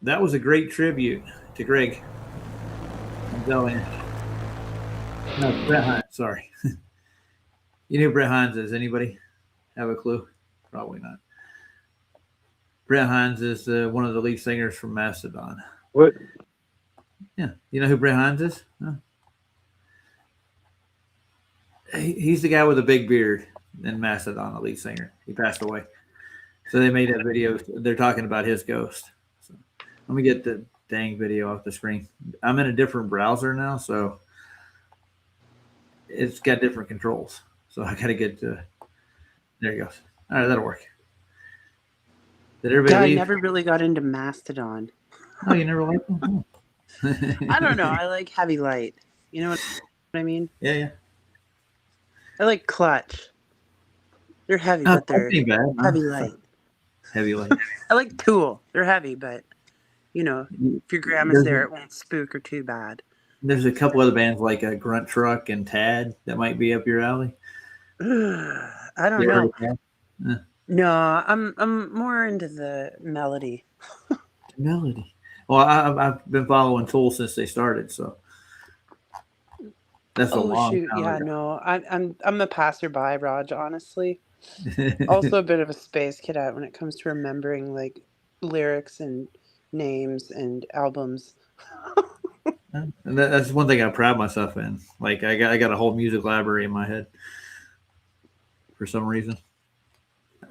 That was a great tribute to Greg. I'm telling you. No, Brett Hines. Sorry. You know who Brett Hines is? Anybody have a clue? Probably not. Brett Hines is one of the lead singers from Mastodon. What? Yeah. You know who Brett Hines is? Huh? He's the guy with the big beard in Mastodon, the lead singer. He passed away. So they made that video. They're talking about his ghost. So let me get the dang video off the screen. I'm in a different browser now, so it's got different controls. So I got to get to. There he goes. All right, that'll work. Did Yeah, everybody I leave? never really got into Mastodon. Oh, you never liked them? Oh. I don't know. I like Heavy Light. You know what I mean? Yeah. I like Clutch. They're heavy, Oh, but they're that ain't bad. Huh? heavy light. Heavy light. I like Tool. They're heavy, but you know, if your grandma's there, it won't spook her too bad. There's a couple other bands like Grunt Truck and Tad that might be up your alley. I don't You ever know. heard of Tad? No, I'm more into the melody. Melody. Well, I've been following Tool since they started, so that's a Oh long shoot, time yeah, ago. no, I'm a passerby, Raj. Honestly, also a bit of a space cadet when it comes to remembering like lyrics and names and albums. And that's one thing I pride myself in. Like I got a whole music library in my head for some reason.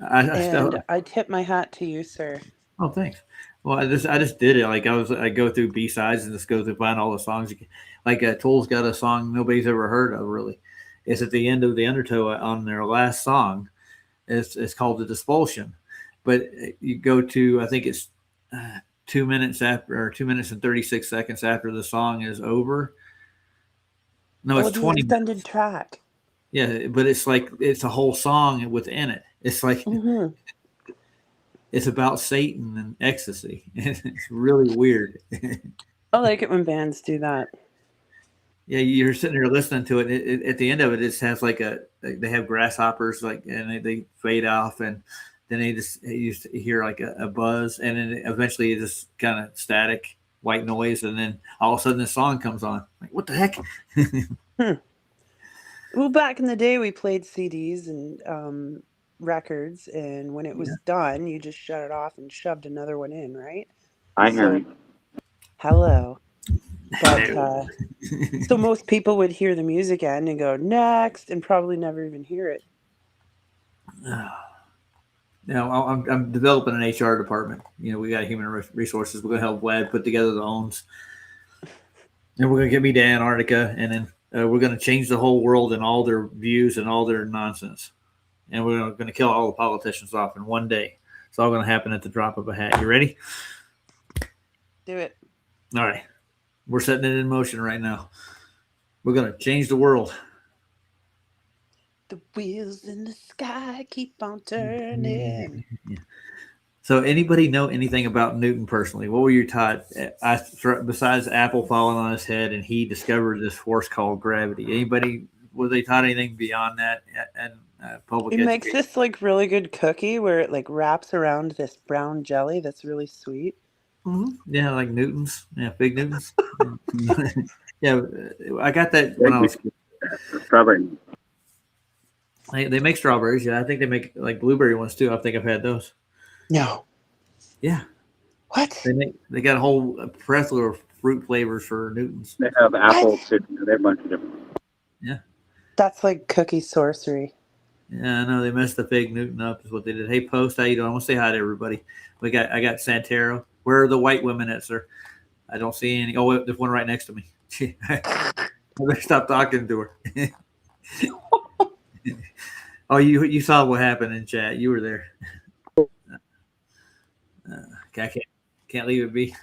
I And still. I tip my hat to you, sir. Oh, thanks. Well, I just did it. Like I go through B sides and just go through find all the songs. Like Tool's got a song nobody's ever heard of really. It's at the end of the undertow on their last song. It's called the Dispulsion, but you go to I think it's 2 minutes after or 2 minutes and 36 seconds after the song is over. No, Oh, it's the 20 minutes. extended track. Yeah, but it's like it's a whole song within it. It's like Hmm. it's about Satan and ecstasy. It's really weird. I like it when bands do that. Yeah, you're sitting there listening to it. At the end of it, it just has like they have grasshoppers like, and they fade off, and then you just hear like a buzz, and then eventually it just kind of static white noise, and then all of a sudden the song comes on. Like what the heck? Hmm. Well, back in the day, we played CDs and records, and when it Yeah. was done, you just shut it off and shoved another one in, right? I hear So, you. hello. But Hello. so most people would hear the music end and go next, and probably never even hear it. I'm developing an HR department. We got human resources. We're going to help Vlad put together the owns, and we're going to get me to Antarctica, and then we're going to change the whole world and all their views and all their nonsense, and we're going to kill all the politicians off in one day. It's all going to happen at the drop of a hat. You ready? Do it. All right, we're setting it in motion right now. We're going to change the world. The wheels in the sky keep on turning. So, anybody know anything about Newton personally? What were you taught? Besides Apple falling on his head and he discovered this force called gravity. Anybody was they taught anything beyond that and public He makes education? this like really good cookie where it like wraps around this brown jelly that's really sweet. Yeah, like Newtons. Yeah, big Newtons. Yeah, I got that when Thank I you. was. Strawberry. They make strawberries. Yeah, I think they make like blueberry ones too. I think I've had those. No. Yeah, What? they got a whole plethora of fruit flavors for Newtons. They have apple What? too. They have a bunch of different. Yeah. That's like cookie sorcery. Yeah, I know they messed the fake Newton up. Is what they did. Hey, post, how you doing? I want to say hi to everybody. I got Santero. Where are the white women at, sir? I don't see any. Oh, there's one right next to me. I better stop talking to her. Oh, you saw what happened in chat. You were there. I can't leave it be.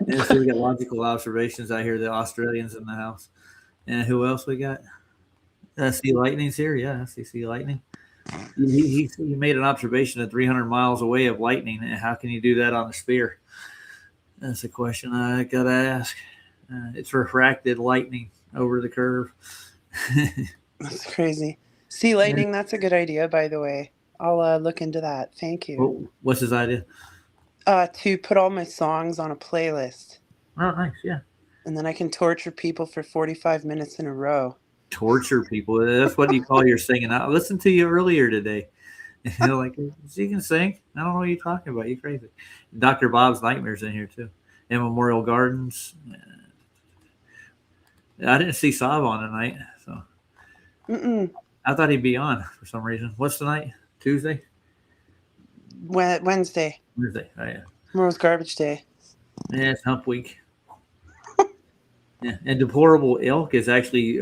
And so we got logical observations. I hear the Australians in the house. And who else we got? Sea Lightning's here. Yeah, I see Sea Lightning. He made an observation at 300 miles away of lightning. How can you do that on a sphere? That's a question I got to ask. It's refracted lightning over the curve. That's crazy. Sea lightning, that's a good idea, by the way. I'll look into that. Thank you. What's his idea? To put all my songs on a playlist, Oh, nice. Yeah. and then I can torture people for 45 minutes in a row. Torture people. That's what you call your singing. I listened to you earlier today. You're like, she can sing. I don't know what you're talking about. You crazy. Dr. Bob's Nightmares in here too. And Memorial Gardens. I didn't see Sav on tonight, so Mm-mm. I thought he'd be on for some reason. What's tonight? Tuesday? Wednesday. Wednesday. Oh, yeah. Tomorrow's garbage day. Yeah, it's hump week. Yeah. And Deplorable Ilk is actually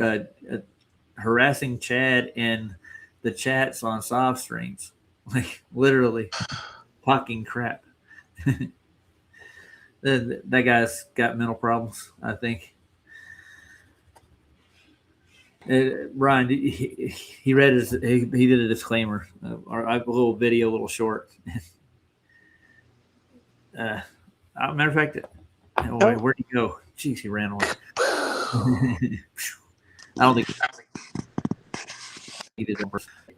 harassing Chad in the chats on soft streams. Like, literally talking crap. That guy's got mental problems, I think. Brian, he read he did a disclaimer, or a little video, a little short. Matter of fact, where'd he go? Jeez, he ran away. I don't think he did it.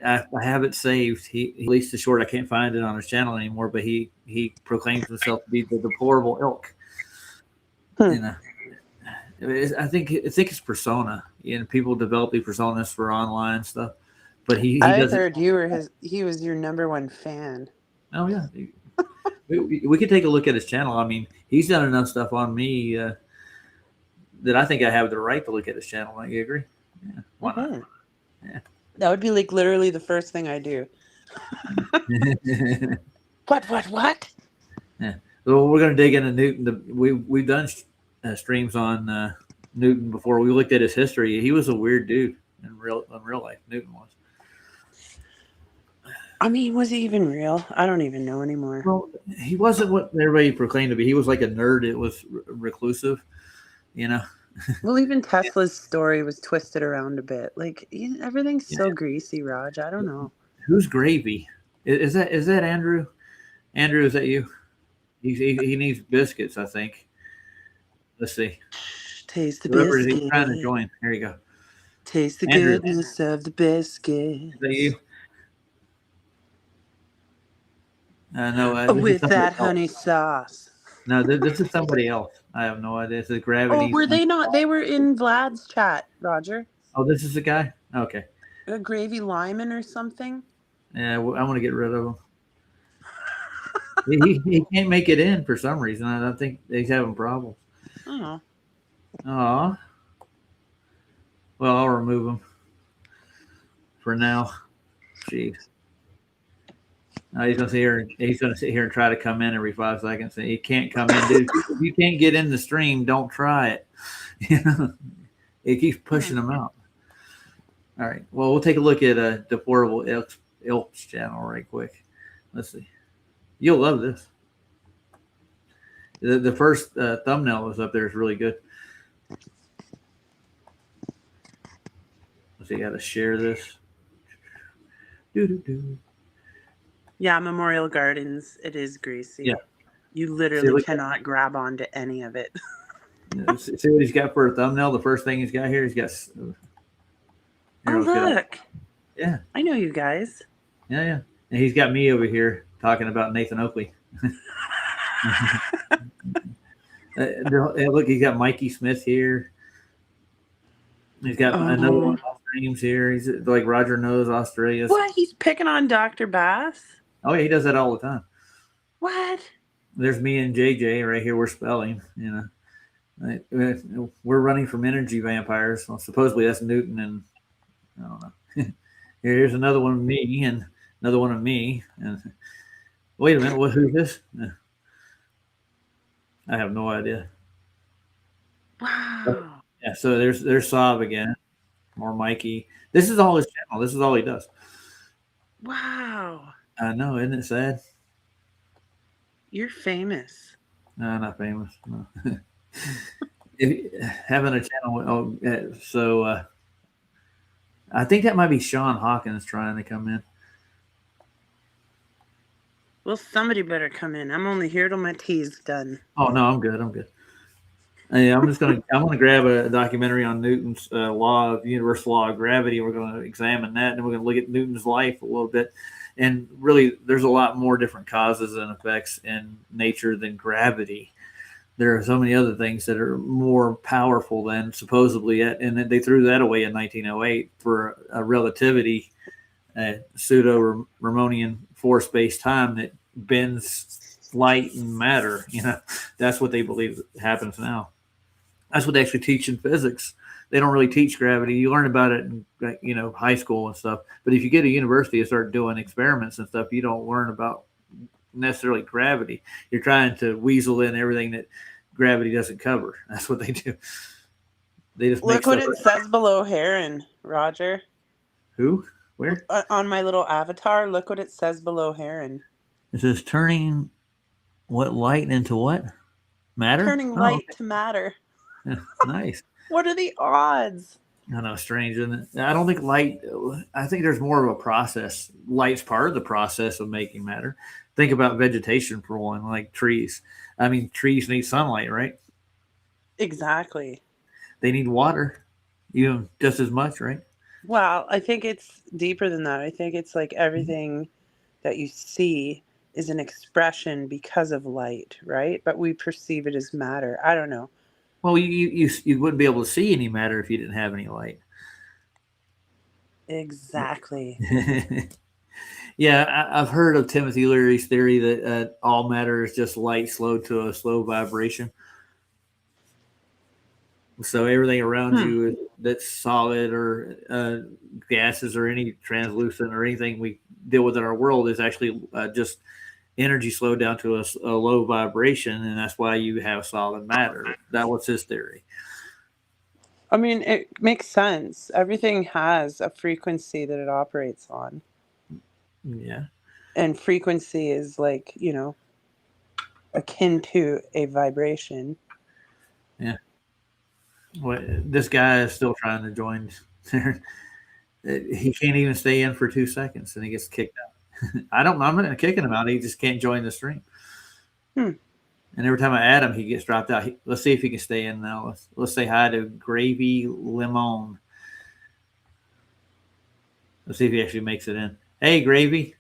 I have it saved. He released the short. I can't find it on his channel anymore, but he proclaims himself to be the Deplorable Ilk. You know, I think it's persona. You know, people develop these personas for online stuff, but he I doesn't. heard he was your number one fan. Oh yeah, we could take a look at his channel. I mean, he's done enough stuff on me that I think I have the right to look at his channel. Don't you agree? Yeah, why not? Yeah. That would be like literally the first thing I do. What? Yeah. Well, we're gonna dig into Newton. We've done streams on Newton before. We looked at his history. He was a weird dude in real life. Newton was. I mean, was he even real? I don't even know anymore. Well, he wasn't what everybody proclaimed to be. He was like a nerd. It was reclusive, you know. Well, even Tesla's story was twisted around a bit. Like, everything's so greasy, Raj. I don't know. Who's Gravy? Is that Andrew? Andrew, is that you? He needs biscuits, I think. Let's see. Taste the Whoever biscuit. he's trying to join. Here you go. Taste the Andrew. goodness of the biscuit. Is that you? No. With that honey sauce. No, this is somebody else. I have no idea. This is Gravity. Oh, were they not? They were in Vlad's chat, Roger. Oh, this is the guy? Okay. Gravy Lyman or something? Yeah, I want to get rid of him. he can't make it in for some reason. I don't think he's having problems. Oh. Aw. Well, I'll remove him for now. Jeez. He's gonna sit here. He's gonna sit here and try to come in every 5 seconds. And he can't come in, dude. If you can't get in the stream, don't try it. You know, it keeps pushing him out. All right. Well, we'll take a look at Deplorable Ilk's channel right quick. Let's see. You'll love this. The first thumbnail was up there is really good. Let's see. Got to share this. Doo-doo-doo. Yeah, Memorial Gardens. It is greasy. Yeah. You literally cannot grab onto any of it. See what he's got for a thumbnail? The first thing he's got here, he's got. Oh, look. Yeah. I know you guys. Yeah. And he's got me over here talking about Nathan Oakley. Look, he's got Mikey Smith here. He's got another one of streams here. He's like Roger Knows Australia. What? He's picking on Dr. Bass? Oh, yeah, he does that all the time. What? There's me and JJ right here. We're spelling, you know. We're running from energy vampires. Well, supposedly that's Newton, and I don't know. Here's another one of me and another one of me. And wait a minute, who's this? I have no idea. Wow. Yeah, so there's Saab again. More Mikey. This is all his channel. This is all he does. Wow. I know, isn't it sad? You're famous. No, not famous. No. Having a channel. So I think that might be Sean Hawkins trying to come in. Well, somebody better come in. I'm only here till my tea's done. Oh no, I'm good. I'm gonna grab a documentary on Newton's universal law of gravity. We're gonna examine that, and we're gonna look at Newton's life a little bit. And really, there's a lot more different causes and effects in nature than gravity. There are so many other things that are more powerful than supposedly, and then they threw that away in 1908 for a relativity, pseudo Riemannian force based time that bends light and matter. That's what they believe happens now. That's what they actually teach in physics. They don't really teach gravity. You learn about it in high school and stuff. But if you get to university and start doing experiments and stuff, you don't learn about necessarily gravity. You're trying to weasel in everything that gravity doesn't cover. That's what they do. They just look what it says below Heron, Roger. Who? Where? On my little avatar, look what it says below Heron. It says turning what light into what? Matter? Turning light to matter. Yeah, nice. What are the odds? I know, strange, isn't it? I don't think light, I think there's more of a process. Light's part of the process of making matter. Think about vegetation for one, like trees. I mean, trees need sunlight, right? Exactly. They need water, just as much, right? Well, I think it's deeper than that. I think it's like everything that you see is an expression because of light, right? But we perceive it as matter. I don't know. Well, you wouldn't be able to see any matter if you didn't have any light. Exactly. Yeah, I've heard of Timothy Leary's theory that all matter is just light slowed to a slow vibration. So everything around you that's solid or gases or any translucent or anything we deal with in our world is actually just energy slowed down to a low vibration, and that's why you have solid matter. That was his theory. I mean, it makes sense. Everything has a frequency that it operates on. Yeah. And frequency is like, akin to a vibration. Yeah. Well, this guy is still trying to join. He can't even stay in for 2 seconds, and he gets kicked out. I'm not kicking him out. He just can't join the stream. And every time I add him, he gets dropped out. Let's see if he can stay in now. Let's say hi to Gravy Limon. Let's see if he actually makes it in. Hey, Gravy.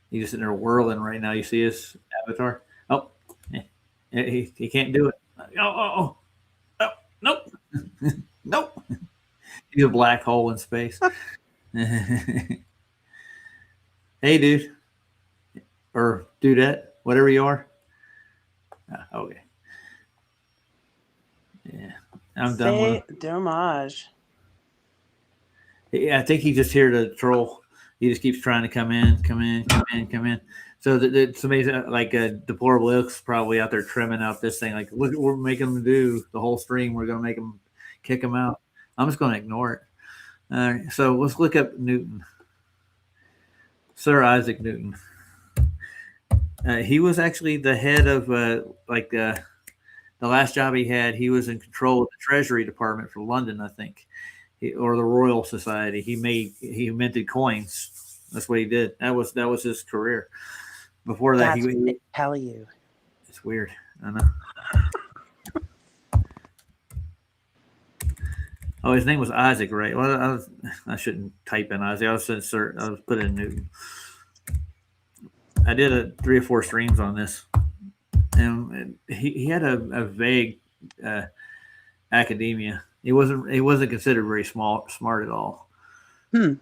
He's just sitting there whirling right now. You see his avatar? Oh, he can't do it. Oh, nope. Nope. He's a black hole in space. Hey, dude. Or dudette, whatever you are. Okay. Yeah, I'm done with him. Dommage. Yeah, I think he's just here to troll. He just keeps trying to come in. So it's amazing. Like Deplorable Ilk's probably out there trimming out this thing. Like, look, we're making him do the whole stream. We're going to make him kick him out. I'm just going to ignore it. All right, so let's look up Newton. Sir Isaac Newton. He was actually the head of the last job he had. He was in control of the Treasury Department for London, I think, or the Royal Society. He minted coins. That's what he did. That was his career. Before that, That's what they tell you. It's weird. I know. Oh, his name was Isaac, right? Well, I shouldn't type in Isaac. I was put in Newton. I did 3 or 4 streams on this, and he had a vague academia. He wasn't considered very smart at all. No.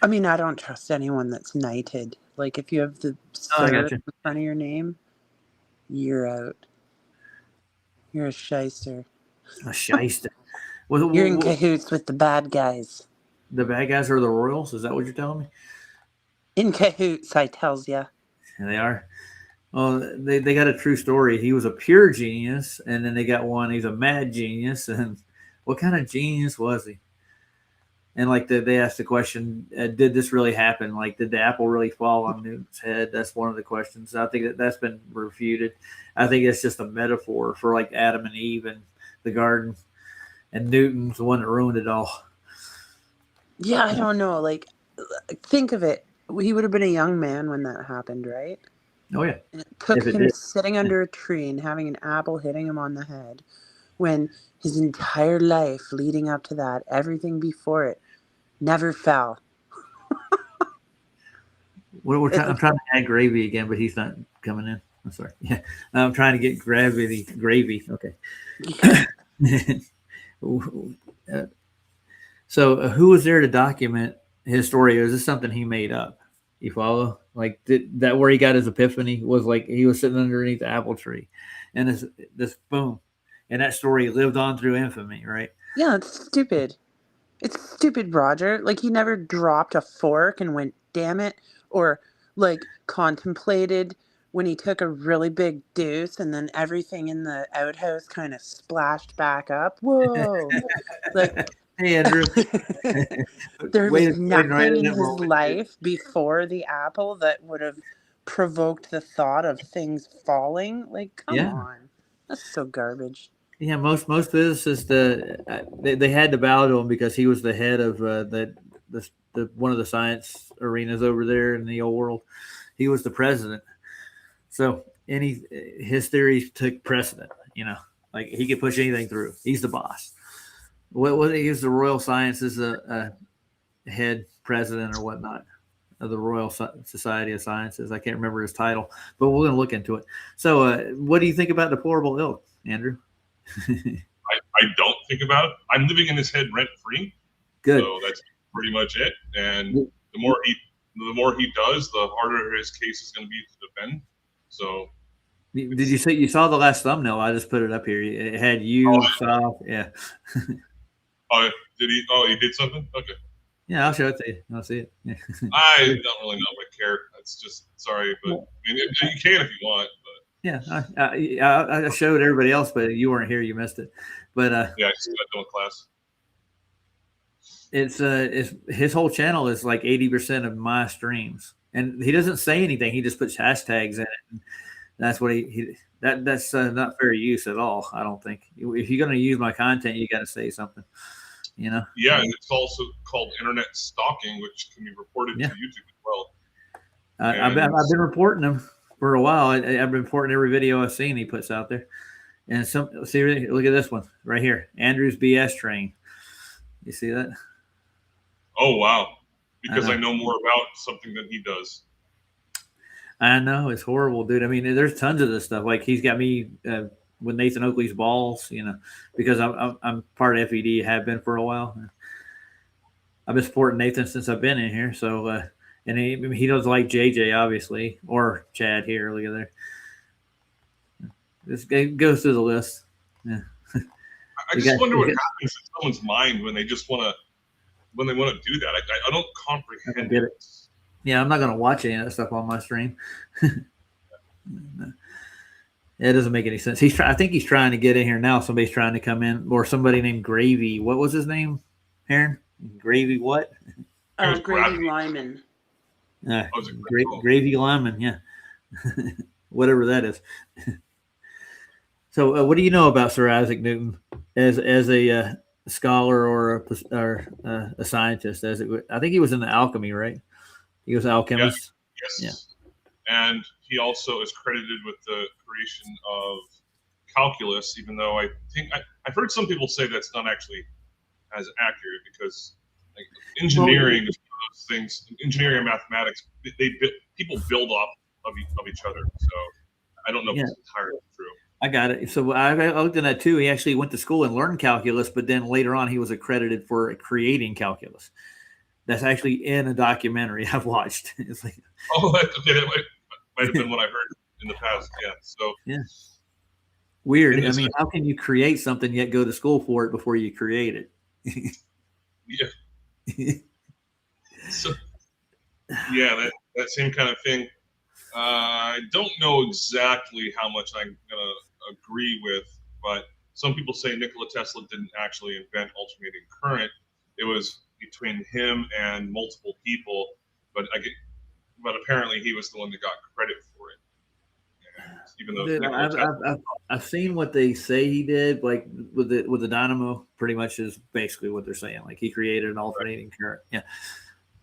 I mean, I don't trust anyone that's knighted. Like, if you have the sir in front of your name, you're out. You're a shyster. A shyster. You're in cahoots with the bad guys. The bad guys are the royals? Is that what you're telling me? In cahoots, I tells ya. Yeah, they are. Well, they got a true story. He was a pure genius, and then they got one. He's a mad genius, and what kind of genius was he? And like they asked the question, did this really happen? Like, did the apple really fall on Newton's head? That's one of the questions. I think that's been refuted. I think it's just a metaphor for like Adam and Eve and the garden, and Newton's the one that ruined it all. Yeah, I don't know. Like, think of it. He would have been a young man when that happened, right? Oh yeah. And it took If it him did. sitting under a tree and having an apple hitting him on the head when his entire life leading up to that, everything before it, never fell. I'm trying to add gravy again, but he's not coming in. I'm sorry. Yeah, I'm trying to get gravy. Okay. Uh, so, who was there to document his story, or is this something he made up? You follow? Like, did that where he got his epiphany was like he was sitting underneath the apple tree, and this boom, and that story lived on through infamy, right? Yeah, it's stupid. It's stupid, Roger. Like, he never dropped a fork and went, damn it, or like contemplated when he took a really big deuce and then everything in the outhouse kind of splashed back up. Whoa. Like, Hey, Andrew. there Way was to join right nothing in in that his moment. life before the apple that would have provoked the thought of things falling. Like, come Yeah. on. That's so garbage. Yeah, most physicists they had to bow to him because he was the head of the one of the science arenas over there in the old world. He was the president, so his theories took precedent. Like he could push anything through. He's the boss. What he was the Royal Sciences head president or whatnot of the Royal Society of Sciences. I can't remember his title, but we're going to look into it. So, what do you think about deplorable ilk, Andrew? I don't think about it. I'm living in his head rent free. Good. So that's pretty much it. And the more he does, the harder his case is going to be to defend. So, did you see? You saw the last thumbnail? I just put it up here. It had you, Sal. Yeah. Oh, did he? Oh, he did something. Okay. Yeah, I'll show it to you. I'll see it. Yeah. I don't really know if I care. That's just sorry, but I mean, you can if you want. But yeah, I showed everybody else, but you weren't here. You missed it. But yeah, I just got done with class. It's his whole channel is like 80% of my streams, and he doesn't say anything. He just puts hashtags in it. And that's what that's not fair use at all. I don't think if you're going to use my content, you got to say something. Yeah, and it's also called internet stalking, which can be reported to YouTube as well. I've been reporting them for a while. I've been reporting every video I've seen he puts out there. And see, look at this one right here, Andrew's BS train. You see that? Oh wow! Because I know more about something than he does. I know it's horrible, dude. I mean, there's tons of this stuff. Like he's got me with Nathan Oakley's balls, because I'm part of FED, have been for a while. I've been supporting Nathan since I've been in here. So, and he doesn't like JJ, obviously, or Chad here. Look at there. This goes through the list. Yeah. I just wonder what happens in someone's mind when they just want to do that. I don't comprehend it. Yeah, I'm not going to watch any of that stuff on my stream. It doesn't make any sense. I think he's trying to get in here now. Somebody's trying to come in, or somebody named Gravy. What was his name, Aaron? Gravy what? Gravy Lyman. Gravy Lyman, yeah. Whatever that is. So, what do you know about Sir Isaac Newton as a scholar or a scientist? I think he was in the alchemy, right? He was an alchemist. Yes. Yeah. And he also is credited with the creation of calculus, even though I've heard some people say that's not actually as accurate because engineering is one of those things. Engineering and mathematics, people build off of each other. So I don't know if it's entirely true. I got it. So I looked at that too. He actually went to school and learned calculus, but then later on he was accredited for creating calculus. That's actually in a documentary I've watched. It's like, that might have been what I heard in the past. Yeah. So weird. I mean, how can you create something yet go to school for it before you create it? Yeah. So that same kind of thing. I don't know exactly how much I'm gonna agree with, but some people say Nikola Tesla didn't actually invent alternating current. It was between him and multiple people, but apparently he was the one that got credit for it. And even though I've seen what they say he did, like with the dynamo, pretty much is basically what they're saying. Like he created an alternating current. Yeah,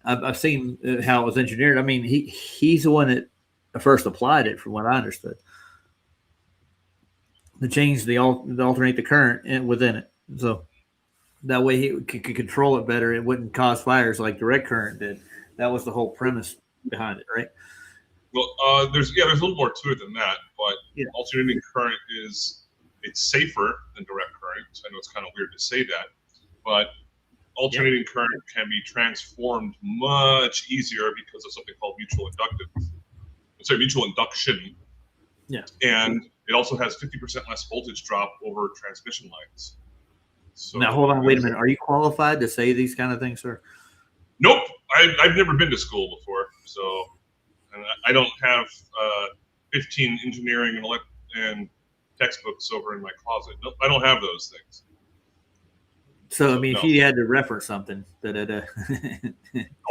I've seen how it was engineered. I mean, he's the one that first applied it, from what I understood. To change to alternate the current within it, so that way he could control it better. It wouldn't cause fires like direct current did. That was the whole premise behind it, right? Well, there's a little more to it than that, but Yeah. alternating current it's safer than direct current. So I know it's kind of weird to say that, but alternating current can be transformed much easier because of something called mutual induction. Yeah. And it also has 50% less voltage drop over transmission lines. So Now hold on, wait a minute. Are you qualified to say these kind of things, sir? Nope. I've never been to school before, so and I don't have 15 engineering and textbooks over in my closet. Nope, I don't have those things. So I mean, No. if you had to reference something, Oh,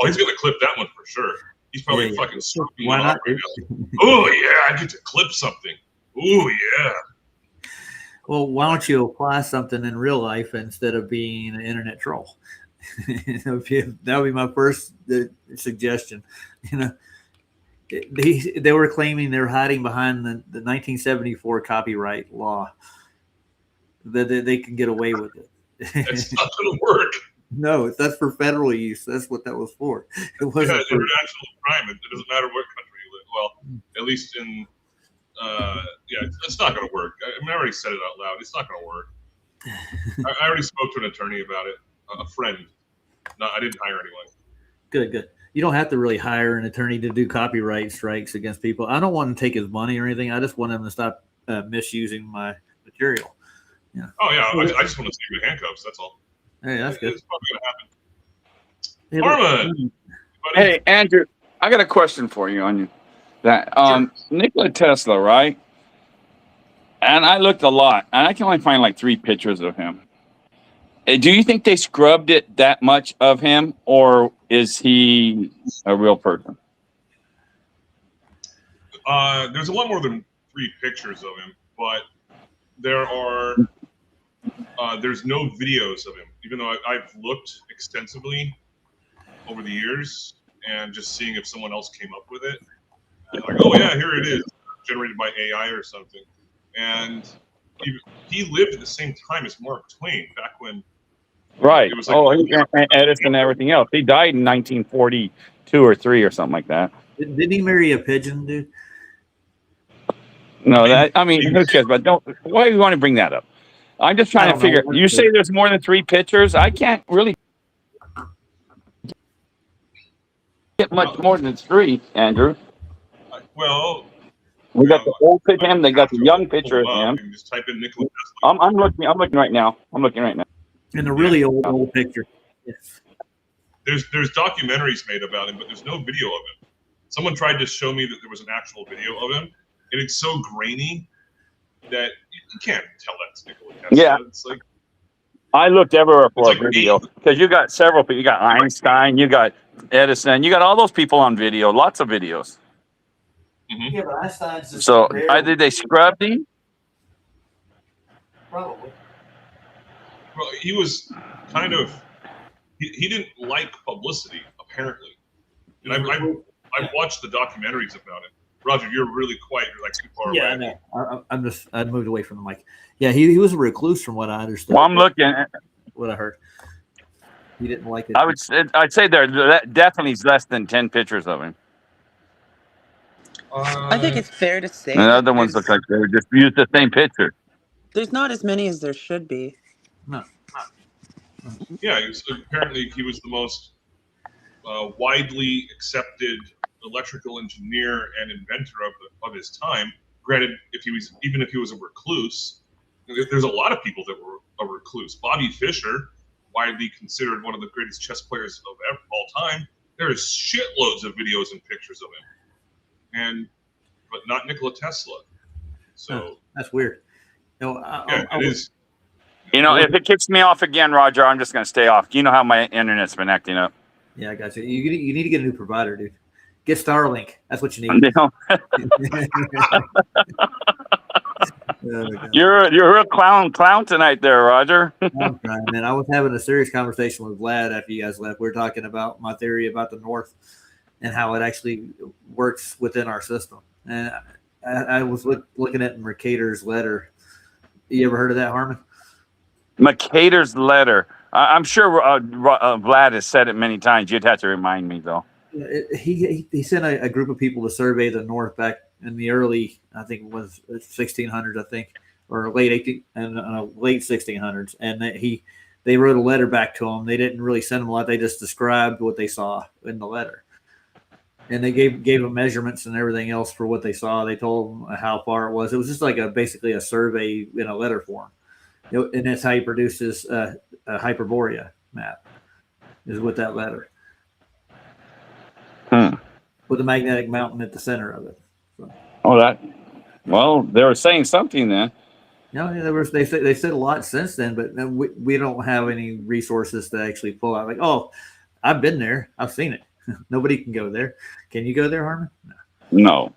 he's gonna clip that one for sure. He's probably Yeah. fucking stroking Why it not, off right dude? now. Oh yeah, I get to clip something. Oh yeah. Well, why don't you apply something in real life instead of being an internet troll? That would be my first suggestion. You know, they were claiming they're hiding behind the 1974 copyright law, that they can get away with it. It's not gonna work. No, that's for federal use. That's what that was for. It Yeah, wasn't for, international crime. It doesn't matter what country you live. Well, at least in it's not gonna work. I already said it out loud. It's not gonna work. I already spoke to an attorney about it, a friend. No, I didn't hire anyone. good. You don't have to really hire an attorney to do copyright strikes against people. I don't want to take his money or anything. I just want him to stop misusing my material. Oh yeah, I just want to see the handcuffs. That's all. Hey, that's good. It's probably gonna happen. Harmon, buddy. Hey, Andrew, I got a question for you on that. Nikola Tesla, right? And I looked a lot, and I can only find like 3 pictures of him. Do you think they scrubbed it that much of him, or is he a real person? There's a lot more than 3 pictures of him, but there's no videos of him. Even though I've looked extensively over the years and just seeing if someone else came up with it, and like, oh yeah, here it is, generated by AI or something. And he lived at the same time as Mark Twain, back when. Right. It was like, and Edison and everything else. He died in 1942 or 3 or something like that. Didn't he marry a pigeon, dude? No, who cares? But why do you want to bring that up? I'm just trying to figure. You say there's more than 3 pictures. I can't really get much more than 3, Andrew. Well, We got the old picture of him. They got the young picture of You him. can just type in Nikola Tesla. I'm looking right now. In a really old picture. Yes. There's documentaries made about him, but there's no video of him. Someone tried to show me that there was an actual video of him, and it's so grainy that you can't tell that's Nikola Tesla. Yeah. It's like, I looked everywhere for It's a like video because you got several people. You got Einstein, you got Edison, you got all those people on video. Lots of videos. Yeah, but Einstein's just So either they scrubbed him. Probably. well, he was kind of he didn't like publicity apparently, and I've watched the documentaries about it. Roger, you're really quiet. You're like too far Yeah, I away. know. I moved away from the mic. Yeah, he was a recluse from what I understood. Well, I'm looking. What I heard. He didn't like it. I'd say there definitely is less than 10 pictures of him. I think it's fair to say And the that other ones look like they just used the same picture. there's not as many as there should be. Yeah, apparently he was the most widely accepted electrical engineer and inventor of his time. Granted, if he was a recluse, there's a lot of people that were a recluse. Bobby Fischer, widely considered one of the greatest chess players of all time, there is shitloads of videos and pictures of him, but not Nikola Tesla. So That's weird. No, it is. If it kicks me off again, Roger, I'm just going to stay off. You know how my internet's been acting up. Yeah, I got you. You need to get a new provider, dude. Get Starlink. That's what you need. You're a real clown tonight there, Roger. I'm trying, man. I was having a serious conversation with Vlad after you guys left. We were talking about my theory about the North and how it actually works within our system. And I was looking at Mercator's letter. You ever heard of that, Harmon? Mercator's letter. I'm sure Vlad has said it many times. You'd have to remind me, though. He sent a group of people to survey the North back in the early, I think it was 1600s, I think, or late 1600s, and they wrote a letter back to him. They didn't really send him a lot; they just described what they saw in the letter, and they gave them measurements and everything else for what they saw. They told them how far it was. It was just like basically a survey in a letter form, and that's how he produces a Hyperborea map, is with that letter. With a magnetic mountain at the center of it. So. Oh, well, they were saying something then. No, they said a lot since then, but we don't have any resources to actually pull out. Like, oh, I've been there, I've seen it. Nobody can go there. Can you go there, Harmon? No.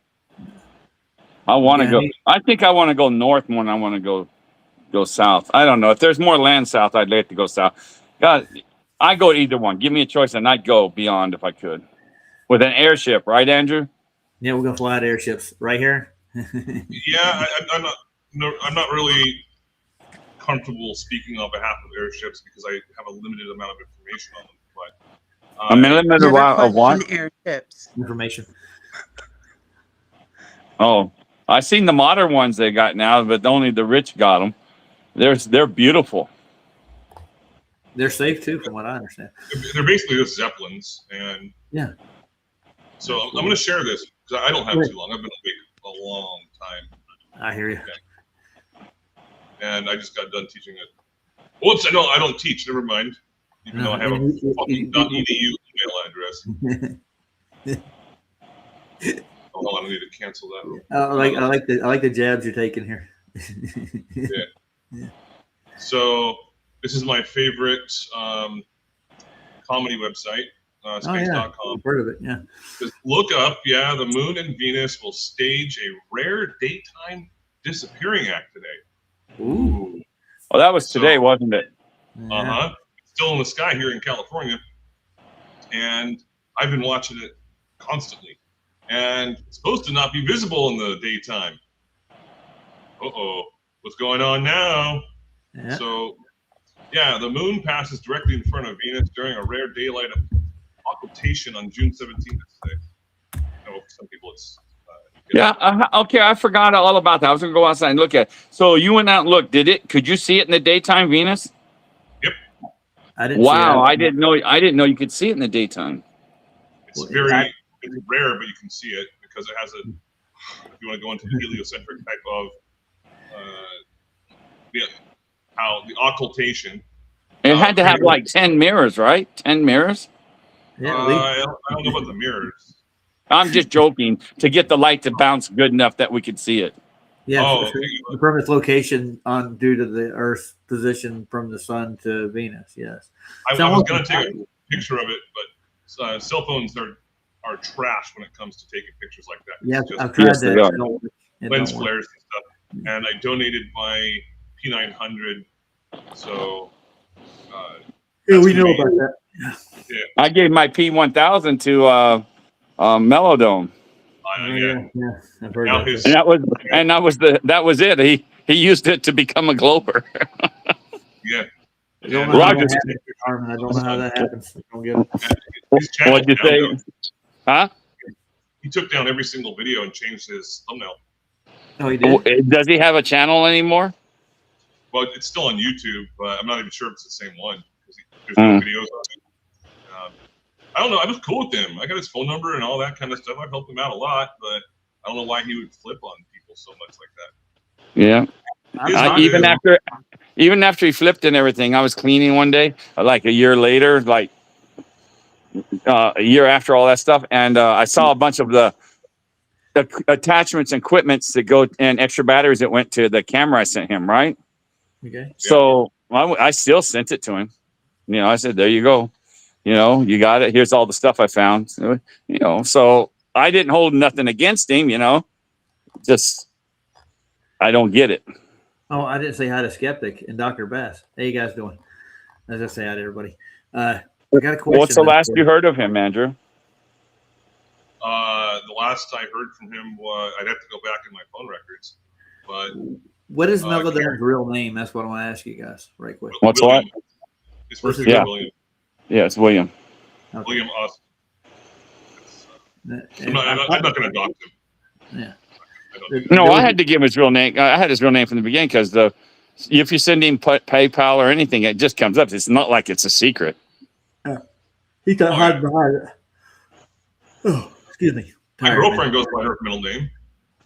I want to go. I think I want to go north more than I want to go south. I don't know. If there's more land south, I'd like to go south. God, I go to either one. Give me a choice, and I'd go beyond if I could. With an airship, right, Andrew? Yeah, we're gonna fly out airships right here. Yeah, I'm not really comfortable speaking on behalf of airships because I have a limited amount of information on them. But I'm limited of what? Airships. Information. Oh, I've seen the modern ones they got now, but only the rich got them. They're beautiful. They're safe too, from what I understand. They're basically just Zeppelins, and yeah. So I'm going to share this because I don't have too long. I've been awake a long time. I hear you. And I just got done teaching it. Whoops! I don't teach. Never mind. Even though I have a fucking .edu email address. Hold on, I need to cancel that. I like the jabs you're taking here. Yeah. So this is my favorite comedy website. Space.com. Heard of it, yeah. Just look up, the Moon and Venus will stage a rare daytime disappearing act today. Ooh. Oh, that was today, wasn't it? Uh-huh. It's still in the sky here in California. And I've been watching it constantly. And it's supposed to not be visible in the daytime. Uh-oh. What's going on now? Yeah. So, the moon passes directly in front of Venus during a rare daylight occultation on June 17th today. I know for some people it's okay, I forgot all about that. I was gonna go outside and look at it. So you went out and looked. Could you see it in the daytime, Venus? Yep. I didn't. Wow, I didn't know you could see it in the daytime. It's very rare, but you can see it because it has if you want to go into the heliocentric type of how the occultation. It had to have like 10 mirrors, right? 10 mirrors? Yeah, I don't know about the mirrors. I'm just joking, to get the light to bounce good enough that we could see it. Yeah, from its location due to the Earth's position from the sun to Venus. Yes. I was going to take a picture of it, but cell phones are trash when it comes to taking pictures like that. Yeah, I've tried that. Lens flares and stuff. And I donated my P900. So. We know about that. Yeah. I gave my P1000 to Melodome. Yeah, I've heard that. That was it. He used it to become a glober. Yeah. Roger. Armin, I don't know how that happens. I don't get it. What'd you say? Huh? He took down every single video and changed his thumbnail. Oh, he did? Does he have a channel anymore? Well, it's still on YouTube, but I'm not even sure if it's the same one. There's no videos on it. I don't know. I was cool with him. I got his phone number and all that kind of stuff. I've helped him out a lot, but I don't know why he would flip on people so much like that. Yeah. Even after he flipped and everything, I was cleaning one day, like a year later, like a year after all that stuff, and I saw a bunch of the attachments and equipments that go and extra batteries that went to the camera I sent him, right? Okay. So I still sent it to him. I said, there you go. You got it. Here's all the stuff I found. So I didn't hold nothing against him, just I don't get it. Oh, I didn't say hi to Skeptic and Dr. Bass. How you guys doing? As I say hi to everybody. I got a question. What's the last you heard of him, Andrew? The last I heard from him was I'd have to go back in my phone records, but What is Karen- Melodone's real name? That's what I want to ask you guys right quick. What's William. His What's first his- name Yeah. is William. Yeah, it's William. Okay. William Austin. And I'm not going to adopt him. Yeah. I don't. No, I had to give him his real name. I had his real name from the beginning because if you send him PayPal or anything, it just comes up. It's not like it's a secret. He thought Oh, hide behind it. Oh, excuse me. My Tired, girlfriend goes by her middle name.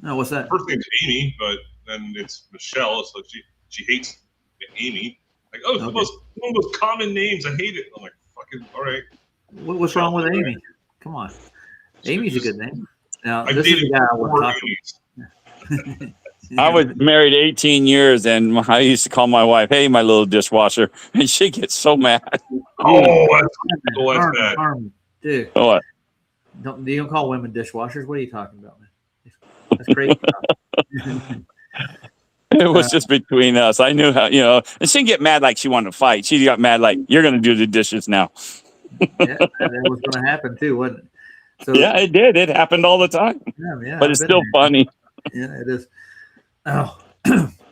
man. Oh, what's that? First name's Amy, but then it's Michelle, so she hates Amy. Like, oh, it's Okay. one of those common names. I hate it. I'm like, fucking all right. What's wrong with Amy? Come on. Amy's a good name. Now, I this is the dated guy I want 4 to talk Amy's. to. I was married 18 years, and I used to call my wife, "Hey, my little dishwasher," and she gets so mad. Oh, that's bad. Harmon, dude, Oh, what? you don't call women dishwashers. What are you talking about, man? That's crazy. It was just between us. I knew how, and she didn't get mad like she wanted to fight. She got mad like, "You're going to do the dishes now." Yeah, that was going to happen too, wasn't it? So Yeah, it did. It happened all the time, yeah, but I've it's been still there. funny. Yeah, it is. Oh,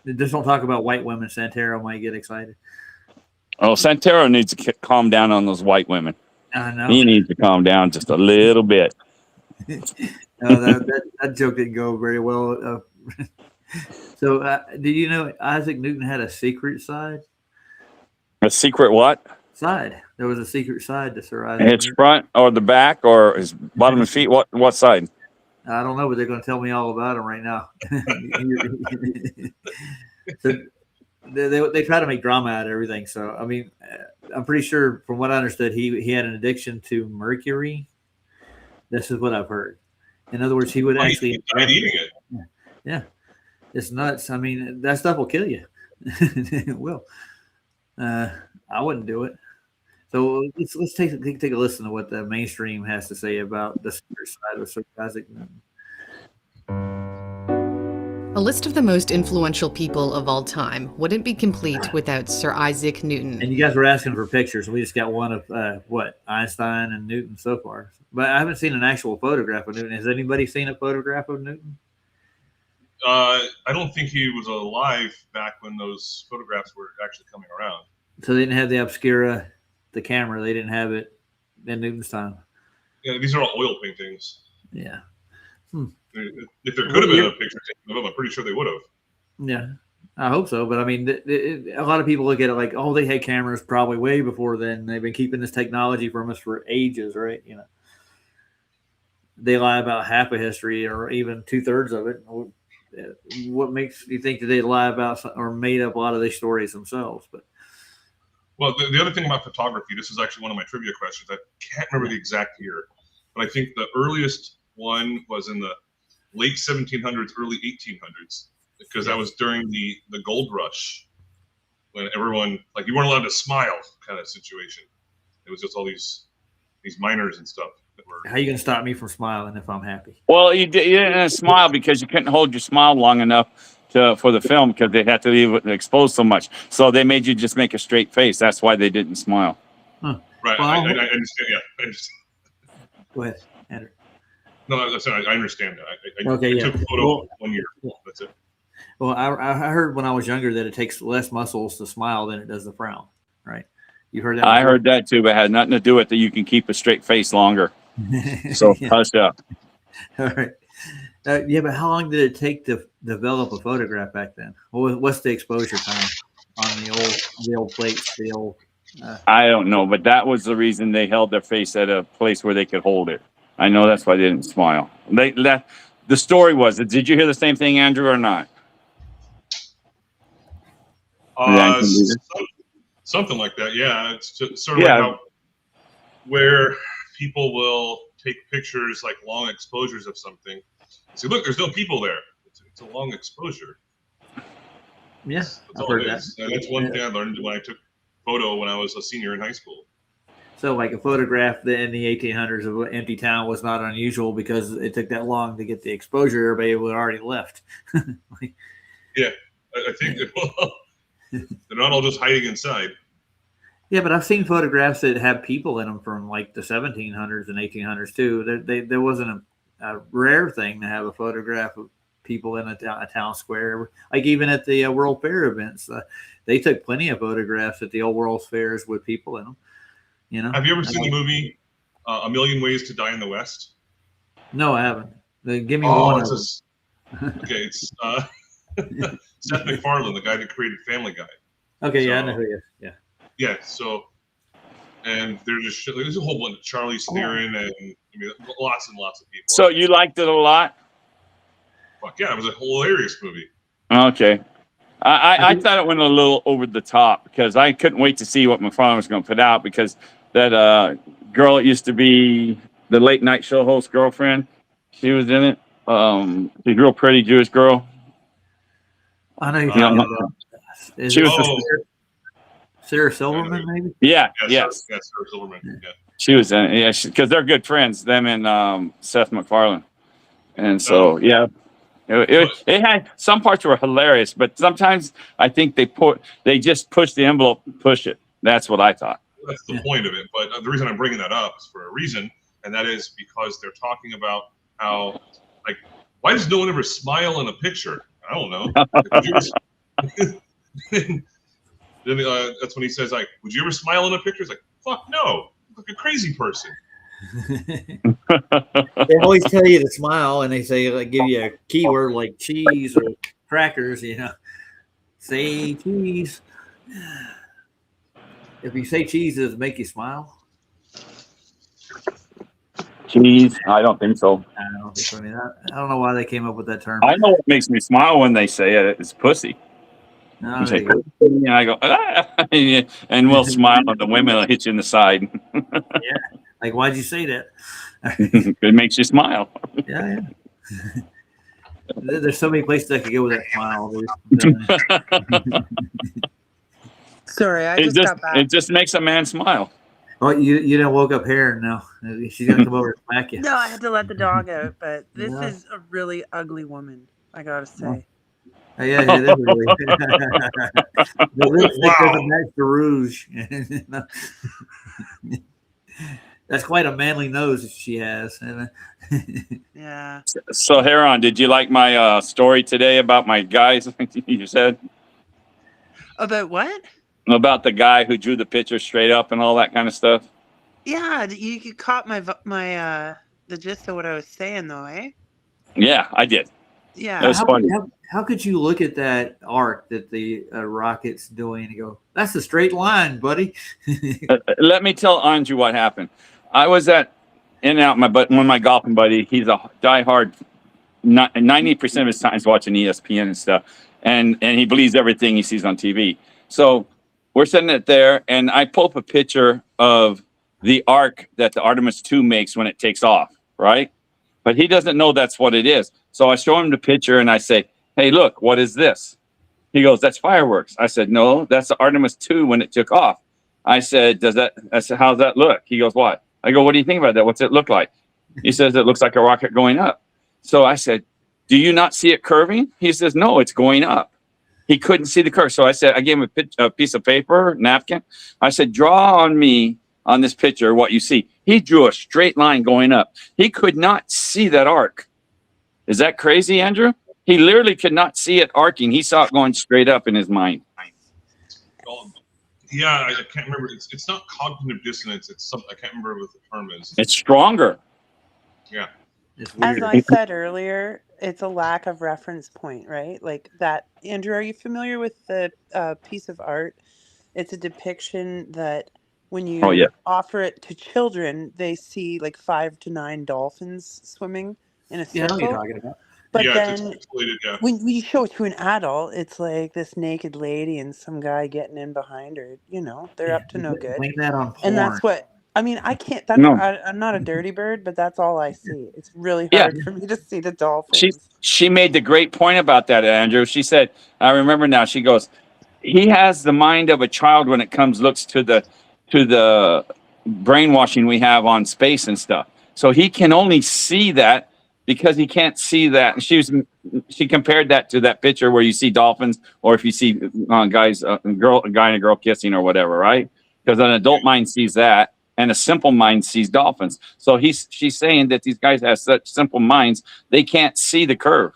just don't talk about white women. Santero might get excited. Oh, Santero needs to calm down on those white women. I know. He needs to calm down just a little bit. That joke didn't go very well. So, did you know Isaac Newton had a secret side? A secret what? There was a secret side to Sir Isaac His Newton. front or the back or his bottom of his feet? What side? I don't know, but they're going to tell me all about him right now. So they try to make drama out of everything. So, I mean, I'm pretty sure from what I understood, he had an addiction to mercury. This is what I've heard. In other words, he would actually He died eating it. Yeah, it's nuts. I mean, that stuff will kill you. It will. I wouldn't do it. So let's take a listen to what the mainstream has to say about the secret side of Sir Isaac Newton. A list of the most influential people of all time wouldn't be complete without Sir Isaac Newton. And you guys were asking for pictures. We just got one of Einstein and Newton so far, but I haven't seen an actual photograph of Newton. Has anybody seen a photograph of Newton? I don't think he was alive back when those photographs were actually coming around. So they didn't have the Obscura, the camera. They didn't have it in Newton's time. Yeah, these are all oil paintings. Yeah. If there could have been a picture taken of them, I'm pretty sure they would have. Yeah, I hope so. But I mean, a lot of people look at it like, oh, they had cameras probably way before then. They've been keeping this technology from us for ages, right? They lie about half of history or even 2/3 of it. What makes you think that they lie about or made up a lot of these stories themselves? But Well, the other thing about photography, this is actually one of my trivia questions. I can't remember the exact year, but I think the earliest one was in the late 1700s, early 1800s, because that was during the gold rush, when everyone, like, you weren't allowed to smile kind of situation. It was just all these miners and stuff that were. how are you going to stop me from smiling if I'm happy? Well, you didn't smile because you couldn't hold your smile long enough for the film because they had to leave it exposed so much. So they made you just make a straight face. That's why they didn't smile. Right, Well, I understand. Yeah, I understand. Go ahead, Andrew. No, that's I understand that. Okay, I yeah. took a photo 1 year. Yeah. That's it. Well, I heard when I was younger that it takes less muscles to smile than it does to frown. Right? You heard that? I heard that too, but it had nothing to do with it. You can keep a straight face longer. So Yeah. hush up. All right. Yeah, but how long did it take to develop a photograph back then? What's the exposure time on the old plates? The old. I don't know, but that was the reason they held their face at a place where they could hold it. I know that's why they didn't smile. The story was. Did you hear the same thing, Andrew, or not? Something like that. Yeah, it's sort of Yeah. like how where people will take pictures like long exposures of something. See, look, there's no people there. It's a long exposure. Yeah, That's I've all heard it that. is. And that's one thing I learned when I took photo when I was a senior in high school. So, like a photograph in the 1800s of an empty town was not unusual because it took that long to get the exposure. Everybody would already left. I think that, they're not all just hiding inside. Yeah, but I've seen photographs that have people in them from like the 1700s and 1800s too. There wasn't a rare thing to have a photograph of people in a town square. Like even at the World Fair events, they took plenty of photographs at the old World's Fairs with people in them. You know. Have you ever seen the movie A Million Ways to Die in the West? No, I haven't. Give me Oh, one. it's okay. It's Seth MacFarlane, the guy that created Family Guy. Okay, yeah, I So- know who he is. Yeah. Yeah. So, and there's a whole bunch of Charlie Theron and I mean, lots and lots of people. So you liked it a lot? Fuck yeah, it was a hilarious movie. Okay. I thought it went a little over the top because I couldn't wait to see what McFarlane was going to put out because that girl that used to be the late night show host girlfriend, she was in it. She's a real pretty Jewish girl. I know you're Yeah. talking about. Is She it was Sarah Silverman, maybe? Yeah, Yeah, yes. Sarah Silverman. Yeah. She was in it. Yeah, because they're good friends, them and Seth MacFarlane. And so, yeah. It had some parts were hilarious, but sometimes I think they just push the envelope, push it. That's what I thought. That's the point of it. But the reason I'm bringing that up is for a reason, and that is because they're talking about how, like, why does no one ever smile in a picture? I don't know. Then that's when he says, like, would you ever smile in a picture? It's like, fuck no. Like a crazy person. They always tell you to smile, and they say like give you a keyword like cheese or crackers. You know, say cheese. If you say cheese, does it make you smile? Cheese? I don't think so. I don't think so. I don't know why they came up with that term. I know what makes me smile when they say it. It's pussy. No, You say, they go, pussy, and I go, ah, and we'll smile, and the women will hit you in the side. like, why'd you say that? It makes you smile. Yeah. There's so many places I could go with that smile. Sorry, I just got back. It just makes a man smile. Oh, you didn't woke up here? No, she's gonna come over and smack you. No, I had to let the dog out, but this Yeah. is a really ugly woman, I gotta say. Oh, yeah, it is really. The lipstick doesn't match the rouge. That's quite a manly nose she has. Yeah. So, Heron, did you like my story today about my guys? You said About what? about the guy who drew the picture straight up and all that kind of stuff. Yeah, you caught my the gist of what I was saying, though, eh? Yeah, I did. Yeah. That was funny. How could you look at that arc that the rocket's doing and go, "That's a straight line, buddy"? Let me tell Anju what happened. I was at In-N-Out, one of my golfing buddy. He's a diehard. 90% of his time is watching ESPN and stuff, and he believes everything he sees on TV. So we're sitting it there, and I pull up a picture of the arc that the Artemis 2 makes when it takes off, right? But he doesn't know that's what it is. So I show him the picture, and I say, "Hey, look, what is this?" He goes, "That's fireworks." I said, "No, that's the Artemis 2 when it took off." I said, I said, "How's that look?" He goes, "What?" I go, "What do you think about that? What's it look like?" He says, "It looks like a rocket going up." So I said, "Do you not see it curving?" He says, "No, it's going up." He couldn't see the curve. So I said, I gave him a piece of paper, napkin. I said, "Draw on me on this picture what you see." He drew a straight line going up. He could not see that arc. Is that crazy, Andrew? He literally could not see it arcing. He saw it going straight up in his mind. Yeah, I can't remember. It's not cognitive dissonance. It's something I can't remember what the term is. It's stronger. Yeah. It's As weird. I said earlier, it's a lack of reference point, right? Like that. Andrew, are you familiar with the piece of art? It's a depiction that when you Oh, yeah. offer it to children, they see like 5 to 9 dolphins swimming in a Yeah, I know what you're circle. talking about. But yeah, it's then pixelated. Yeah. when you show it to an adult, it's like this naked lady and some guy getting in behind her. You know, they're up to no good. Blame that on porn. And that's what I mean. I can't. That's, No. I'm not a dirty bird, but that's all I see. It's really Yeah. hard for me to see the dolphins. She made the great point about that, Andrew. She said, I remember now, she goes, he has the mind of a child when it looks to the brainwashing we have on space and stuff. So he can only see that because he can't see that. And she compared that to that picture where you see dolphins, or if you see a guy and a girl kissing or whatever, right? Because an adult mind sees that, and a simple mind sees dolphins. So she's saying that these guys have such simple minds, they can't see the curve.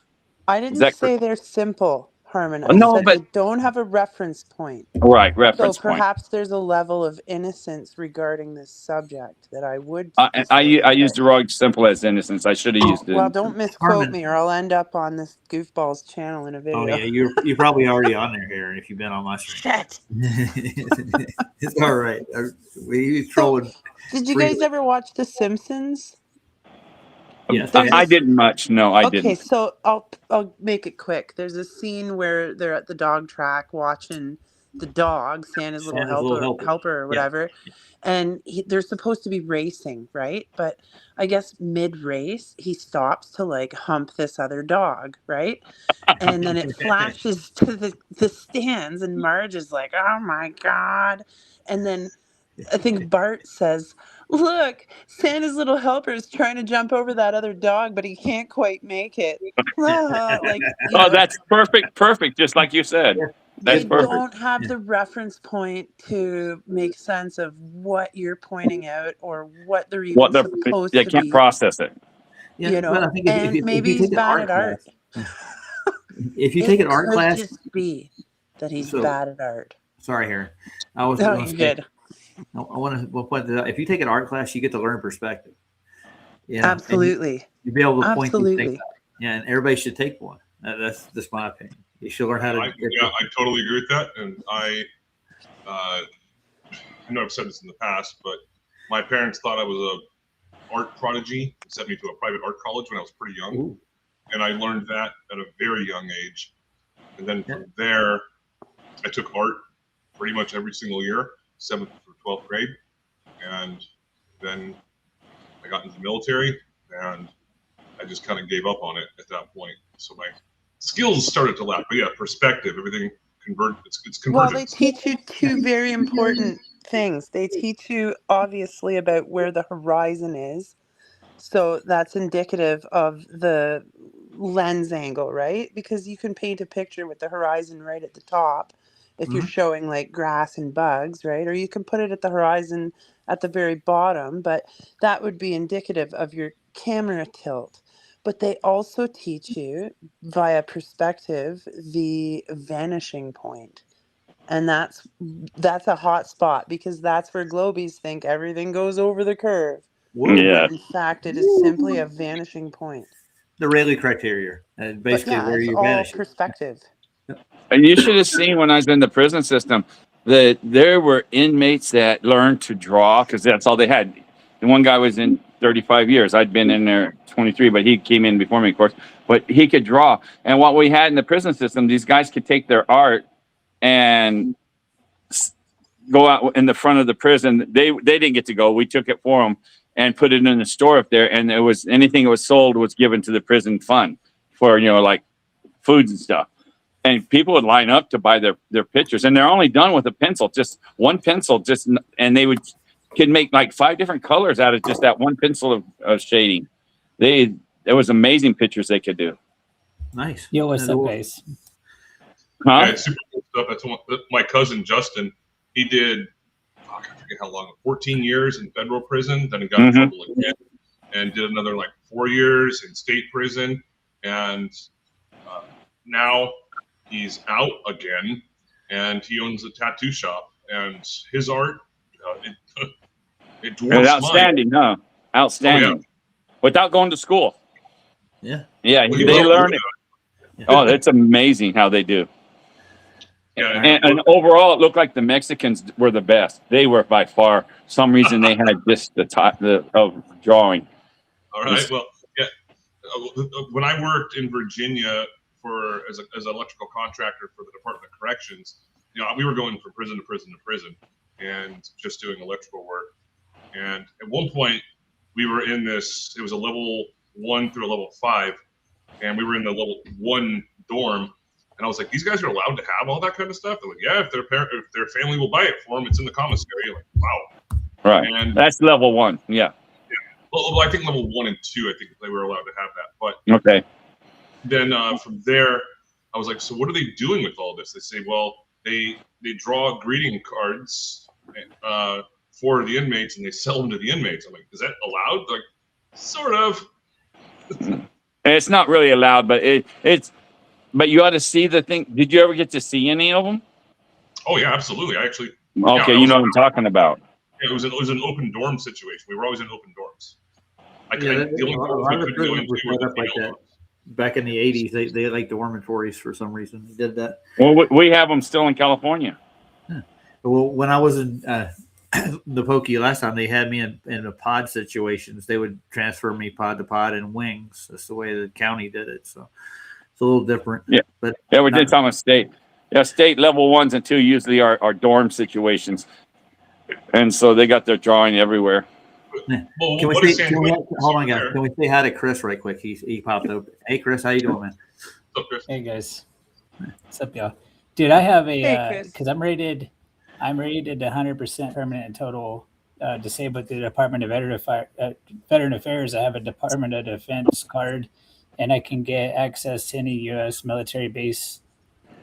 I Is didn't that say correct? they're simple, Harmon. I No, said but they don't have a reference point. right, So reference point. perhaps there's a level of innocence regarding this subject that I would I disagree used with. the word simple as innocence. I should have used it. Well, don't misquote Harmon. me, or I'll end up on this goofball's channel in a Oh video. yeah, you're probably already on there, Aaron, if you've been on my stream. Shit. It's all right. We trolling. Did you Freely. guys ever watch The Simpsons? Yes, I didn't much. No, I Okay, didn't. so I'll make it quick. There's a scene where they're at the dog track watching the dog, Santa's little helper or whatever, and they're supposed to be racing, right? But I guess mid-race, he stops to like hump this other dog, right? And then it flashes to the stands, and Marge is like, "Oh my god!" And then I think Bart says, "Look, Santa's little helper is trying to jump over that other dog, but he can't quite make it." Like, oh, that's perfect. Just like you said. That's they perfect. don't have the reference point to make sense of what you're pointing out or what they're even supposed they to can't be. process it. You know, and maybe he's bad at art. If you take an art class, it could just be that he's bad at art. Sorry, Harry. I was good. I want to point that out. If you take an art class, you get to learn perspective. You know, absolutely. You'll be able to point these things out. Yeah, and everybody should take one. That's just my opinion. You should learn how to. I totally agree with that, and I know I've said this in the past, but my parents thought I was a art prodigy and sent me to a private art college when I was pretty young. Ooh. And I learned that at a very young age. And then from there, I took art pretty much every single year, 7th through 12th grade. And then I got into the military, and I just kind of gave up on it at that point. So my skills started to lap. But yeah, perspective, everything it's convergence. Well, they teach you two very important things. They teach you, obviously, about where the horizon is. So that's indicative of the lens angle, right? Because you can paint a picture with the horizon right at the top if you're showing like grass and bugs, right? Or you can put it at the horizon at the very bottom, but that would be indicative of your camera tilt. But they also teach you via perspective the vanishing point. And that's a hot spot because that's where globies think everything goes over the curve. Yeah. In fact, it is simply a vanishing point. The Rayleigh criteria, basically where you vanish. Perspective. And you should have seen when I was in the prison system that there were inmates that learned to draw because that's all they had. And one guy was in 35 years. I'd been in there 23, but he came in before me, of course. But he could draw. And what we had in the prison system, these guys could take their art and go out in the front of the prison. They didn't get to go. We took it for them and put it in the store up there. And it was anything that was sold was given to the prison fund for, like foods and stuff. And people would line up to buy their pictures. And they're only done with a pencil, just one pencil, and they could make like 5 different colors out of just that one pencil of shading. There was amazing pictures they could do. Nice. Yo, what's up, guys? Huh? Yeah, it's super cool stuff. That's my cousin Justin. He did, I forget how long, 14 years in federal prison. Then he got in trouble again, and did another like 4 years in state prison, and now he's out again, and he owns a tattoo shop. And his art, it dwarfs outstanding, mine. Huh? Outstanding. Oh, yeah. Without going to school. Yeah. Yeah, they learn it. Oh, that's amazing how they do. Yeah, and overall, it looked like the Mexicans were the best. They were by far. Some reason they had just the top of drawing. All right. Well, yeah. When I worked in Virginia as an electrical contractor for the Department of Corrections, we were going from prison to prison to prison, and just doing electrical work. And at one point, we were in this. It was a level 1 through a level 5, and we were in the level 1 dorm. And I was like, these guys are allowed to have all that kind of stuff? They're like, yeah, if their family will buy it for them, it's in the commissary. Like, wow. Right. And that's level 1. Yeah. Well, I think level 1 and 2, I think they were allowed to have that. But okay. Then from there, I was like, so what are they doing with all this? They say, well, they draw greeting cards for the inmates and they sell them to the inmates. I'm like, is that allowed? Like, sort of. It's not really allowed, but it's. But you ought to see the thing. Did you ever get to see any of them? Oh yeah, absolutely. I actually. Okay, yeah, you know what I'm talking about. It was an open dorm situation. We were always in open dorms. Yeah, The only a dorms lot we of the couldn't go prisons into were were set the up like female that. dorms. Back in the 80s, they like dormitories for some reason. They did that. Well, we have them still in California. Well, when I was in the Pokey last time, they had me in a pod situations. They would transfer me pod to pod in wings. That's the way the county did it. So it's a little different. Yeah. But Yeah, we not- did some state. Yeah, state level 1s and 2 usually are dorm situations, and so they got their drawing everywhere. Well, Can we what is say, San Quentin? hold on, guys. There. Can we say hi to Chris right quick? He popped up. Hey, Chris, how you doing, man? What's up, Chris? Hey guys, what's up, y'all? Dude, I have Hey, a Chris. because I'm rated 100% permanent and total disabled through the Department of Veteran Affairs. I have a Department of Defense card, and I can get access to any U.S. military base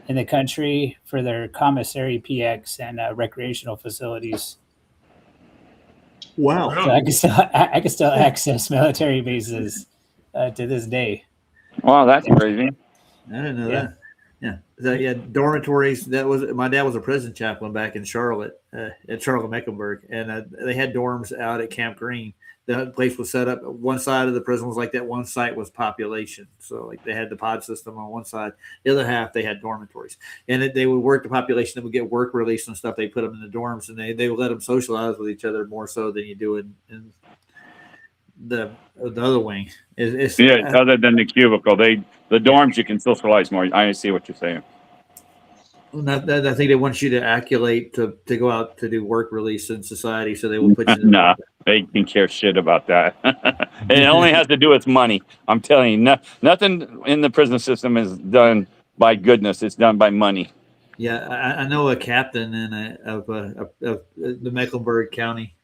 in the country for their commissary, PX, and recreational facilities. Wow. So I can still access military bases to this day. Wow, that's crazy. I didn't know Yeah. that. Yeah, dormitories. That was my dad was a prison chaplain back in Charlotte, at Charlotte-Mecklenburg, and they had dorms out at Camp Green. The place was set up. One side of the prison was like that. One side was population. So like they had the pod system on one side. The other half they had dormitories, and they would work the population. They would get work release and stuff. They put them in the dorms, and they would let them socialize with each other more so than you do in the other wing. It's Other than the cubicle, the dorms you can socialize more. I see what you're saying. I think they want you to acculate to go out to do work release in society, so they will put you in Nah, they can care shit about that. It only has to do with money. I'm telling you, nothing in the prison system is done by goodness. It's done by money. Yeah, I know a captain of the Mecklenburg County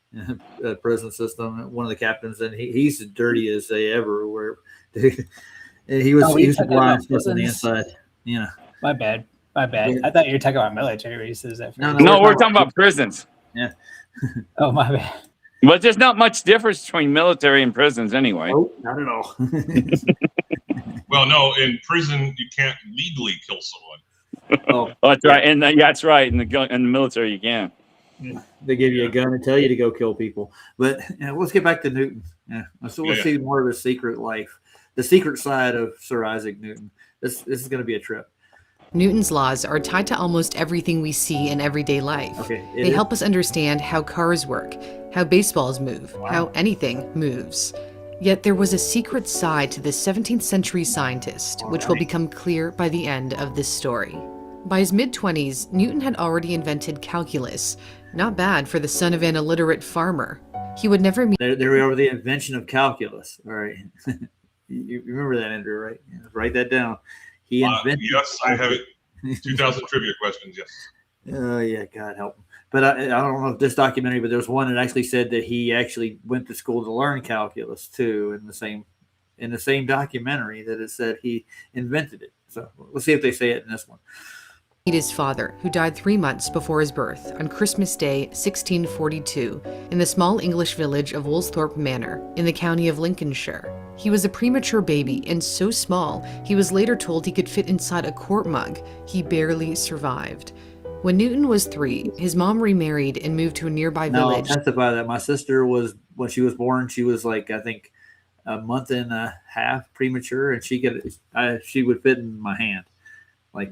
prison system. One of the captains, and he's as dirty as they ever were. He was we the talking blind about stuff on the prisons? inside. Yeah. My bad. I thought you were talking about military bases. At No, first. No, we're talking about prisons. Oh, my bad. But there's not much difference between military and prisons anyway. Oh, not at all. Well, no, in prison you can't legally kill someone. Oh, Oh, that's right. And that's right. In the military, you can. they give you a gun and tell you to go kill people. But let's get back to Newton. Yeah, so we'll Yeah. see more of his secret life, the secret side of Sir Isaac Newton. This is going to be a trip. Newton's laws are tied to almost everything we see in everyday life. Okay, They help us understand how cars work, how baseballs move, how anything moves. Yet there was a secret side to this 17th century scientist, which will become clear by the end of this story. By his mid-20s, Newton had already invented calculus. Not bad for the son of an illiterate farmer. He would never meet There we are, the invention of calculus. All right. You remember that, Andrew, right? Yeah, write that down. He invented. Yes, I have it. 2,000 trivia questions. Yes. Oh, yeah, God help him. But I don't know if this documentary, but there's one that actually said that he actually went to school to learn calculus too, in the same documentary that it said he invented it. So let's see if they say it in this one. his father, who died 3 months before his birth on Christmas Day, 1642, in the small English village of Woolsthorpe Manor in the county of Lincolnshire. He was a premature baby and so small, he was later told he could fit inside a quart mug. He barely survived. When Newton was 3, his mom remarried and moved to a nearby Now, I'll village. testify that my sister was, when she was born, she was like, I think, a month and a half premature, and she would fit in my hand. Like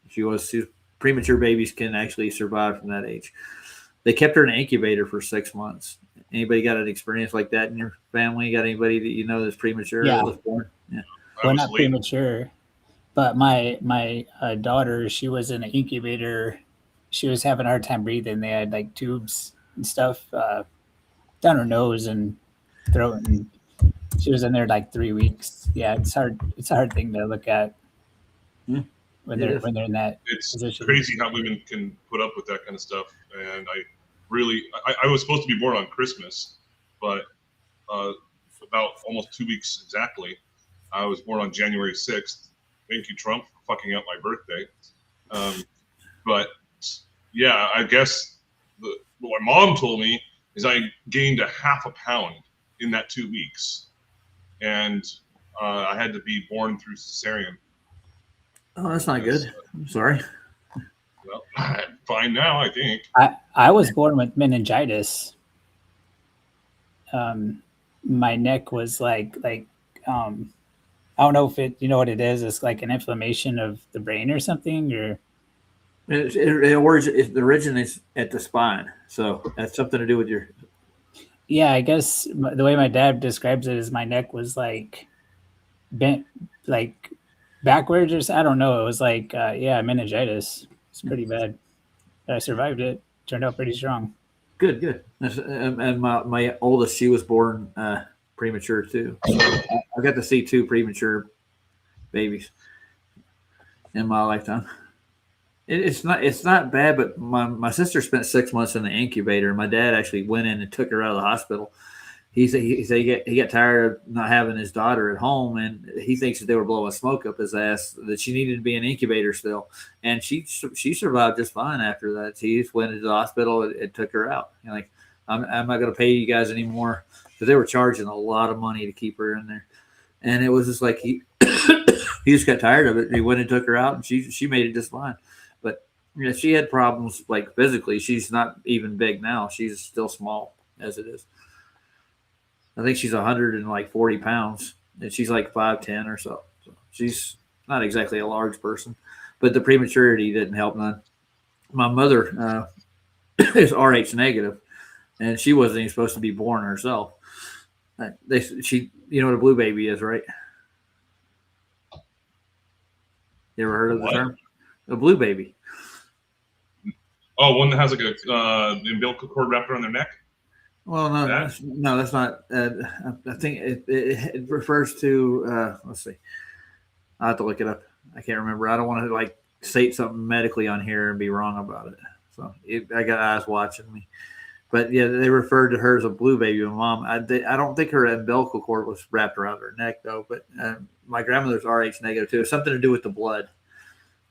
she was premature babies can actually survive from that age. They kept her in an incubator for 6 months. Anybody got an experience like that in your family? Got anybody that you know that's premature Yeah. that was born? Yeah. Well, I not was late. premature, but my daughter, she was in an incubator. She was having a hard time breathing. They had like tubes and stuff down her nose and throat, and she was in there like 3 weeks. Yeah, it's hard. It's a hard thing to look at Yeah, when it they're is. when they're in that It's position. crazy how women can put up with that kind of stuff. And I was supposed to be born on Christmas, but about almost 2 weeks exactly, I was born on January 6th. Thank you, Trump, for fucking up my birthday. But yeah, I guess what my mom told me is I gained a half a pound in that 2 weeks, and I had to be born through cesarean. Oh, that's not good. I'm sorry. Well, I'm fine now, I think. I was born with meningitis. My neck was like I don't know if you know what it is. It's like an inflammation of the brain or something, or It originates at the spine, so that's something to do with your. yeah, I guess the way my dad describes it is my neck was like bent, like backwards, or I don't know. It was like meningitis. It's pretty bad. But I survived it. Turned out pretty strong. Good. And my oldest, she was born premature too. So I got to see 2 premature babies in my lifetime. It's not bad, but my sister spent 6 months in the incubator. My dad actually went in and took her out of the hospital. He said he got tired of not having his daughter at home, and he thinks that they were blowing smoke up his ass, that she needed to be in an incubator still. And she survived just fine after that. He just went into the hospital and took her out. You know, like, I'm not going to pay you guys anymore, because they were charging a lot of money to keep her in there. And it was just like he just got tired of it. He went and took her out, and she made it just fine. But she had problems like physically. She's not even big now. She's still small as it is. I think she's 140 pounds, and she's like 5'10" or so. So she's not exactly a large person, but the prematurity didn't help none. My mother is Rh negative, and she wasn't even supposed to be born herself. You know what a blue baby is, right? You ever heard of the term? A blue baby. Oh, one that has like a umbilical cord wrapped around their neck? Well, no, that's not. I think it refers to. Let's see. I have to look it up. I can't remember. I don't want to like state something medically on here and be wrong about it. So I got eyes watching me. But yeah, they referred to her as a blue baby. My mom, I don't think her umbilical cord was wrapped around her neck though. But my grandmother's Rh negative too. It's something to do with the blood.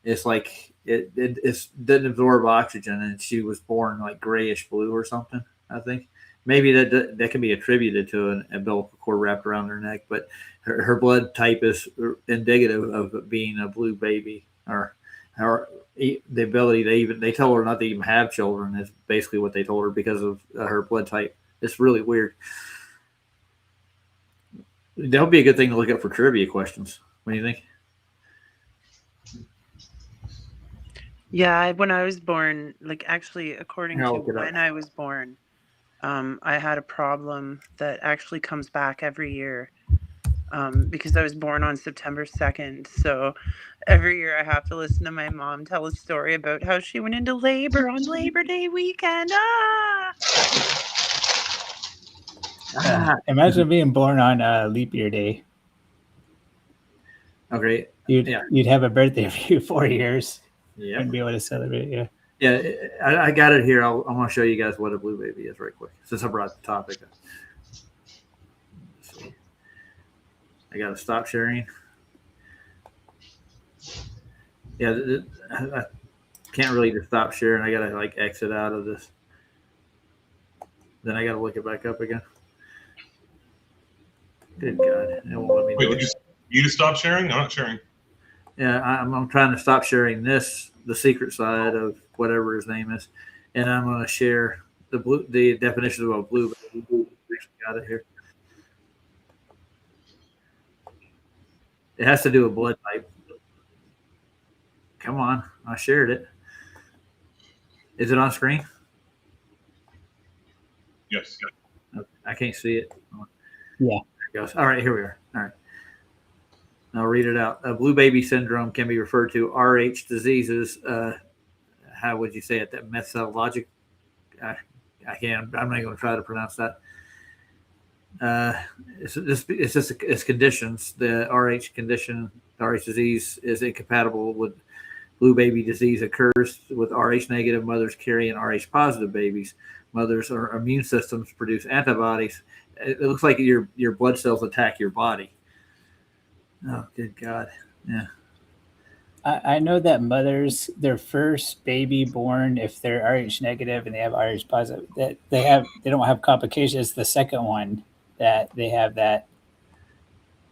It's like it didn't absorb oxygen, and she was born like grayish blue or something. I think. Maybe that can be attributed to an umbilical cord wrapped around her neck, but her blood type is indicative of being a blue baby, or the ability to they told her not to even have children is basically what they told her because of her blood type. It's really weird. That would be a good thing to look up for trivia questions. What do you think? Yeah, when I was born, like actually, according to I'll look it up. when I was born, I had a problem that actually comes back every year because I was born on September 2nd. So every year I have to listen to my mom tell a story about how she went into labor on Labor Day weekend. Imagine being born on leap year day. Okay. You'd have a birthday every 4 years. Yeah. And be able to celebrate. Yeah. Yeah, I got it here. I'm going to show you guys what a blue baby is right quick, since I brought the topic up. Let's see. I got to stop sharing. Yeah, I can't really just stop sharing. I got to like exit out of this. Then I got to look it back up again. Good God. It won't let me do it. You just stop sharing? I'm not sharing. Yeah, I'm trying to stop sharing the secret side of whatever his name is, and I'm going to share the definition of a blue baby. Got it here. It has to do with blood type. Come on, I shared it. Is it on screen? Yes. I can't see it. Yeah. There it goes. All right, here we are. All right. I'll read it out. A blue baby syndrome can be referred to Rh diseases. How would you say it? That methodologic. I can't. I'm not going to try to pronounce that. It's conditions. The Rh condition, Rh disease, is incompatible with blue baby disease. Occurs with Rh negative mothers carrying Rh positive babies. Mothers or immune systems produce antibodies. It looks like your blood cells attack your body. Oh, good God. Yeah. I know that mothers, their first baby born, if they're Rh negative and they have Rh positive, that they don't have complications. The second one that they have that.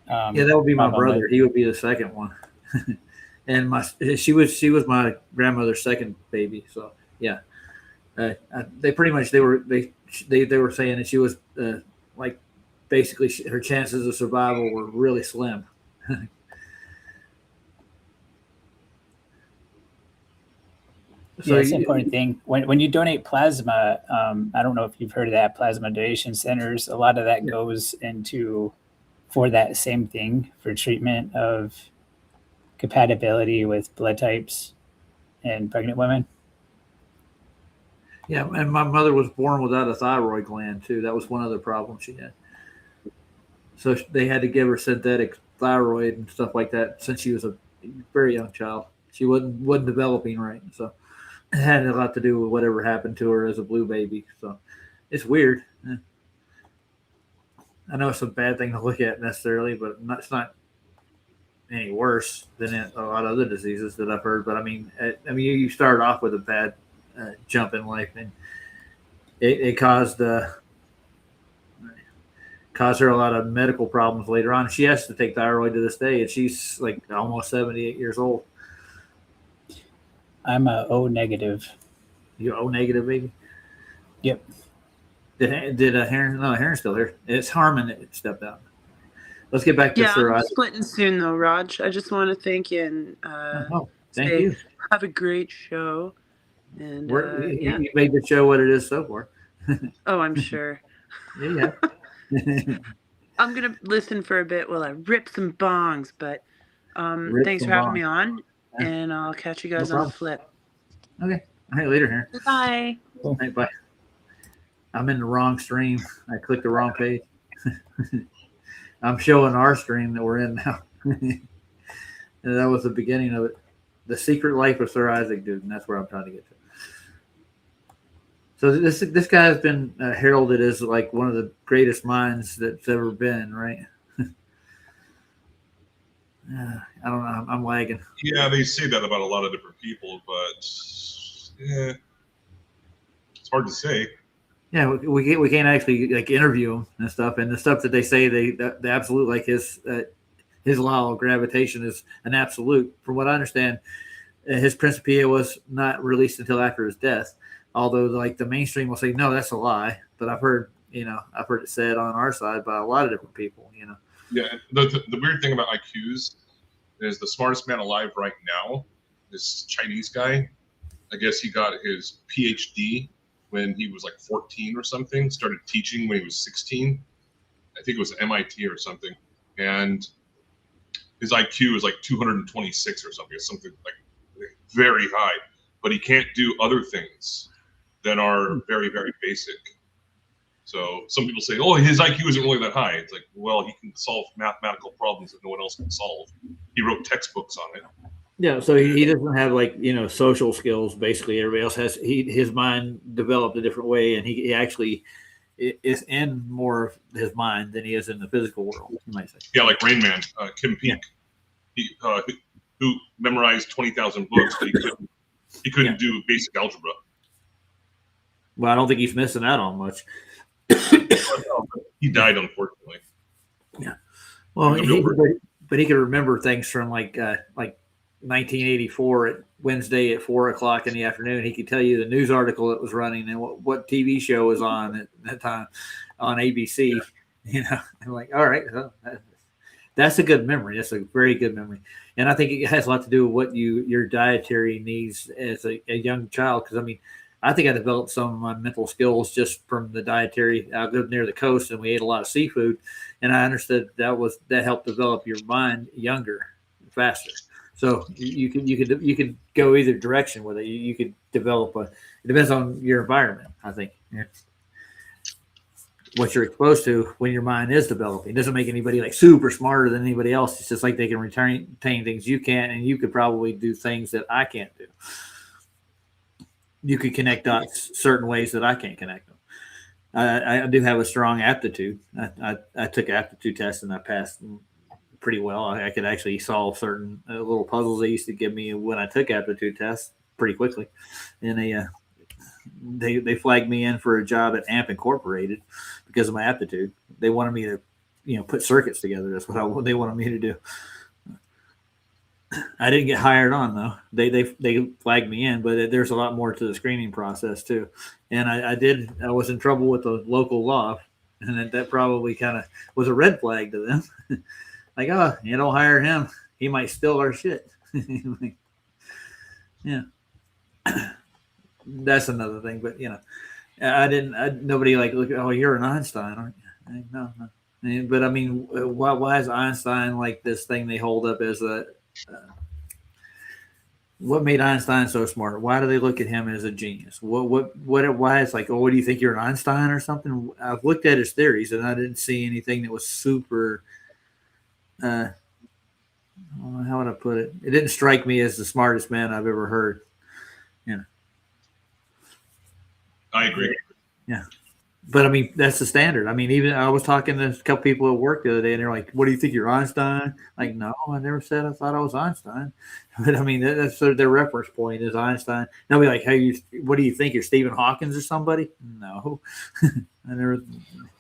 Yeah, that would be my problem brother. with. He would be the second one. And she was my grandmother's second baby. So yeah, they pretty much they were saying that she was like basically her chances of survival were really slim. So Yeah, it's an important thing. When you donate plasma, I don't know if you've heard of that, plasma donation centers. A lot of that goes into for that same thing, for treatment of compatibility with blood types in pregnant women. Yeah, and my mother was born without a thyroid gland too. That was one other problem she had. So they had to give her synthetic thyroid and stuff like that since she was a very young child. She wasn't developing right, so it had a lot to do with whatever happened to her as a blue baby. So it's weird. I know it's a bad thing to look at necessarily, but it's not any worse than a lot of other diseases that I've heard. But I mean, you start off with a bad jump in life, and it caused her a lot of medical problems later on. She has to take thyroid to this day, and she's like almost 78 years old. I'm a O negative. You O negative, baby? Yep. Did Heron? No, Heron's still here. It's Harmon that stepped out. Let's get back to Sir I'm Isaac. splitting soon though, Raj. I just want to thank you and Thank say you. have a great show. And You made the show what it is so far. Oh, I'm sure. Yeah. I'm gonna listen for a bit while I rip some bongs, but thanks for having me on, and I'll catch you guys on the flip. Okay. All right, later, Heron. Bye. All right, bye. I'm in the wrong stream. I clicked the wrong page. I'm showing our stream that we're in now. And that was the beginning of it. The Secret Life of Sir Isaac Newton, and that's where I'm trying to get to. So this guy has been heralded as like one of the greatest minds that's ever been, right? I don't know. I'm lagging. Yeah, they say that about a lot of different people, but yeah, it's hard to say. Yeah, we can't actually like interview him and stuff, and the stuff that they say the absolute, like his law of gravitation is an absolute. From what I understand, his Principia was not released until after his death. Although like the mainstream will say no, that's a lie. But I've heard it said on our side by a lot of different people. Yeah, the weird thing about IQs is the smartest man alive right now, this Chinese guy. I guess he got his PhD when he was like 14 or something, started teaching when he was 16. I think it was MIT or something. And his IQ is like 226 or something like very high. But he can't do other things that are very, very basic. So some people say, oh, his IQ isn't really that high. It's like, well, he can solve mathematical problems that no one else can solve. He wrote textbooks on it. Yeah, so he doesn't have like social skills. Basically, everybody else has. His mind developed a different way, and he actually is in more of his mind than he is in the physical world. You might say. Yeah, like Rain Man, Kim Peek, who memorized 20,000 books, but he couldn't do basic algebra. Well, I don't think he's missing out on much. He died, unfortunately. Yeah. Well, but he could remember things from like 1984 at Wednesday at 4:00 in the afternoon. He could tell you the news article that was running and what TV show was on at that time on ABC. I'm like, all right, that's a good memory. That's a very good memory, and I think it has a lot to do with what your dietary needs as a young child. Because I mean, I think I developed some of my mental skills just from the dietary. I lived near the coast and we ate a lot of seafood, and I understood that helped develop your mind younger, faster. So you could go either direction with it. You could develop it depends on your environment, I think. Yeah. What you're exposed to when your mind is developing. It doesn't make anybody like super smarter than anybody else. It's just like they can retain things you can't, and you could probably do things that I can't do. You could connect dots certain ways that I can't connect them. I do have a strong aptitude. I took an aptitude test and I passed pretty well. I could actually solve certain little puzzles they used to give me when I took aptitude tests pretty quickly, and they flagged me in for a job at AMP Incorporated because of my aptitude. They wanted me to, put circuits together. That's what they wanted me to do. I didn't get hired on though. They flagged me in, but there's a lot more to the screening process too. And I was in trouble with the local law, and that probably kind of was a red flag to them. Like, oh, you don't hire him, he might steal our shit. Yeah, that's another thing. But nobody like look. Oh, you're an Einstein, aren't you? No. But I mean, why is Einstein like this thing they hold up as a what made Einstein so smart? Why do they look at him as a genius? Why it's like, oh, what do you think, you're an Einstein or something? I've looked at his theories and I didn't see anything that was super, how would I put it? It didn't strike me as the smartest man I've ever heard. I agree. Yeah. But I mean, that's the standard. I mean, even I was talking to a couple people at work the other day, and they're like, "What do you think, you're Einstein?" Like, no, I never said I thought I was Einstein. But I mean, that's sort of their reference point is Einstein. Nobody like, "Hey, what do you think, you're Stephen Hawking or somebody?" No, I never.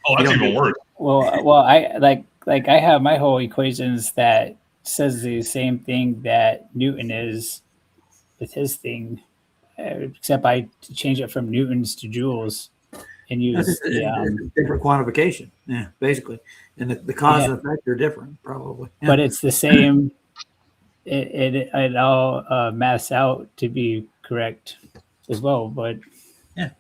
Oh, that's even worse. Well, I like I have my whole equations that says the same thing that Newton is with his thing, except I change it from newtons to joules. And use different quantification, basically, and the cause and effect are different, probably. Yeah. But it's the same. It all maths out to be correct as well. But yeah,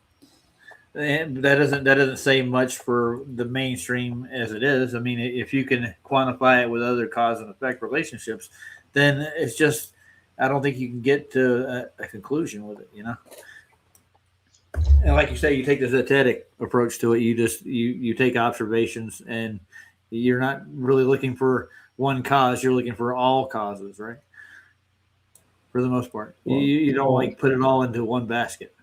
and that doesn't say much for the mainstream as it is. I mean, if you can quantify it with other cause and effect relationships, then it's just I don't think you can get to a conclusion with it. And like you say, you take the zetetic approach to it. You take observations, and you're not really looking for one cause. You're looking for all causes, right? For the most part, you don't like put it all into one basket.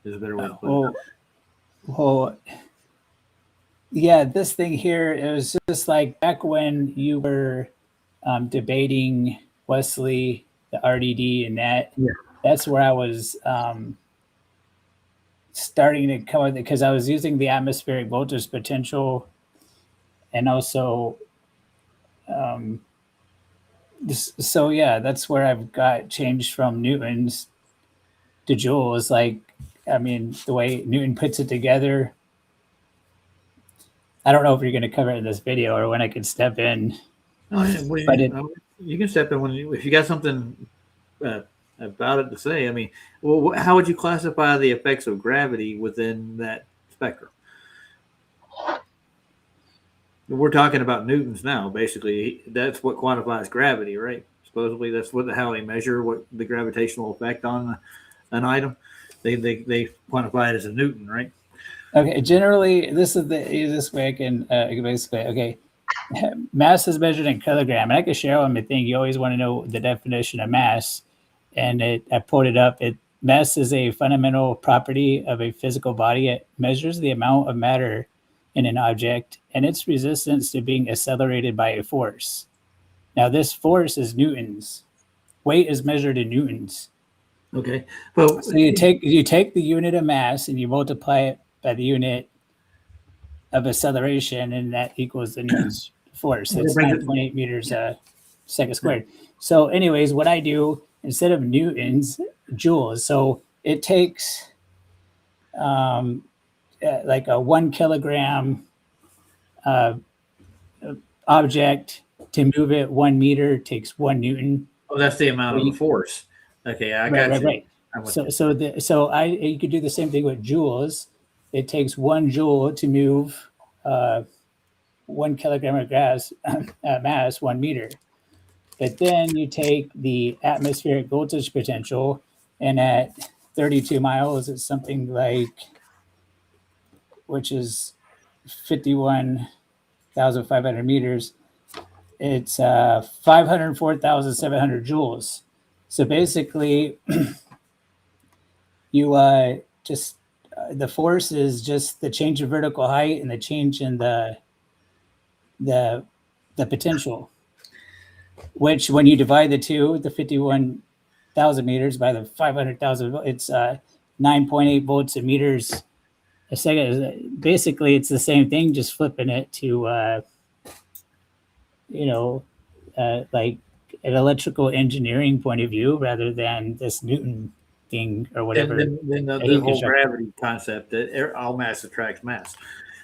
Is a better way to put it. Well, yeah. This thing here, it was just like back when you were debating Wesley, the RDD, and that. Yeah. That's where I was. Starting to come with it because I was using the atmospheric voltage potential, and also, so yeah, that's where I've got changed from newtons to joules. Like, I mean, the way Newton puts it together. I don't know if you're going to cover it in this video or when I can step in. You can step in if you got something. About it to say. I mean, well, how would you classify the effects of gravity within that spectrum? We're talking about newtons now. Basically, that's what quantifies gravity, right? Supposedly, that's how they measure what the gravitational effect on an item. They quantify it as a newton, right? Okay. Generally, this is the easiest way I can basically. Okay, mass is measured in kilogram, and I can share on my thing. You always want to know the definition of mass. And I pulled it up. Mass is a fundamental property of a physical body. It measures the amount of matter in an object and its resistance to being accelerated by a force. Now, this force is newtons. Weight is measured in newtons. Okay. Well, so you take the unit of mass and you multiply it by the unit of acceleration, and that equals the newtons force. It's 9.8 meters a second squared. So, anyways, what I do. Instead of newtons, joules. So it takes like a 1 kilogram object to move it 1 meter takes 1 newton. Oh, that's the amount of the force. Okay, I got you. Right. You could do the same thing with joules. It takes 1 joule to move 1 kilogram of mass 1 meter. But then you take the atmospheric voltage potential, and at 32 miles, it's something like, which is 51,500 meters. It's 504,700 joules. So basically, you just the force is just the change in vertical height and the change in the potential. which when you divide the two, the 51,000 meters by the 500,000, it's 9.8 volts a meters a second. Basically, it's the same thing, just flipping it to, like an electrical engineering point of view rather than this Newton thing or whatever. And then that the he whole constructed. gravity concept that all mass attracts mass.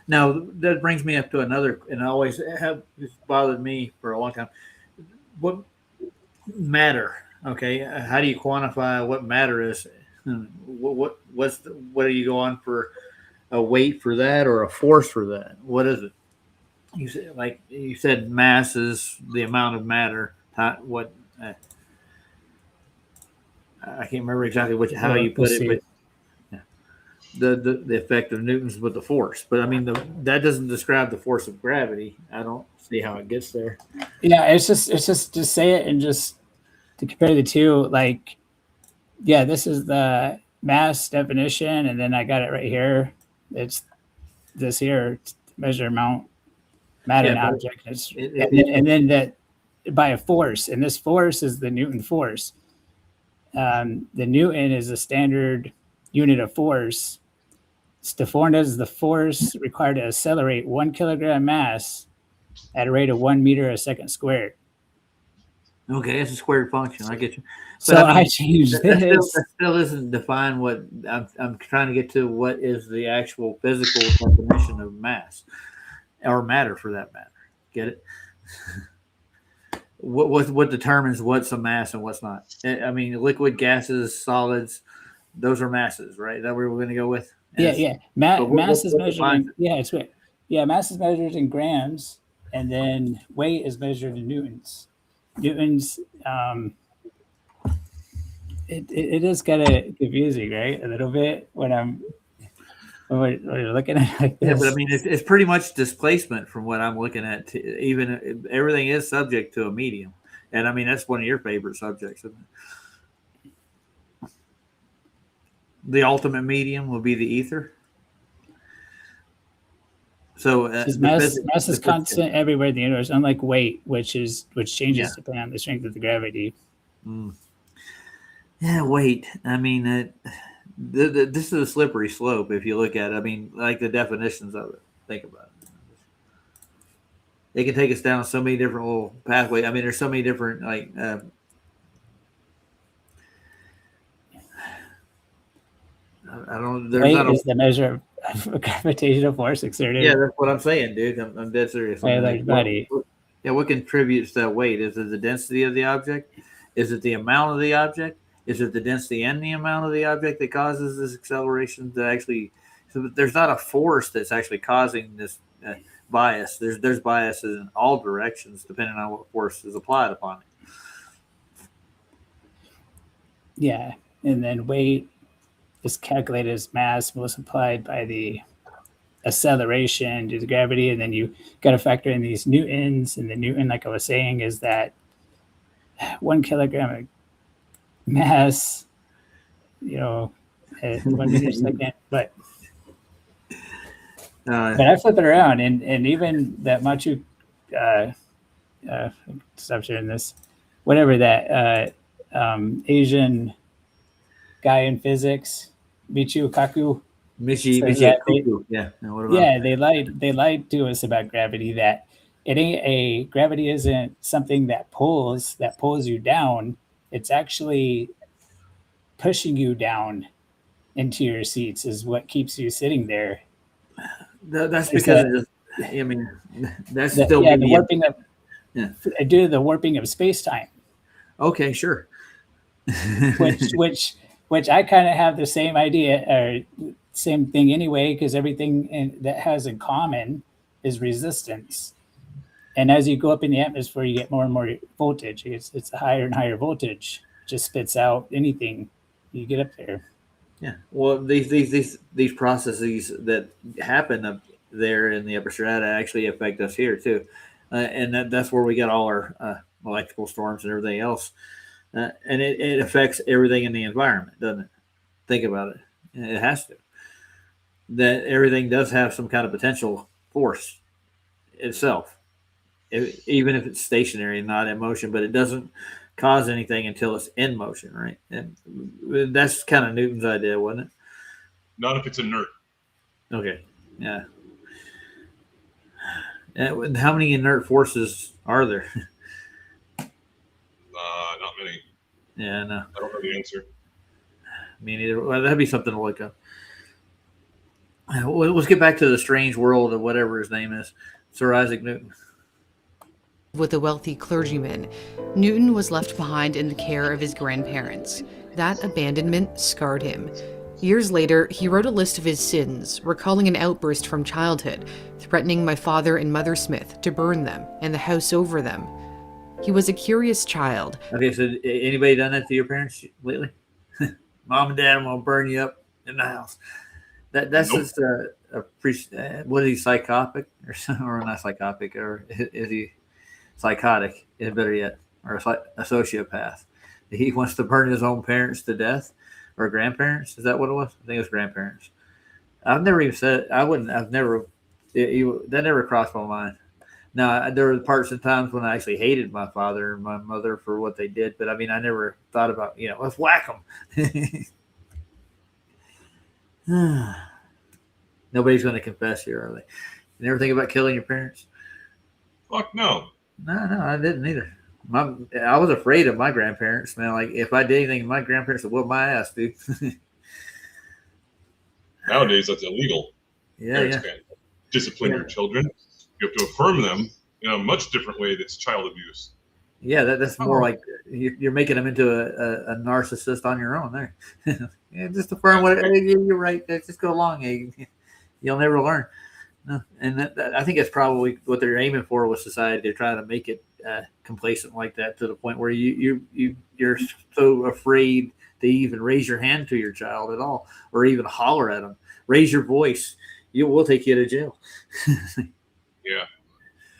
Now that brings me up to another, and I always have it's bothered me for a long time. What matter? Okay, how do you quantify what matter is? What do you go on for a weight for that or a force for that? What is it? You said mass is the amount of matter. What I can't remember exactly how you put it, but the effect of Newton's with the force. But I mean, that doesn't describe the force of gravity. I don't see how it gets there. Yeah, it's just to say it and just to compare the two. Like, yeah, this is the mass definition, and then I got it right here. It's this here measure amount matter and object. And then that by a force, and this force is the Newton force. The Newton is a standard unit of force. Stefan is the force required to accelerate 1 kilogram mass at a rate of 1 meter a second squared. Okay, it's a squared function. I get you. But So I changed this. That still isn't define what I'm trying to get to. What is the actual physical definition of mass or matter, for that matter? Get it? What determines what's a mass and what's not? I mean, liquid, gases, solids, those are masses, right? Is that where we're going to go with? Yeah. Mass is measured. It's right. Yeah, mass is measured in grams, and then weight is measured in newtons. Newtons. It is kind of confusing, right? A little bit when you're looking at it like this. Yeah, but I mean, it's pretty much displacement from what I'm looking at. Even everything is subject to a medium, and I mean that's one of your favorite subjects, isn't it? The ultimate medium will be the ether. So mass is constant everywhere in the universe, unlike weight, which changes depending on the strength of the gravity. Yeah, weight. I mean, this is a slippery slope if you look at it. I mean, like the definitions of it. Think about it. It can take us down so many different little pathways. I mean, there's so many different I don't. There's weight not is the measure of gravitational force exerted. Yeah, that's what I'm saying, dude. I'm dead serious. By a large body. What contributes to that weight? Is it the density of the object? Is it the amount of the object? Is it the density and the amount of the object that causes this acceleration to actually? So there's not a force that's actually causing this bias. There's biases in all directions depending on what force is applied upon it. Yeah, and then weight is calculated as mass multiplied by the acceleration due to gravity, and then you got to factor in these newtons. And the Newton, like I was saying, is that 1 kilogram of mass, at 1 meter a second. But I flip it around, and even that Machu, stop sharing this, whatever that Asian guy in physics, Michio Kaku. They lied to us about gravity, that gravity isn't something that pulls you down. It's actually pushing you down into your seats is what keeps you sitting there. That's because that's still the warping of due to the warping of space-time. Okay, sure. which I kind of have the same idea or same thing anyway, because everything that has in common is resistance. And as you go up in the atmosphere, you get more and more voltage. It's a higher and higher voltage. Just spits out anything you get up there. Yeah. Well, these processes that happen up there in the upper strata actually affect us here too, and that's where we get all our electrical storms and everything else. And it affects everything in the environment, doesn't it? Think about it. It has to. That everything does have some kind of potential force itself. even if it's stationary and not in motion, but it doesn't cause anything until it's in motion, right? And that's kind of Newton's idea, wasn't Not if it's inert. it? Okay, yeah. And how many inert forces are there? Not many. Yeah, no, I don't know the answer. me neither. Well, that'd be something to look up. Let's get back to the strange world of whatever his name is, Sir Isaac Newton. With a wealthy clergyman, Newton was left behind in the care of his grandparents. That abandonment scarred him. Years later, he wrote a list of his sins, recalling an outburst from childhood, threatening my father and Mother Smith to burn them and the house over them. He was a curious child. Okay, so anybody done that to your parents lately? Mom and Dad, I'm gonna burn you up in the house. That's Nope. just what is he, psychotic or not psychotic, or is he psychotic? Better yet, or a sociopath? He wants to burn his own parents to death, or grandparents. Is that what it was? I think it was grandparents. I've never even said I wouldn't. I've never. That never crossed my mind. Now there were parts and times when I actually hated my father and my mother for what they did, but I mean I never thought about let's whack them. Nobody's going to confess here, are they? You never think about killing your parents? Fuck no. No, I didn't either. I was afraid of my grandparents, man. Like if I did anything, my grandparents would whoop my ass, dude. Nowadays, that's illegal. Yeah. Can't discipline your children. You have to affirm them in a much different way that's child abuse. Yeah, that's more like you're making them into a narcissist on your own there. Yeah, just affirm what you're right. Just go along. You'll never learn. No. And I think that's probably what they're aiming for with society. They're trying to make it complacent like that to the point where you're so afraid to even raise your hand to your child at all, or even holler at them. Raise your voice. We'll take you to jail. Yeah.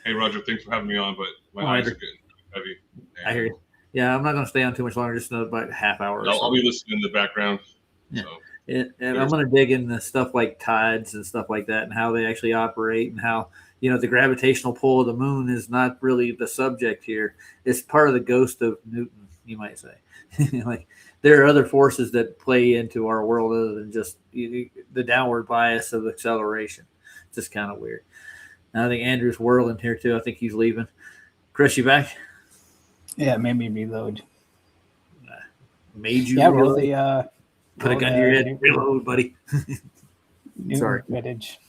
Hey, Roger, thanks for having me on, but my eyes are getting heavy. I hear you. Yeah, I'm not going to stay on too much longer. Just about half hour. Or I'll be listening in the background. Yeah. So. And I'm going to dig into stuff like tides and stuff like that and how they actually operate and how, the gravitational pull of the moon is not really the subject here. It's part of the ghost of Newton, you might say. Like there are other forces that play into our world other than just the downward bias of acceleration. It's just kind of weird. And I think Andrew's whirling here too. I think he's leaving. Chris, you back? Yeah, it made me reload. Made you Yeah, reload? really. Put a gun to your head. Reload, buddy. Sorry. Footage.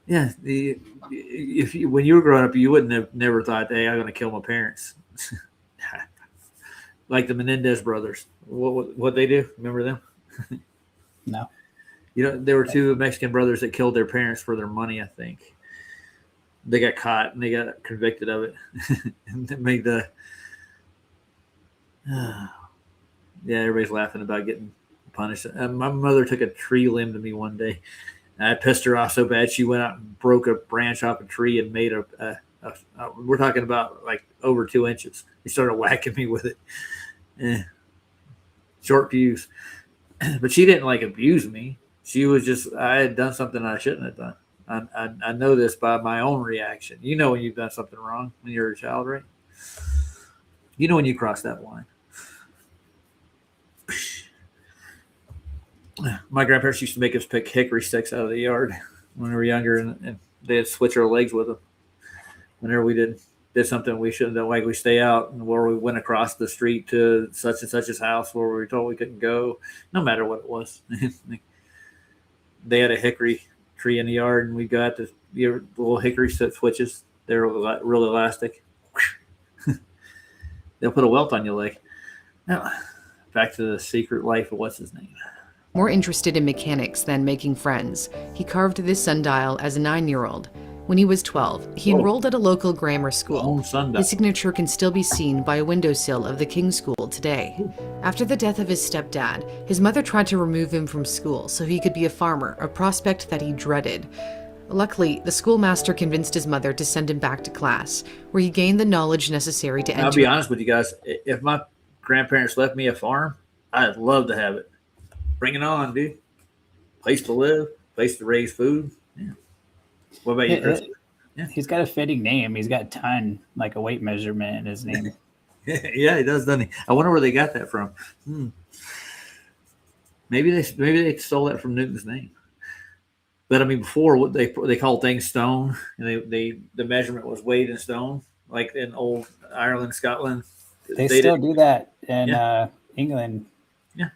Yeah, when you were growing up, you wouldn't have never thought, "Hey, I'm going to kill my parents." Like the Menendez brothers, what they do? Remember them? No. There were two Mexican brothers that killed their parents for their money. I think they got caught and they got convicted of it, and it made the. Yeah, everybody's laughing about getting punished. My mother took a tree limb to me one day. I pissed her off so bad she went out and broke a branch off a tree and made we're talking about like over 2 inches. She started whacking me with it. Short fuse. But she didn't like abuse me. She was just, I had done something I shouldn't have done. I know this by my own reaction. You know when you've done something wrong when you're a child, right? You know when you cross that line. My grandparents used to make us pick hickory sticks out of the yard when we were younger, and they'd switch our legs with them. Whenever we did something we shouldn't have done, like we stay out and where we went across the street to such and such's house where we were told we couldn't go, no matter what it was. They had a hickory tree in the yard, and we got the little hickory switches. They're real elastic. They'll put a welt on your leg. Now, back to the secret life of what's his name. More interested in mechanics than making friends, he carved this sundial as a 9-year-old. When he was 12, he enrolled at a local grammar school. Own sundial. His signature can still be seen by a windowsill of the King's School today. After the death of his stepdad, his mother tried to remove him from school so he could be a farmer, a prospect that he dreaded. Luckily, the schoolmaster convinced his mother to send him back to class, where he gained the knowledge necessary to enter. I'll be honest with you guys. If my grandparents left me a farm, I'd love to have it. Bring it on, dude. Place to live, place to raise food. Yeah. What about you, Chris? He's got a fitting name. He's got ton, like a weight measurement in his name. Yeah, he does, doesn't he? I wonder where they got that from. Maybe they stole that from Newton's name. But I mean, before what they called things stone, and the measurement was weighed in stone, like in old Ireland, Scotland. They still do that in Yeah. England. Yeah.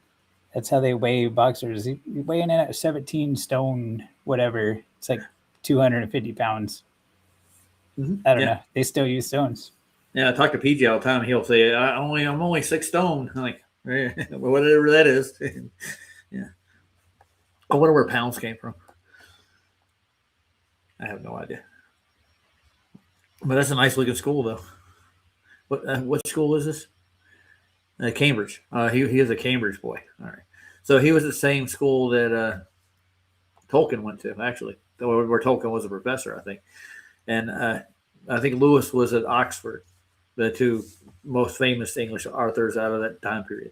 That's how they weigh boxers. You weighing in at 17 stone, whatever. It's like 250 pounds. I don't know. They still use stones. Yeah, I talk to PJ all the time. He'll say, I'm only 6 stone." I'm like, whatever that is. Yeah. I wonder where pounds came from. I have no idea. But that's a nice looking school, though. What school is this? Cambridge. He is a Cambridge boy. All right. So he was the same school that Tolkien went to, actually, where Tolkien was a professor, I think. And I think Lewis was at Oxford, the two most famous English authors out of that time period.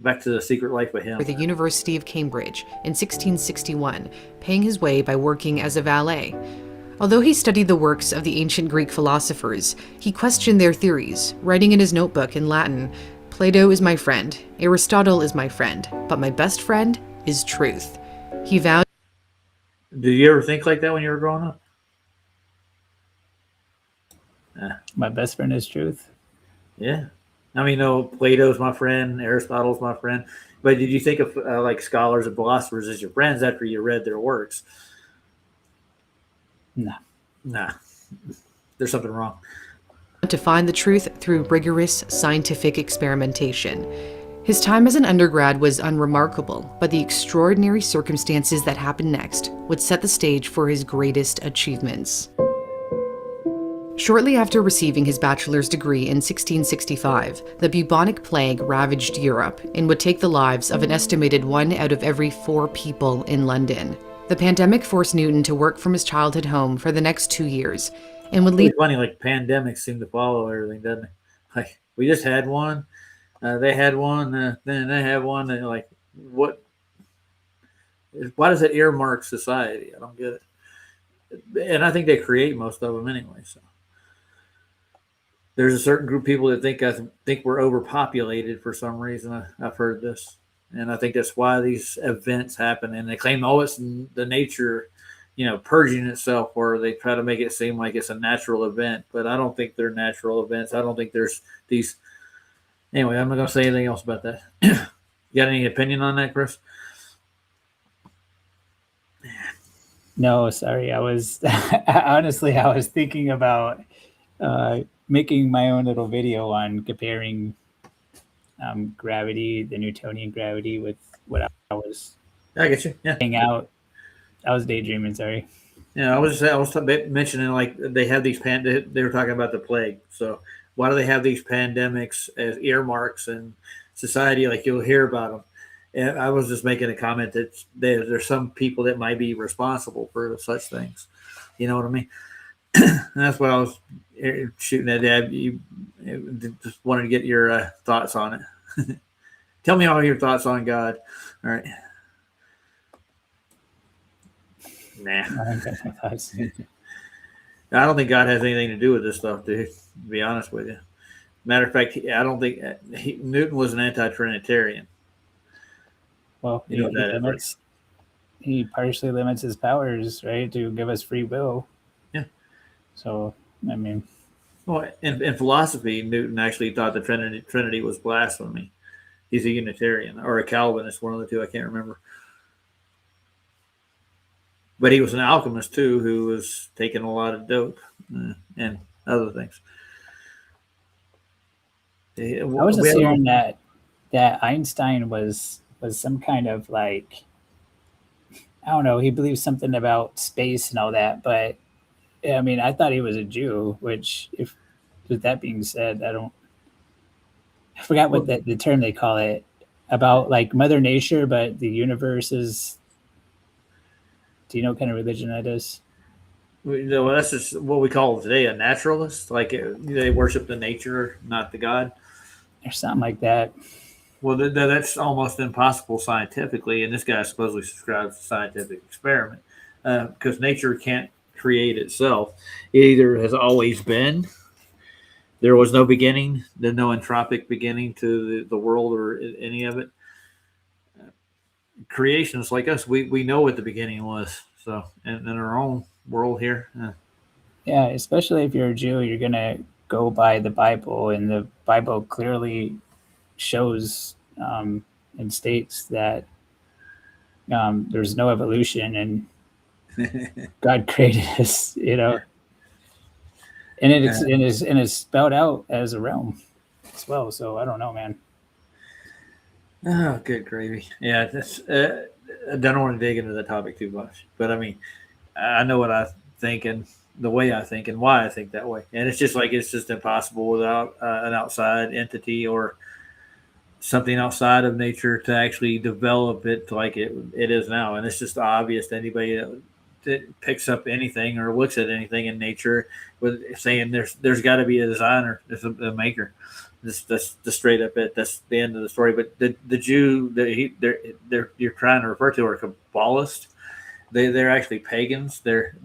Back to The Secret Life of Him. For the University of Cambridge in 1661, paying his way by working as a valet. Although he studied the works of the ancient Greek philosophers, he questioned their theories, writing in his notebook in Latin, "Plato is my friend, Aristotle is my friend, but my best friend is truth." He vowed. Did you ever think like that when you were growing up? My best friend is truth. Yeah. I mean, Plato's my friend, Aristotle's my friend. But did you think of like scholars and philosophers as your friends after you read their works? No. Nah. There's something wrong. To find the truth through rigorous scientific experimentation. His time as an undergrad was unremarkable, but the extraordinary circumstances that happened next would set the stage for his greatest achievements. Shortly after receiving his bachelor's degree in 1665, the bubonic plague ravaged Europe and would take the lives of an estimated 1 out of every 4 people in London. The pandemic forced Newton to work from his childhood home for the next 2 years and would lead. It's funny, like pandemics seem to follow everything, doesn't it? Like we just had one, they had one, then they have one, and like, what? Why does it earmark society? I don't get it. And I think they create most of them anyway. So there's a certain group of people that think we're overpopulated for some reason. I've heard this, and I think that's why these events happen. And they claim, it's the nature, purging itself, or they try to make it seem like it's a natural event. But I don't think they're natural events. I don't think there's these. Anyway, I'm not going to say anything else about that. You got any opinion on that, Chris? No, sorry. I was honestly, I was thinking about making my own little video on comparing gravity, the Newtonian gravity, with what I was I get you. Yeah. hanging out. I was daydreaming. Sorry. Yeah, I was mentioning like they have these they were talking about the plague. So why do they have these pandemics as earmarks in society? Like you'll hear about them. And I was just making a comment that there's some people that might be responsible for such things. You know what I mean? And that's what I was shooting at, Dad. You just wanted to get your thoughts on it. Tell me all your thoughts on God. All right. Nah. I don't think God has anything to do with this stuff, dude, to be honest with you. Matter of fact, I don't think Newton was an anti-Trinitarian. Well, he partially limits his powers, right, to give us free will. Yeah. So, I mean. Well, in philosophy, Newton actually thought the Trinity was blasphemy. He's a Unitarian or a Calvinist, one of the two. I can't remember. But he was an alchemist, too, who was taking a lot of dope and other things. I was just hearing that Einstein was some kind of like, I don't know, he believes something about space and all that, but I mean, I thought he was a Jew, which, if with that being said, I forgot what the term they call it, about like Mother Nature, but the universe is, do you know what kind of religion that is? Well, that's just what we call today a naturalist. Like they worship the nature, not the God. Or something like that. Well, that's almost impossible scientifically, and this guy supposedly subscribes to scientific experiment because nature can't create itself. It either has always been, there was no beginning, there's no entropic beginning to the world or any of it. Creationists like us, we know what the beginning was. So, in our own world here, Yeah, especially if you're a Jew, you're gonna go by the Bible, and the Bible clearly shows and states that there's no evolution, and God created us, and it's spelled out as a realm as well. So I don't know, man. oh, good gravy. Yeah, that's. I don't want to dig into the topic too much, but I mean, I know what I think and the way I think and why I think that way, and it's just impossible without an outside entity or something outside of nature to actually develop it like it is now. And it's just obvious to anybody that picks up anything or looks at anything in nature with saying there's got to be a designer, there's a maker. That's the straight up it. That's the end of the story. But the Jew that you're trying to refer to are Kabbalists. They're actually pagans. They're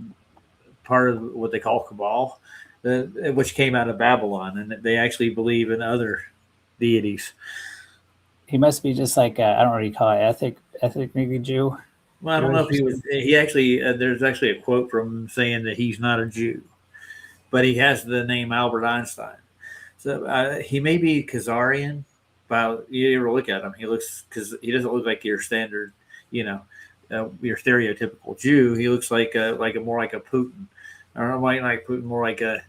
part of what they call Cabal, which came out of Babylon, and they actually believe in other deities. He must be just like I don't know what you call it, ethnically Jew. Well, I don't know if he was. He actually there's actually a quote from him saying that he's not a Jew, but he has the name Albert Einstein. So he may be Khazarian. But you ever look at him, because he doesn't look like your standard, your stereotypical Jew. He looks like more like a Putin, or like Putin, more like a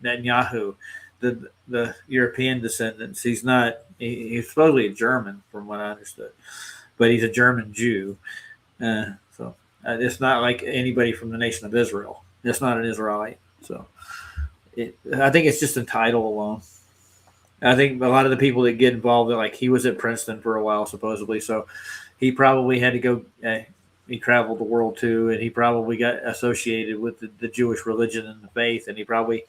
Netanyahu, the European descendants. He's not. He's supposedly a German, from what I understood, but he's a German Jew. So it's not like anybody from the nation of Israel. It's not an Israelite. So I think it's just in title alone. I think a lot of the people that get involved, like he was at Princeton for a while, supposedly. So he probably had to go. He traveled the world too, and he probably got associated with the Jewish religion and the faith, and he probably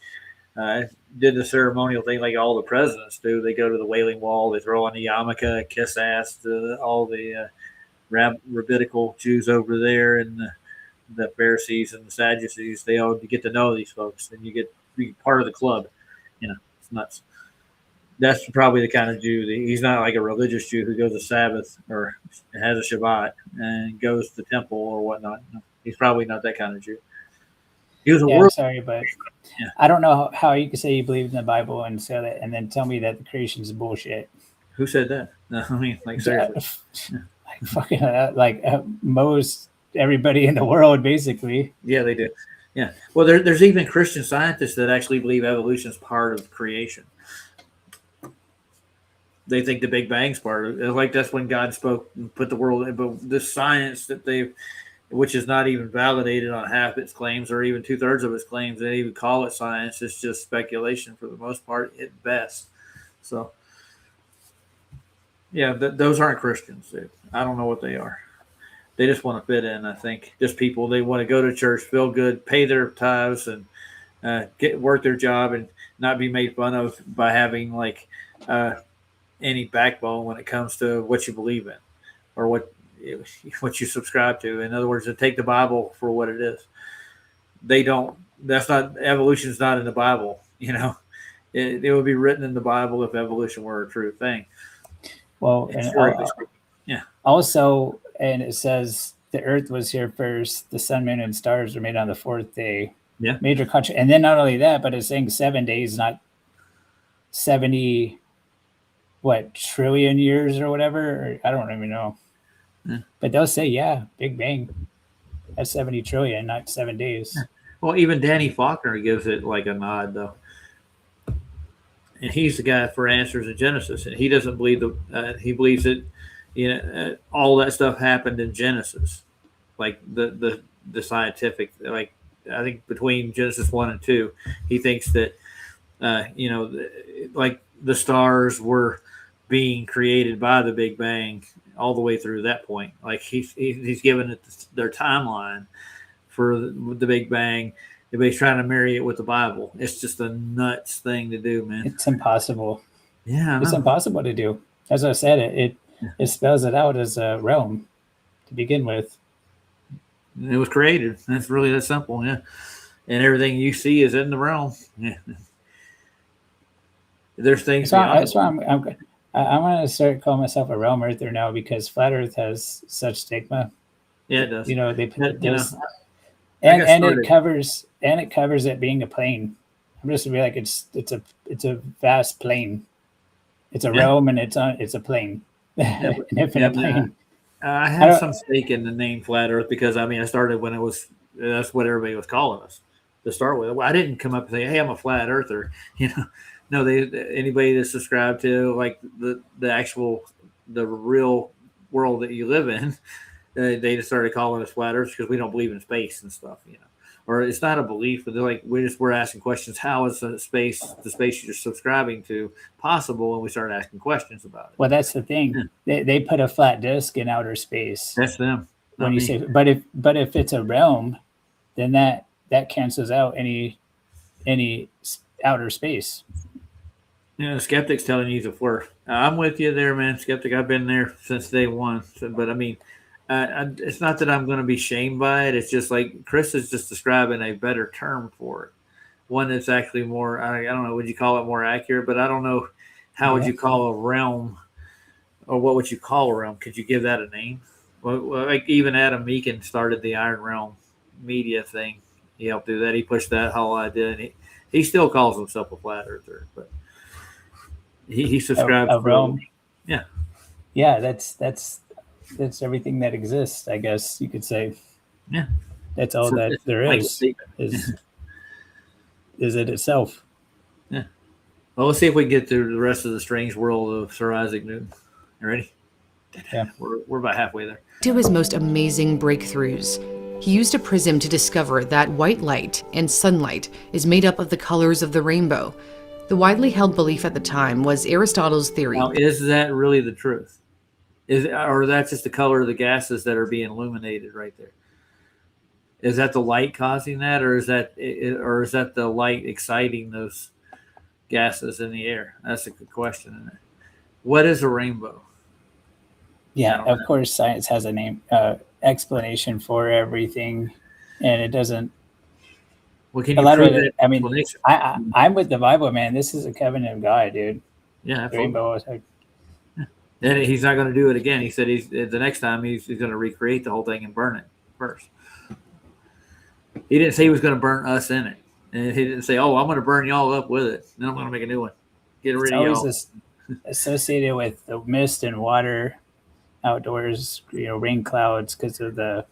did the ceremonial thing like all the presidents do. They go to the Wailing Wall, they throw on the yarmulke, kiss ass to all the rabbinical Jews over there, and the Pharisees and the Sadducees. They all get to know these folks, and you get be part of the club. It's nuts. That's probably the kind of Jew. He's not like a religious Jew who goes to Sabbath or has a Shabbat and goes to the temple or whatnot. No, he's probably not that kind of Jew. He was a I'm world. sorry, but Yeah. I don't know how you can say you believe in the Bible and say that, and then tell me that the creation is bullshit. Who said that? No, I mean, like seriously. Like fucking most everybody in the world, basically. Yeah, they do. Yeah. Well, there's even Christian scientists that actually believe evolution is part of creation. They think the Big Bang's part of it. Like that's when God spoke and put the world in. But this science that which is not even validated on half its claims or even 2/3 of its claims, they even call it science. It's just speculation for the most part at best. So, yeah, those aren't Christians. I don't know what they are. They just want to fit in, I think. Just people, they want to go to church, feel good, pay their tithes, and work their job and not be made fun of by having any backbone when it comes to what you believe in or what you subscribe to. In other words, to take the Bible for what it is. Evolution's not in the Bible. It would be written in the Bible if evolution were a true thing. Well, and also, and it says the earth was here first, the sun, moon, and stars were made on the fourth day. Yeah. Major country. And then not only that, but it's saying 7 days, not 70 trillion years or whatever, or I don't even know. Yeah. But they'll say, Big Bang. That's 70 trillion, not 7 days. Yeah. Well, even Danny Faulkner gives it like a nod, though. And he's the guy for Answers in Genesis, and he doesn't believe he believes that all that stuff happened in Genesis, like the scientific, like I think between Genesis 1 and 2, he thinks that like the stars were being created by the Big Bang all the way through that point. Like he's given it their timeline for the Big Bang, but he's trying to marry it with the Bible. It's just a nuts thing to do, man. It's impossible. Yeah, it's impossible to do. As I said, it spells it out as a realm to begin with. It was created. That's really that simple. Yeah. And everything you see is in the realm. Yeah. There's things That's why beyond. I'm going to start calling myself a realm earther now, because flat Earth has such stigma. Yeah, it does. You know, they put this, I and got started. it covers it being a plane. I'm just really like it's a vast plane. It's a Yeah. realm, and it's a plane, Yeah, an infinite yeah, plane. I I have don't- some stake in the name Flat Earth because I started when it was that's what everybody was calling us to start with. Well, I didn't come up and say, "Hey, I'm a flat earther," No, anybody that's subscribed to like the real world that you live in, they just started calling us flat earthers because we don't believe in space and stuff, Or it's not a belief, but they're like we're asking questions. How is the space you're subscribing to possible? And we started asking questions about it. Well, that's the thing. They put a flat disk in outer space. That's them. When you say, but if it's a realm, then that cancels out any outer space. The skeptic's telling you he's a flirt. I'm with you there, man. Skeptic, I've been there since day one. But I mean, it's not that I'm going to be shamed by it. It's just like Chris is just describing a better term for it. One that's actually more, I don't know, would you call it more accurate? But I don't know, how would you call a realm, or what would you call a realm? Could you give that a name? Well, like even Adam Meakin started the Iron Realm media thing. He helped do that. He pushed that whole idea, and he still calls himself a flat earther, but he subscribes a realm. Yeah, that's everything that exists, I guess you could say. Yeah, that's all that there like is it itself. Yeah. Well, let's see if we can get through the rest of the strange world of Sir Isaac Newton. You ready? Yeah, we're about halfway there. To his most amazing breakthroughs, he used a prism to discover that white light and sunlight is made up of the colors of the rainbow. The widely held belief at the time was Aristotle's theory. Now, is that really the truth? Or that's just the color of the gases that are being illuminated right there? Is that the light causing that, or is that the light exciting those gases in the air? That's a good question, isn't it? What is a rainbow? Yeah, of course, science has a name, explanation for everything, and it doesn't. Well, can a you lot prove of it, that I mean, I'm with the Bible, man. This is a covenant of God, dude. Yeah, absolutely. Rainbow is like, and he's not going to do it again. He said the next time he's going to recreate the whole thing and burn it first. He didn't say he was going to burn us in it, and he didn't say, "Oh, I'm going to burn y'all up with it. Then I'm going to make a new one. Get rid of y'all." It's always associated with the mist and water outdoors, rain clouds, because of the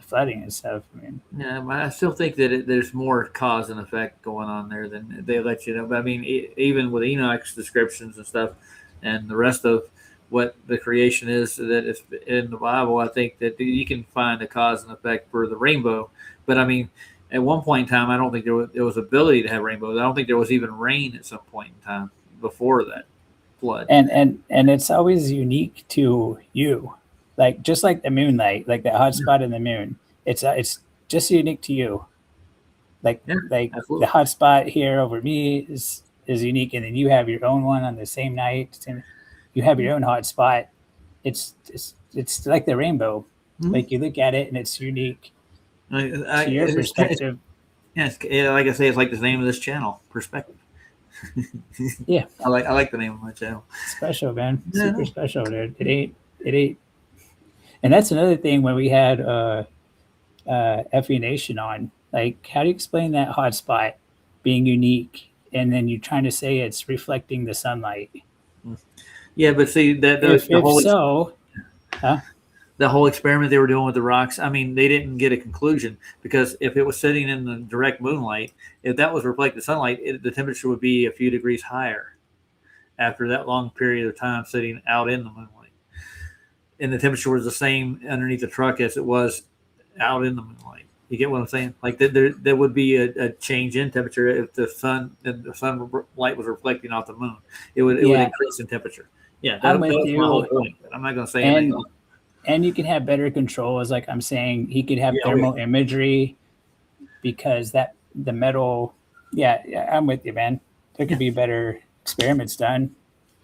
flooding and stuff. I mean, yeah, but I still think that there's more cause and effect going on there than they let you know. But I mean, even with Enoch's descriptions and stuff, and the rest of what the creation is that is in the Bible, I think that you can find a cause and effect for the rainbow. But I mean, at one point in time, I don't think there was ability to have rainbows. I don't think there was even rain at some point in time before that flood. And it's always unique to you, like just like the moonlight, like the hot spot in the moon. It's just unique to you. Like absolutely. The hot spot here over me is unique, and then you have your own one on the same night, and you have your own hot spot. It's like the rainbow. Mm-hmm. Like you look at it and it's unique to your perspective. Yes, like I say, it's like the name of this channel, Perspective. Yeah, I like the name of my channel. Special, man. Yeah. Super special, dude. It ain't. And that's another thing when we had FE Nation on. Like, how do you explain that hot spot being unique, and then you're trying to say it's reflecting the sunlight? Yeah, but see that the whole experiment they were doing with the rocks, I mean, they didn't get a conclusion, because if it was sitting in the direct moonlight, if that was reflected sunlight, the temperature would be a few degrees higher after that long period of time sitting out in the moonlight. And the temperature was the same underneath the truck as it was out in the moonlight. You get what I'm saying? Like there would be a change in temperature if the sunlight was reflecting off the moon. It would increase in temperature. Yeah, that was my whole point. I'm not going to say anything else. And you can have better control, as like I'm saying, he could have thermal imagery, because the metal. Yeah, I'm with you, man. There could be better experiments done.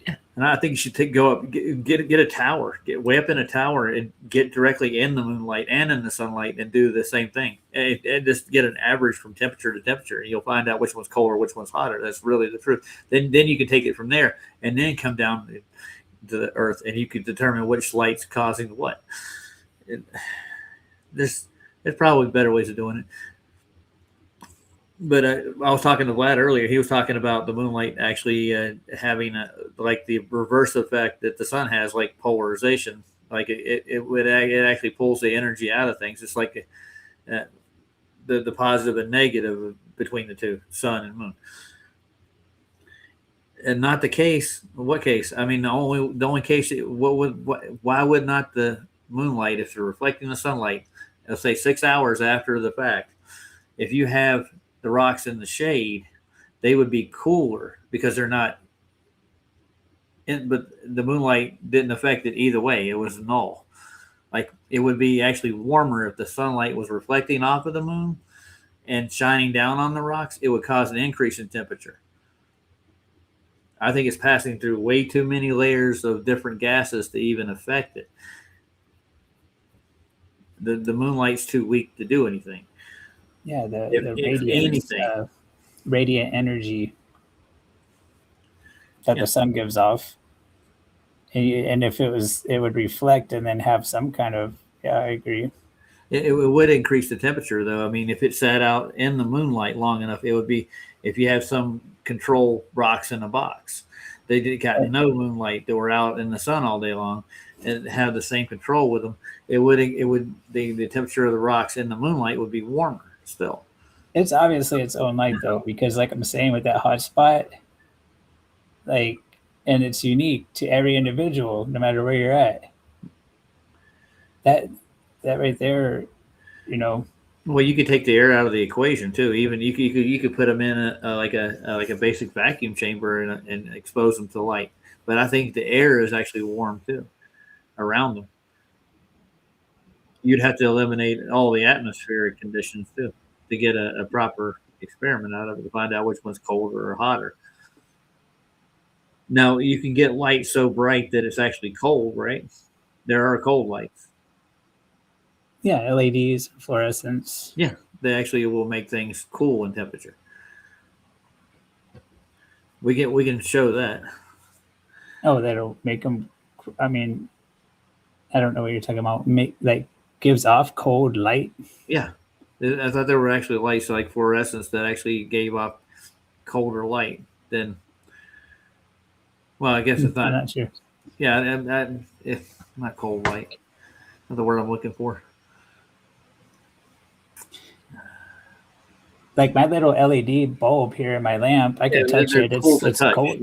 And I think you should go up, get a tower, get way up in a tower, and get directly in the moonlight and in the sunlight, and do the same thing, and just get an average from temperature to temperature, and you'll find out which one's colder, which one's hotter. That's really the truth. Then you can take it from there, and then come down to the Earth, and you can determine which light's causing what. There's probably better ways of doing it. But I was talking to Vlad earlier. He was talking about the moonlight actually having like the reverse effect that the sun has, like polarization. Like it actually pulls the energy out of things. It's like the positive and negative between the two, sun and moon. And not the case. What case? I mean, the only case. Why would not the moonlight, if they're reflecting the sunlight, let's say 6 hours after the fact, if you have the rocks in the shade, they would be cooler because they're not but the moonlight didn't affect it either way. It was null. Like it would be actually warmer if the sunlight was reflecting off of the moon and shining down on the rocks. It would cause an increase in temperature. I think it's passing through way too many layers of different gases to even affect it. The moonlight's too weak to do anything. Yeah, the radiant energy that the sun gives off, and if it would reflect and then have some kind of. Yeah, I agree. It would increase the temperature, though. I mean, if it sat out in the moonlight long enough, it would be. If you have some control rocks in a box, they got no moonlight. They were out in the sun all day long, and have the same control with them. The temperature of the rocks in the moonlight would be warmer. Still, it's obviously its own light though, because like I'm saying with that hot spot, like, and it's unique to every individual, no matter where you're at. That right there, you know. Well, you could take the air out of the equation too. Even you could put them in a basic vacuum chamber and expose them to light. But I think the air is actually warm too around them. You'd have to eliminate all the atmospheric conditions too to get a proper experiment out of it to find out which one's colder or hotter. Now you can get light so bright that it's actually cold, right? There are cold lights. Yeah, LEDs, fluorescence. Yeah, they actually will make things cool in temperature. We can show that. Oh, that'll make them. I mean, I don't know what you're talking about. Gives off cold light. Yeah, I thought there were actually lights like fluorescence that actually gave off colder light than. Well, I guess it's not. I'm not sure. Yeah, if not cold light, not the word I'm looking for. Like my little LED bulb here in my lamp, I can touch it. It's cold.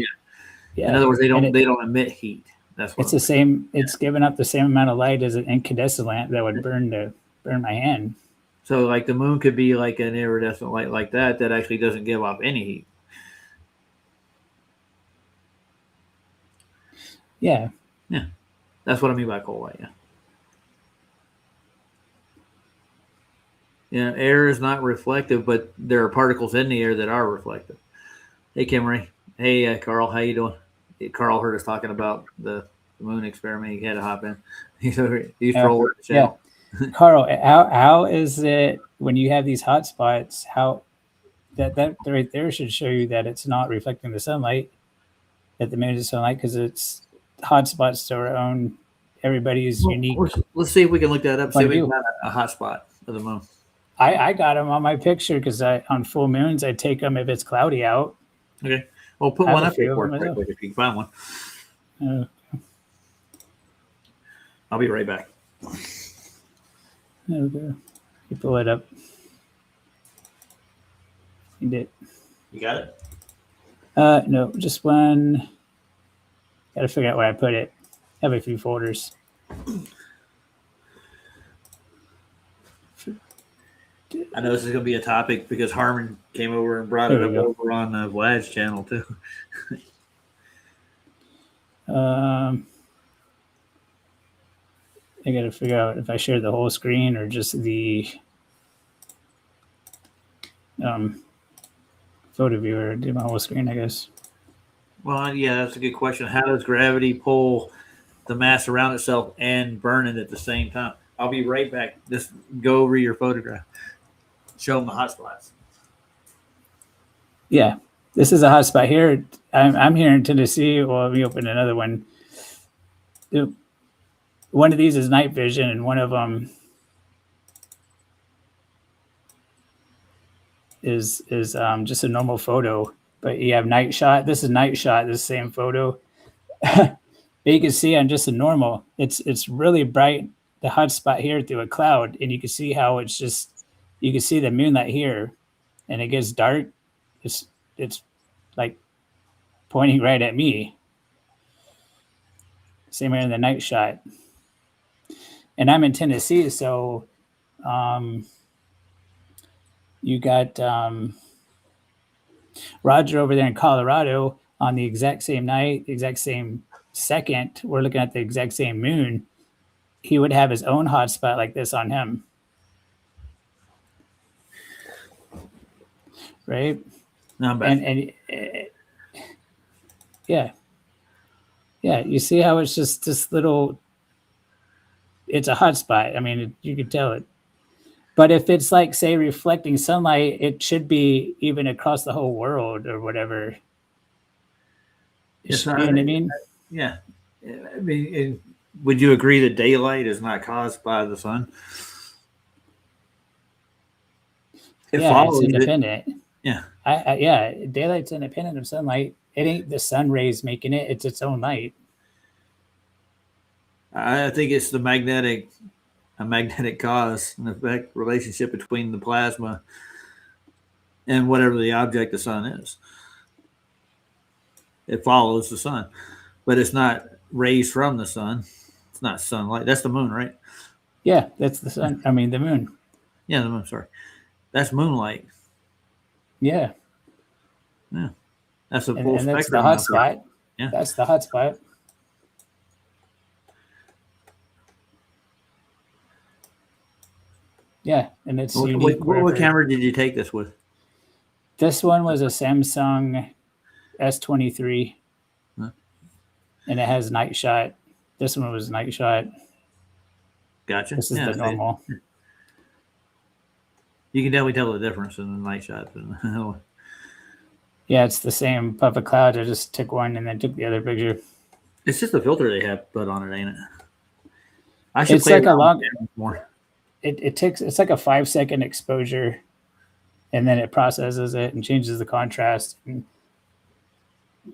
Yeah. In other words, they don't emit heat. That's what it's the same. It's giving up the same amount of light as an incandescent lamp that would burn my hand. So, like the moon could be like an iridescent light like that actually doesn't give off any heat. Yeah. Yeah, that's what I mean by cold light. Yeah. Yeah, air is not reflective, but there are particles in the air that are reflective. Hey, Kimmery. Hey, Carl. How you doing? Carl heard us talking about the moon experiment. He had to hop in. He's trolling the channel. Yeah. Carl, how is it when you have these hot spots? How that right there should show you that it's not reflecting the sunlight, that the moon is sunlight, because it's hot spots to our own. Everybody's unique. Let's see if we can look that up. See if we can find a hot spot of the moon. I got them on my picture because on full moons I take them if it's cloudy out. Okay. Well, put one up here for us quick if you can find one. I'll be right back. Okay. You pull it up. You did. You got it? No, just one. Got to figure out where I put it. I have a few folders. I know this is going to be a topic because Harmon came over and brought it up over on Vlad's channel too. I got to figure out if I share the whole screen or just the photo viewer. Do my whole screen, I guess. Well, yeah, that's a good question. How does gravity pull the mass around itself and burn it at the same time? I'll be right back. Just go over your photograph. Show them the hot spots. Yeah, this is a hot spot here. I'm here in Tennessee. Well, let me open another one. One of these is night vision, and one of them is just a normal photo. But you have night shot. This is night shot. This same photo. You can see on just a normal. It's really bright. The hot spot here through a cloud, and you can see how it's just. You can see the moonlight here, and it gets dark. It's like pointing right at me. Same here in the night shot. And I'm in Tennessee, so you got Roger over there in Colorado on the exact same night, the exact same second. We're looking at the exact same moon. He would have his own hotspot like this on him. Right? No, I'm back. And yeah, you see how it's just this little, it's a hot spot. I mean, you can tell it. But if it's like, say, reflecting sunlight, it should be even across the whole world or whatever. Yes, You know what I mean? Yeah. I mean, would you agree that daylight is not caused by the sun? It Yeah, follows it's it. independent. Yeah. Yeah, daylight's independent of sunlight. It ain't the sun rays making it. It's its own light. I think it's a magnetic cause and effect relationship between the plasma and whatever the object the sun is. It follows the sun, but it's not rays from the sun. It's not sunlight. That's the moon, right? Yeah, that's the sun. I mean, the moon. Yeah, the moon. Sorry, that's moonlight. Yeah. Yeah, that's a full And that's spectrum. the hot out there. spot. Yeah. That's the hot spot. Yeah, and it's unique. What wherever- camera did you take this with? This one was a Samsung S23, Huh. and it has night shot. This one was night shot. Gotcha. This is Yeah, the normal. You can definitely tell the difference in the night shot. Yeah, it's the same puff of cloud. I just took one and then took the other picture. It's just the filter they have put on it, ain't it? I should It's play like a around long. with it more. It takes. It's like a 5-second exposure, and then it processes it and changes the contrast. And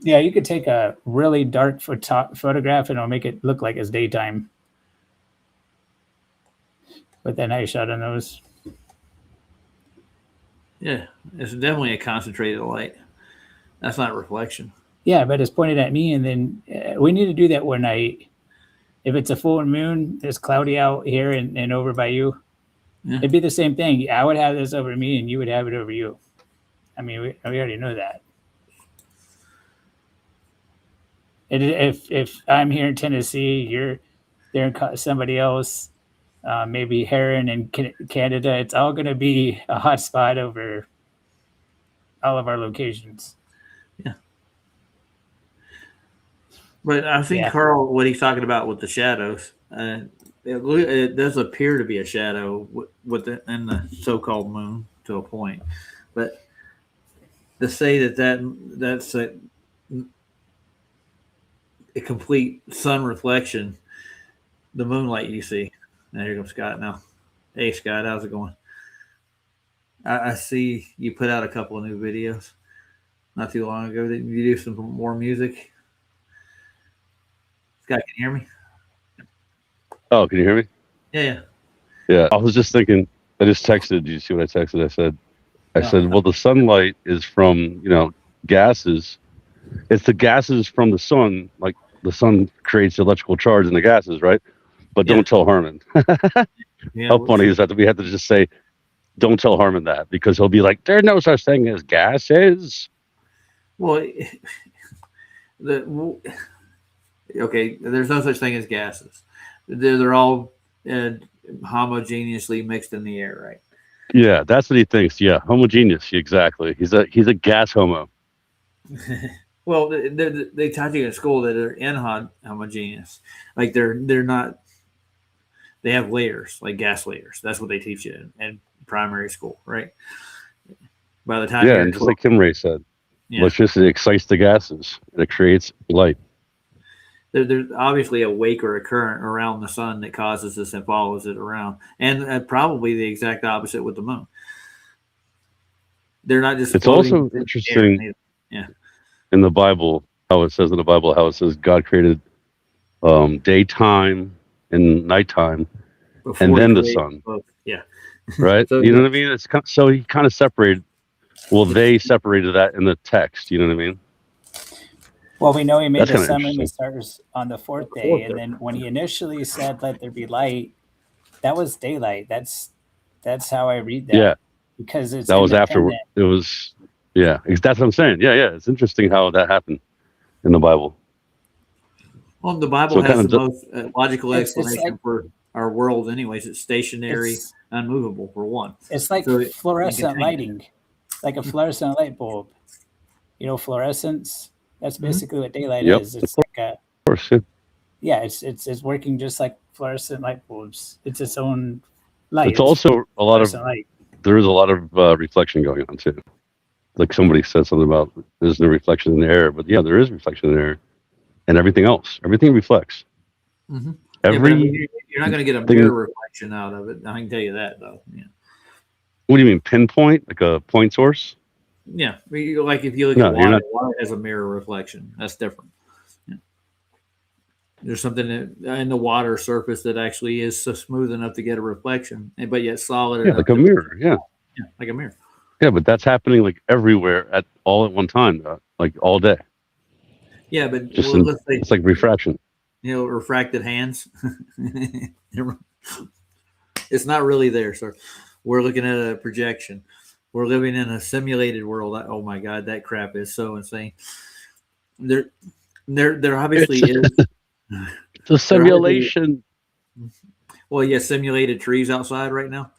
yeah, you could take a really dark photograph and it'll make it look like it's daytime. With that night shot on those. Yeah, it's definitely a concentrated light. That's not reflection. Yeah, but it's pointed at me, and then we need to do that one night. If it's a full moon, it's cloudy out here and over by you. Yeah. It'd be the same thing. I would have this over me, and you would have it over you. I mean, we already know that. If I'm here in Tennessee, you're there in somebody else, maybe Heron in Canada, it's all going to be a hot spot over all of our locations. But I think Yeah. Carl, what he's talking about with the shadows, it does appear to be a shadow in the so-called moon to a point. But to say that's a complete sun reflection, the moonlight you see. Now here comes Scott now. Hey Scott, how's it going? I see you put out a couple of new videos not too long ago. Didn't you do some more music? Scott, can you hear me? Oh, can you hear me? Yeah. Yeah. I was just thinking, I just texted. Did you see what I texted? I said, well, the sunlight is from, gases. It's the gases from the sun. Like the sun creates electrical charge in the gases, right? But Yeah. don't tell Harmon. Yeah. How funny is that we have to just say, don't tell Harmon that, because he'll be like, there's no such thing as gases. Well, okay, there's no such thing as gases. They're all homogeneously mixed in the air, right? Yeah, that's what he thinks. Yeah, homogeneous. Exactly. He's a gas homo. Well, they taught you in school that they're inhomogeneous. Like they're not. They have layers, like gas layers. That's what they teach you in primary school, right? By the time Yeah, you're and just like Kim Ray said, yeah. electricity excites the gases and it creates light. There's obviously a wake or a current around the sun that causes this and follows it around, and probably the exact opposite with the moon. They're not just. It's also interesting in the Bible how it says God created daytime and nighttime, and then the sun. Yeah. Right. So, you know what I mean? It's so he kind of separated. Well, they separated that in the text. You know what I mean? Well, we know he made That's the kinda sun and the interesting. stars on the fourth day, and then when he initially said, "Let there be light," that was daylight. That's how I read that. Yeah. Because it's That was after independent. it was. Yeah, that's what I'm saying. Yeah. It's interesting how that happened in the Bible. Well, the Bible So it has kind the of most logical It's explanation like- for our world, anyways. It's stationary, It's, unmovable, for one. it's like So it- fluorescent it can change. lighting, like a fluorescent light bulb. You know, fluorescence. That's basically what daylight Yep, is. of It's like a Of course. Yeah. yeah. It's working just like fluorescent light bulbs. It's its own light. It's also a lot of. fluorescent light. There is a lot of reflection going on too. Like somebody said something about there's no reflection in the air, but yeah, there is reflection in the air, and everything else. Everything reflects. Mm-hmm. Every. You're not going to get a thing- mirror reflection out of it. I can tell you that, though. Yeah. What do you mean pinpoint? Like a point source? Yeah. Like if you look No, at you're water, not- water has a mirror reflection. That's different. Yeah. There's something in the water surface that actually is so smooth enough to get a reflection, but yet solid Yeah, enough. like a mirror. Yeah. Yeah, like a mirror. Yeah, but that's happening like everywhere at one time, like all day. Yeah, but Just let's say it's like refraction. refracted hands. It's not really there, sir. We're looking at a projection. We're living in a simulated world. Oh my God, that crap is so insane. There obviously is. It's a simulation. Well, yeah, simulated trees outside right now.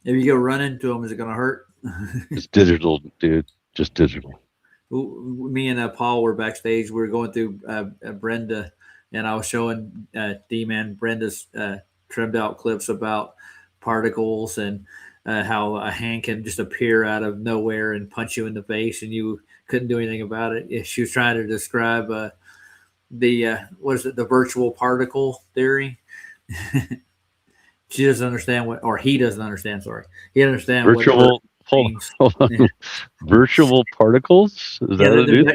If you go run into them, is it going to hurt? It's digital, dude. Just digital. Me and Paul were backstage. We were going through Brenda, and I was showing D-Man Brenda's trimmed out clips about particles and how a hand can just appear out of nowhere and punch you in the face, and you couldn't do anything about it. She was trying to describe the virtual particle theory. She doesn't understand he doesn't understand. Sorry, he doesn't understand Virtual. Hold on. Yeah. Virtual particles? Is that what it is?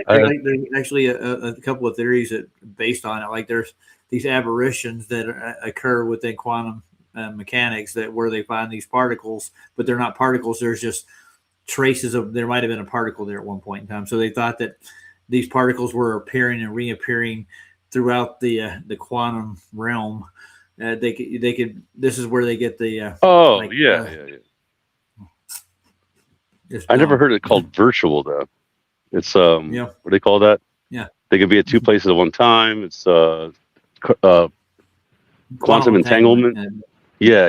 There's actually a couple of theories that based on it. Like there's these aberrations that occur within quantum mechanics where they find these particles, but they're not particles. There's just traces of. There might have been a particle there at one point in time. So they thought that these particles were appearing and reappearing throughout the quantum realm. They could. This is where they get the. Yeah. Just I never heard it called virtual though. It's what do they call that? Yeah. They can be at two places at one time. It's quantum entanglement. Yeah.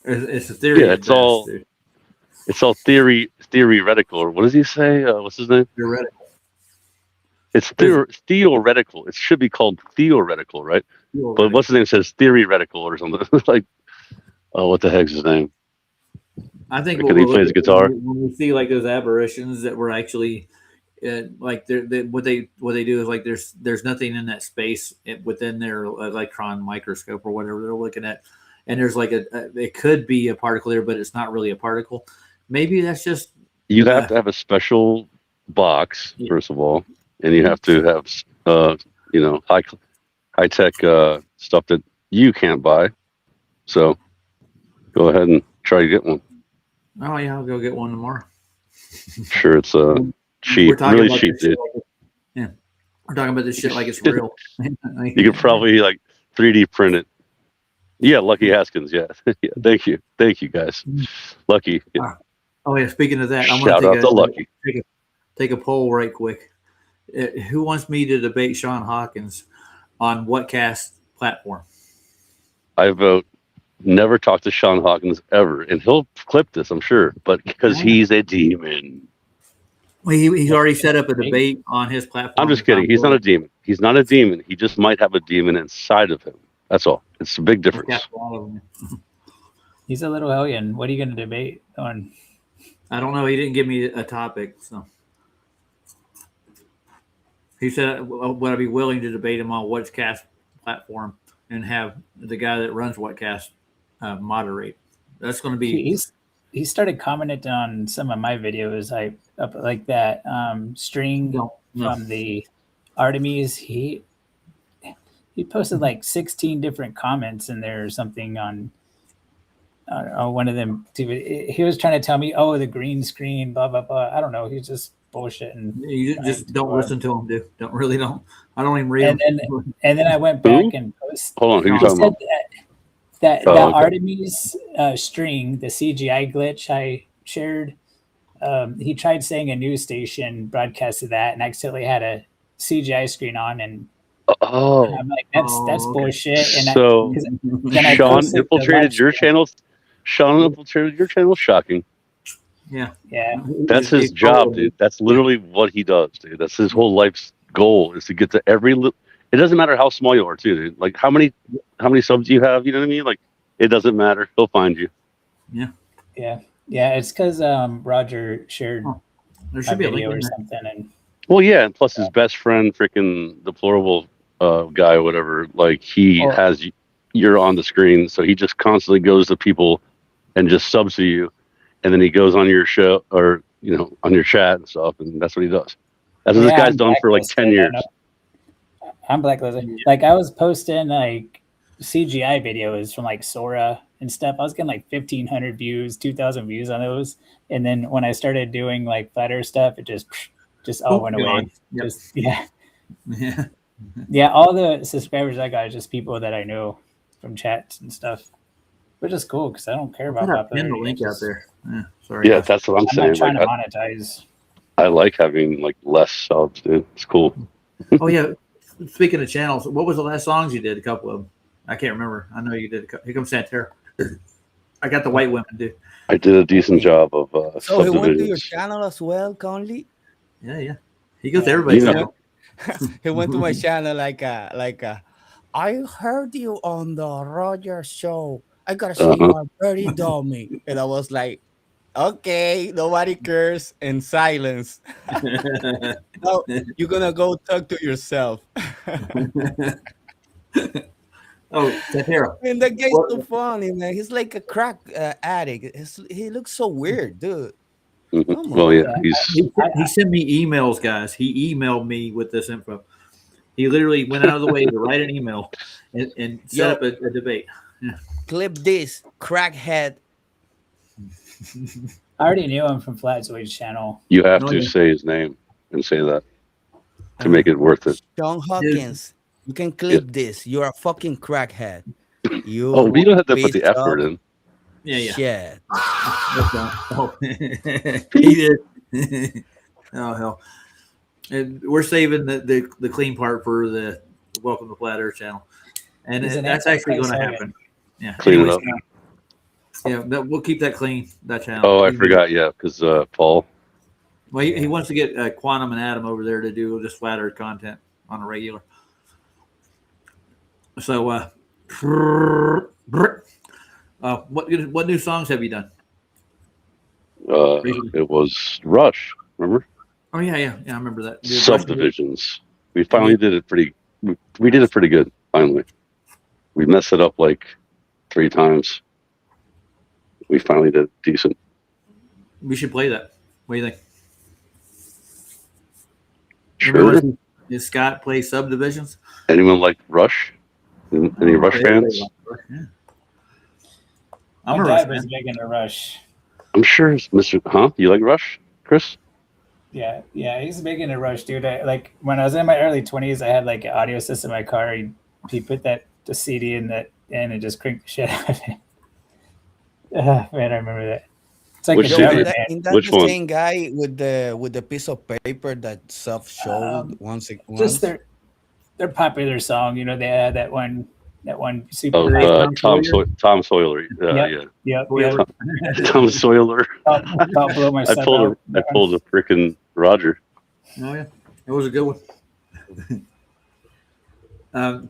It's a theory. Yeah, it's all theoretical. Or what does he say? What's his name? Theoretical. It's theoretical. It should be called theoretical, right? But what's his name says theoretical or something. Like, oh, what the heck's his name? I think Because he plays guitar. When we see like those aberrations that were actually like what they do is like there's nothing in that space within their electron microscope or whatever they're looking at, and there's like it could be a particle there, but it's not really a particle. Maybe that's just you have to have a special box first of all, and you have to have high tech stuff that you can't buy. So go ahead and try to get one. Oh yeah, I'll go get one tomorrow. Sure, it's cheap, really cheap, dude. Yeah, we're talking about this shit like it's real. You could probably like 3D print it. Yeah, Lucky Haskins. Yeah, yeah. Thank you guys. Lucky. Yeah. Oh yeah, speaking of that, I'm Shout gonna out to Lucky. Take a poll right quick. Who wants me to debate Sean Hawkins on what cast platform? I vote. Never talk to Sean Hawkins ever, and he'll clip this, I'm sure. But because he's a demon. Well, he's already set up a debate on his platform. I'm just kidding. He's not a demon. He's not a demon. He just might have a demon inside of him. That's all. It's a big difference. He's a little hellion. What are you going to debate on? I don't know. He didn't give me a topic, so he said, "Would I be willing to debate him on Whatcast platform and have the guy that runs Whatcast moderate?" That's going to be. He started commenting on some of my videos, like that string from the Artemis. He posted like 16 different comments in there or something on one of them. He was trying to tell me, "Oh, the green screen, blah blah blah." I don't know. He's just bullshitting. You just don't listen to him, dude. Don't. I don't even read and then I went back and posted. Hold on, who are you talking about? That okay. Artemis string, the CGI glitch I shared. He tried saying a news station broadcasted that and accidentally had a CGI screen on, and I'm like, that's bullshit. And so I Sean infiltrated your channel. Sean infiltrated your channel. Shocking. Yeah. That's his job, dude. That's literally what he does, dude. That's his whole life's goal, is to get to every. It doesn't matter how small you are, too, dude. Like how many subs you have. You know what I mean? Like it doesn't matter. He'll find you. Yeah. It's because Roger shared there should be a video link or something, and well, yeah, and plus his best friend, freaking deplorable guy or whatever. Like he has you're on the screen, so he just constantly goes to people and just subs to you, and then he goes on your show or on your chat and stuff, and that's what he does. That's what this guy's done for like 10 years. I'm blacklisted. Like I was posting like CGI videos from like Sora and stuff. I was getting like 1,500 views, 2,000 views on those, and then when I started doing like Flat Earth stuff, it just all went away. Yep. Yeah. All the subscribers I got is just people that I know from chats and stuff, which is cool because I don't care about popularity. Pin the link out there. Sorry. Yeah, that's what I'm saying. Not trying to monetize. I like having like less subs, dude. It's cool. Oh yeah. Speaking of channels, what was the last songs you did? A couple of them. I can't remember. I know you did. Here comes Santera. I got the white women, dude. I did a decent job of So he went to your channel as well, Conley? Yeah. He goes to everybody's channel. He went to my channel like I heard you on the Roger show. I gotta say you are very dummy. And I was like, okay, nobody cares, and silence. No, you're gonna go talk to yourself. Oh, Santera. And that guy's so funny, man. He's like a crack addict. He looks so weird, dude. Well, yeah, he sent me emails, guys. He emailed me with this info. He literally went out of the way to write an email and set up a debate. Yeah. Clip this, crackhead. I already knew him from Flatzoid's channel. You have to say his name and say that to make it worth it. John Hawkins, you can clip this. You're a fucking crackhead. We don't have to put the F word in. Yeah. Shit. He did. Oh hell. And we're saving the clean part for the Welcome to Flat Earth channel, and that's actually going to happen. Yeah, clean it up. Yeah, we'll keep that clean. That channel. Oh, I forgot. Yeah, because Paul. Well, he wants to get Quantum and Adam over there to do just Flat Earth content on a regular. So, what new songs have you done? It was Rush. Remember? Oh yeah, I remember that. Subdivisions. We finally did it pretty. We did it pretty good. Finally, we messed it up like 3 times. We finally did decent. We should play that. What do you think? Sure. Did Scott play Subdivisions? Anyone like Rush? Any Rush fans? Yeah. I'm a Rush fan. Big into Rush. I'm sure it's Mr. Huh? You like Rush, Chris? Yeah, he's big into Rush, dude. Like when I was in my early 20s, I had like an audio system in my car. He put the CD in and just cranked the shit out of it. Man, I remember that. It's like Which the same guy with the piece of paper that self showed once. Just their popular song. They had that one super. Tom Sawyer. Yep. Tom Sawyer. Blow I pulled a freaking Roger. Oh yeah, it was a good one.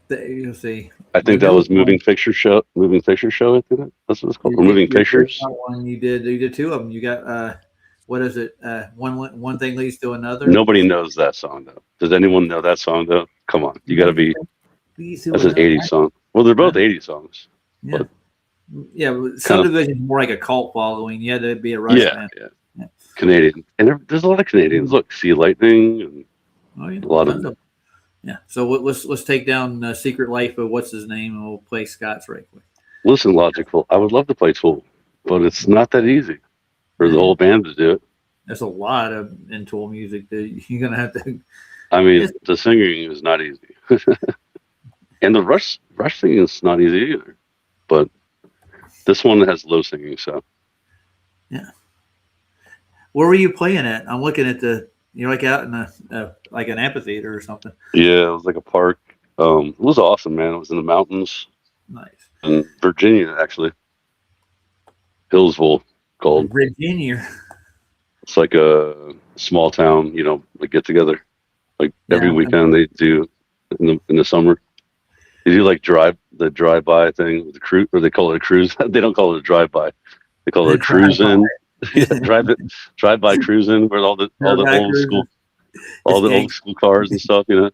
Let's see. I think that was Moving Picture Show. Moving Picture Show. I think that's what it's called. Or Moving Pictures. One you did two of them. You got what is it? One thing leads to another. Nobody knows that song though. Does anyone know that song though? Come on, you got to be. That's an '80s song. Well, they're both '80s songs. Yeah. But yeah, Subdivision is more like a cult following. You had to be a Rush fan. Yeah. Canadian, and there's a lot of Canadians. Look, Sea Lightning, and a lot of them. Yeah. So let's take down Secret Life of what's his name, and we'll play Scott's right quick. Listen, Logical. I would love to play Tool, but it's not that easy for the whole band to do it. There's a lot of in Tool music that you're gonna have to. I mean, the singing is not easy, and the Rush singing is not easy either. But this one has low singing, so yeah. Where were you playing at? I'm looking at you're like out in like an amphitheater or something. Yeah, it was like a park. It was awesome, man. It was in the mountains. Nice. In Virginia, actually. Hillsville, called. Virginia. It's like a small town, like get together. Like every weekend they do in the summer. They do like the drive-by thing with the cruise, or they call it a cruise. They don't call it a drive-by. They call it a cruise-in. Drive-by cruising where all the old school cars and stuff, Yeah.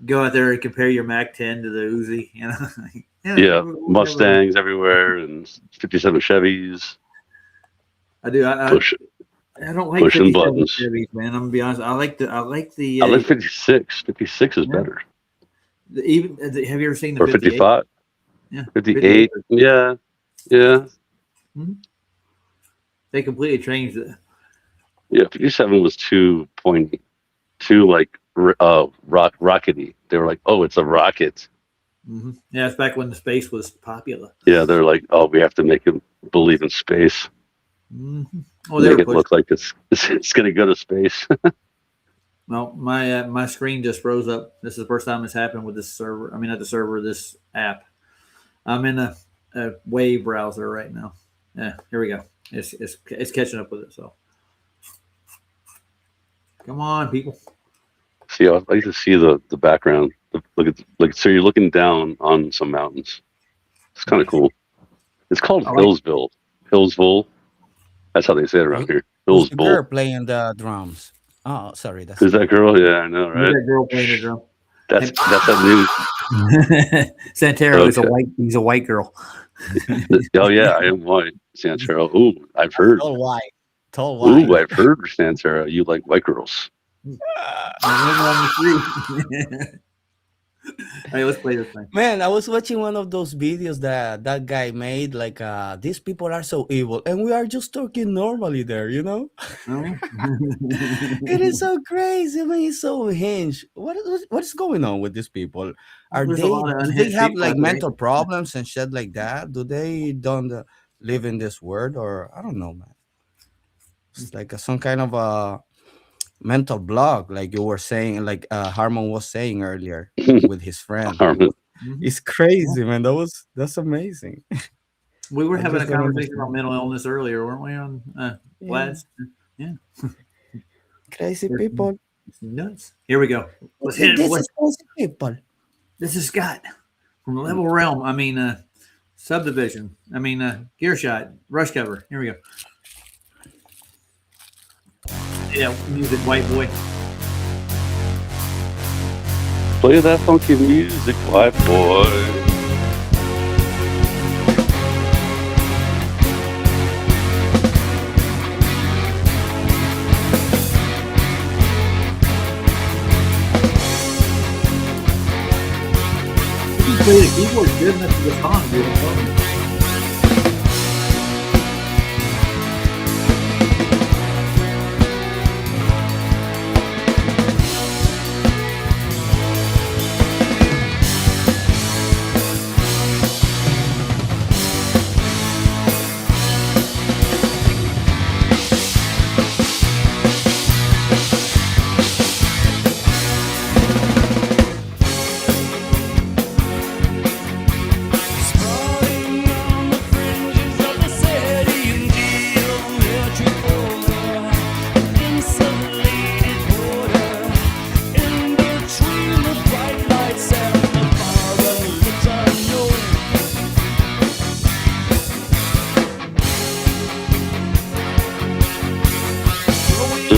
Go out there and compare your Mac 10 to the Uzi, Yeah, Mustangs everywhere and 57 Chevys. I do. I don't like pushing buttons. Chevys, man. I'm gonna be honest. I like the. I like 56. 56 is better. Have you ever seen the or 55? Yeah. 58. Yeah. Mm-hmm. They completely changed it. Yeah, 57 was too pointy, too like rockety. They were like, oh, it's a rocket. Mm-hmm. Yeah, it's back when the space was popular. Yeah, they're like, oh, we have to make him believe in space. Mm-hmm. Make it look like it's going to go to space. Well, my screen just froze up. This is the first time it's happened with this server. I mean, not the server, this app. I'm in a Wave browser right now. Yeah, here we go. It's catching up with it. So, come on, people. See, I like to see the background. So you're looking down on some mountains. It's kind of cool. It's called Hillsville. Hillsville. That's how they say it around here. Hillsville. Girl playing the drums. Oh, sorry. Is that girl? Yeah, I know, right? That girl playing the drum. That's that new. Santero is he's a white girl. Oh yeah, I am white. Santero. Ooh, I've heard. Tall white. Ooh, I've heard, Santero. You like white girls. Hey, let's play this thing. Man, I was watching one of those videos that guy made, like these people are so evil, and we are just talking normally there, It is so crazy. I mean, he's so hinged. What is going on with these people? Do they have like mental problems and shit like that? Do they don't live in this world, or I don't know, man? It's like some kind of a mental block, like you were saying, like Harmon was saying earlier with his friend. Harmon. It's crazy, man. That's amazing. We were having a conversation about mental illness earlier, weren't we? On Vlad's? Yeah. Crazy people. It's nuts. Here we go. Let's hit it. This is crazy people. This is Scott from Level Realm. I mean, Subdivision. I mean, Gear Shot. Rush Cover. Here we go. Yeah, music, white boy. Play that funky music, white boy. You play the keyboard good enough to the song, dude. Sprawling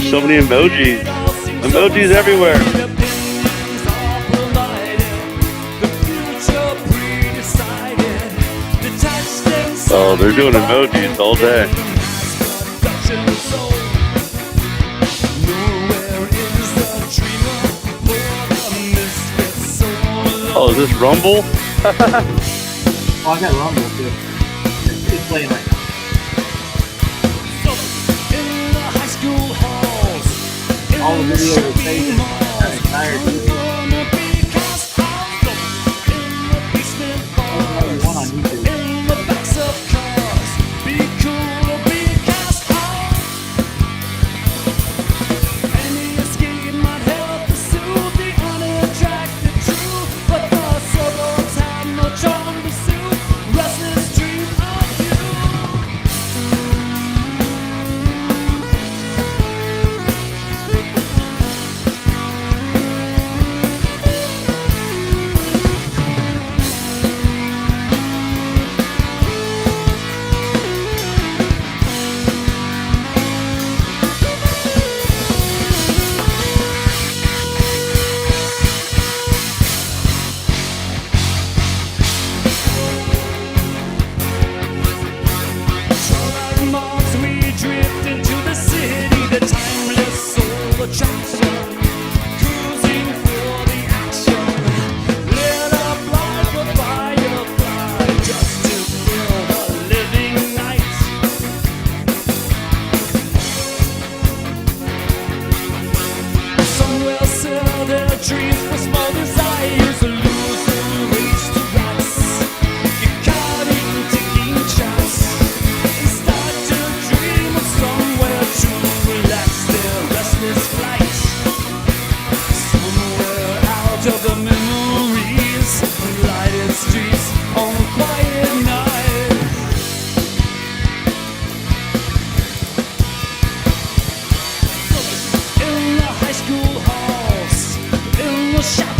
there's so many emojis. Emojis everywhere. Oh, they're doing emojis all day. Oh, is this Rumble? Oh, I got Rumble too. It's playing right now. All the videos are saved. I'm tired. One on YouTube.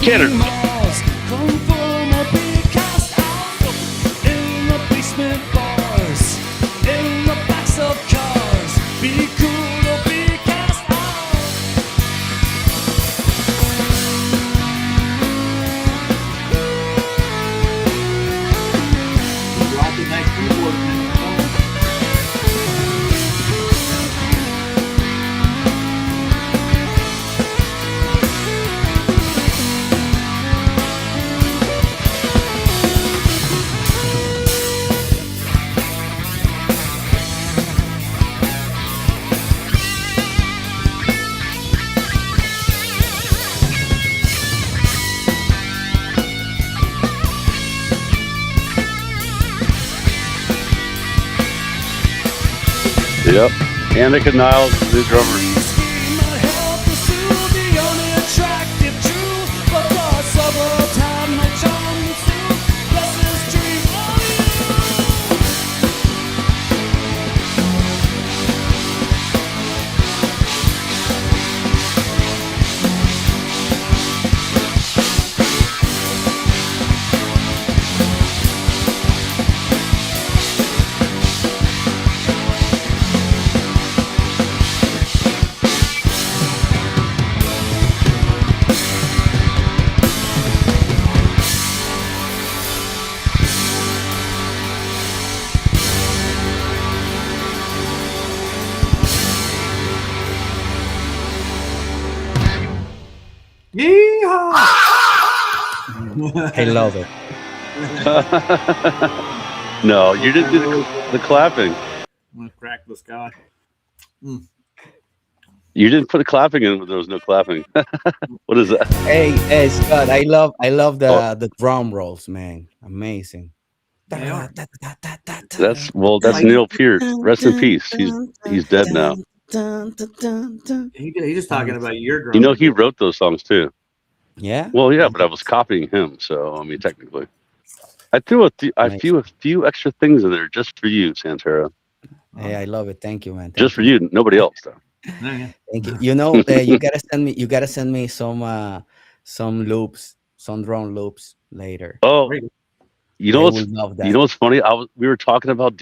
Kenner. Yep. Annika Niles, the drummer. I love it. No, you didn't do the clapping. I'm gonna crack the sky. You didn't put a clapping in when there was no clapping. What is that? Hey, Scott, I love the drum rolls, man. Amazing. They are. That's Neil Peart. Rest in peace. He's dead now. He's just talking about your drum. You know, he wrote those songs too. Yeah. Well, yeah, but I was copying him, so I mean, technically, I threw a few extra things in there just for you, Santero. Hey, I love it. Thank you, man. Just for you, nobody else though. Thank you. You know, you gotta send me some loops, some drum loops later. Oh, you know what's love that. You know what's funny? We were talking about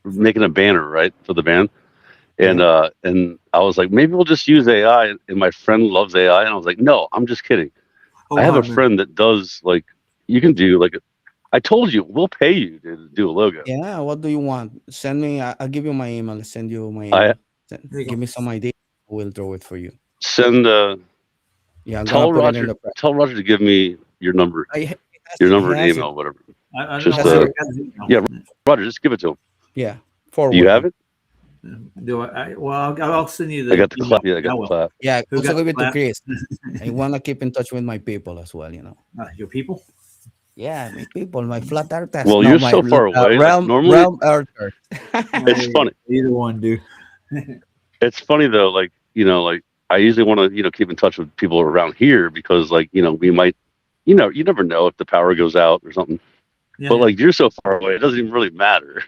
making a banner, right, for the band, And I was like, maybe we'll just use AI. And my friend loves AI, and I was like, no, I'm just kidding. I have a friend that does like, you can do like, I told you, we'll pay you to do a logo. Yeah, what do you want? Send me. I'll give you my email. I'll send you my email. Give me some idea. We'll draw it for you. Send. Yeah, I'm tell gonna put it in Roger. the Tell Roger to give me your number, He and has email, it. whatever. I Just don't know if I got his email. yeah, Roger, just give it to him. Yeah. Do Forward. you have it? Do I? Well, I'll send you the. I got the email. clap. Yeah, I got the clap. Yeah, Who also got give the it to clap? Chris. I want to keep in touch with my people as well, you know. Your people? Yeah, my people, my flat earthers. Well, No, you're my so far away. realm, normally, realm earthers. it's funny. Either one, dude. It's funny though. Like like I usually want to keep in touch with people around here because like we might, you never know if the power goes out or something. Yeah. But like you're so far away, it doesn't even really matter.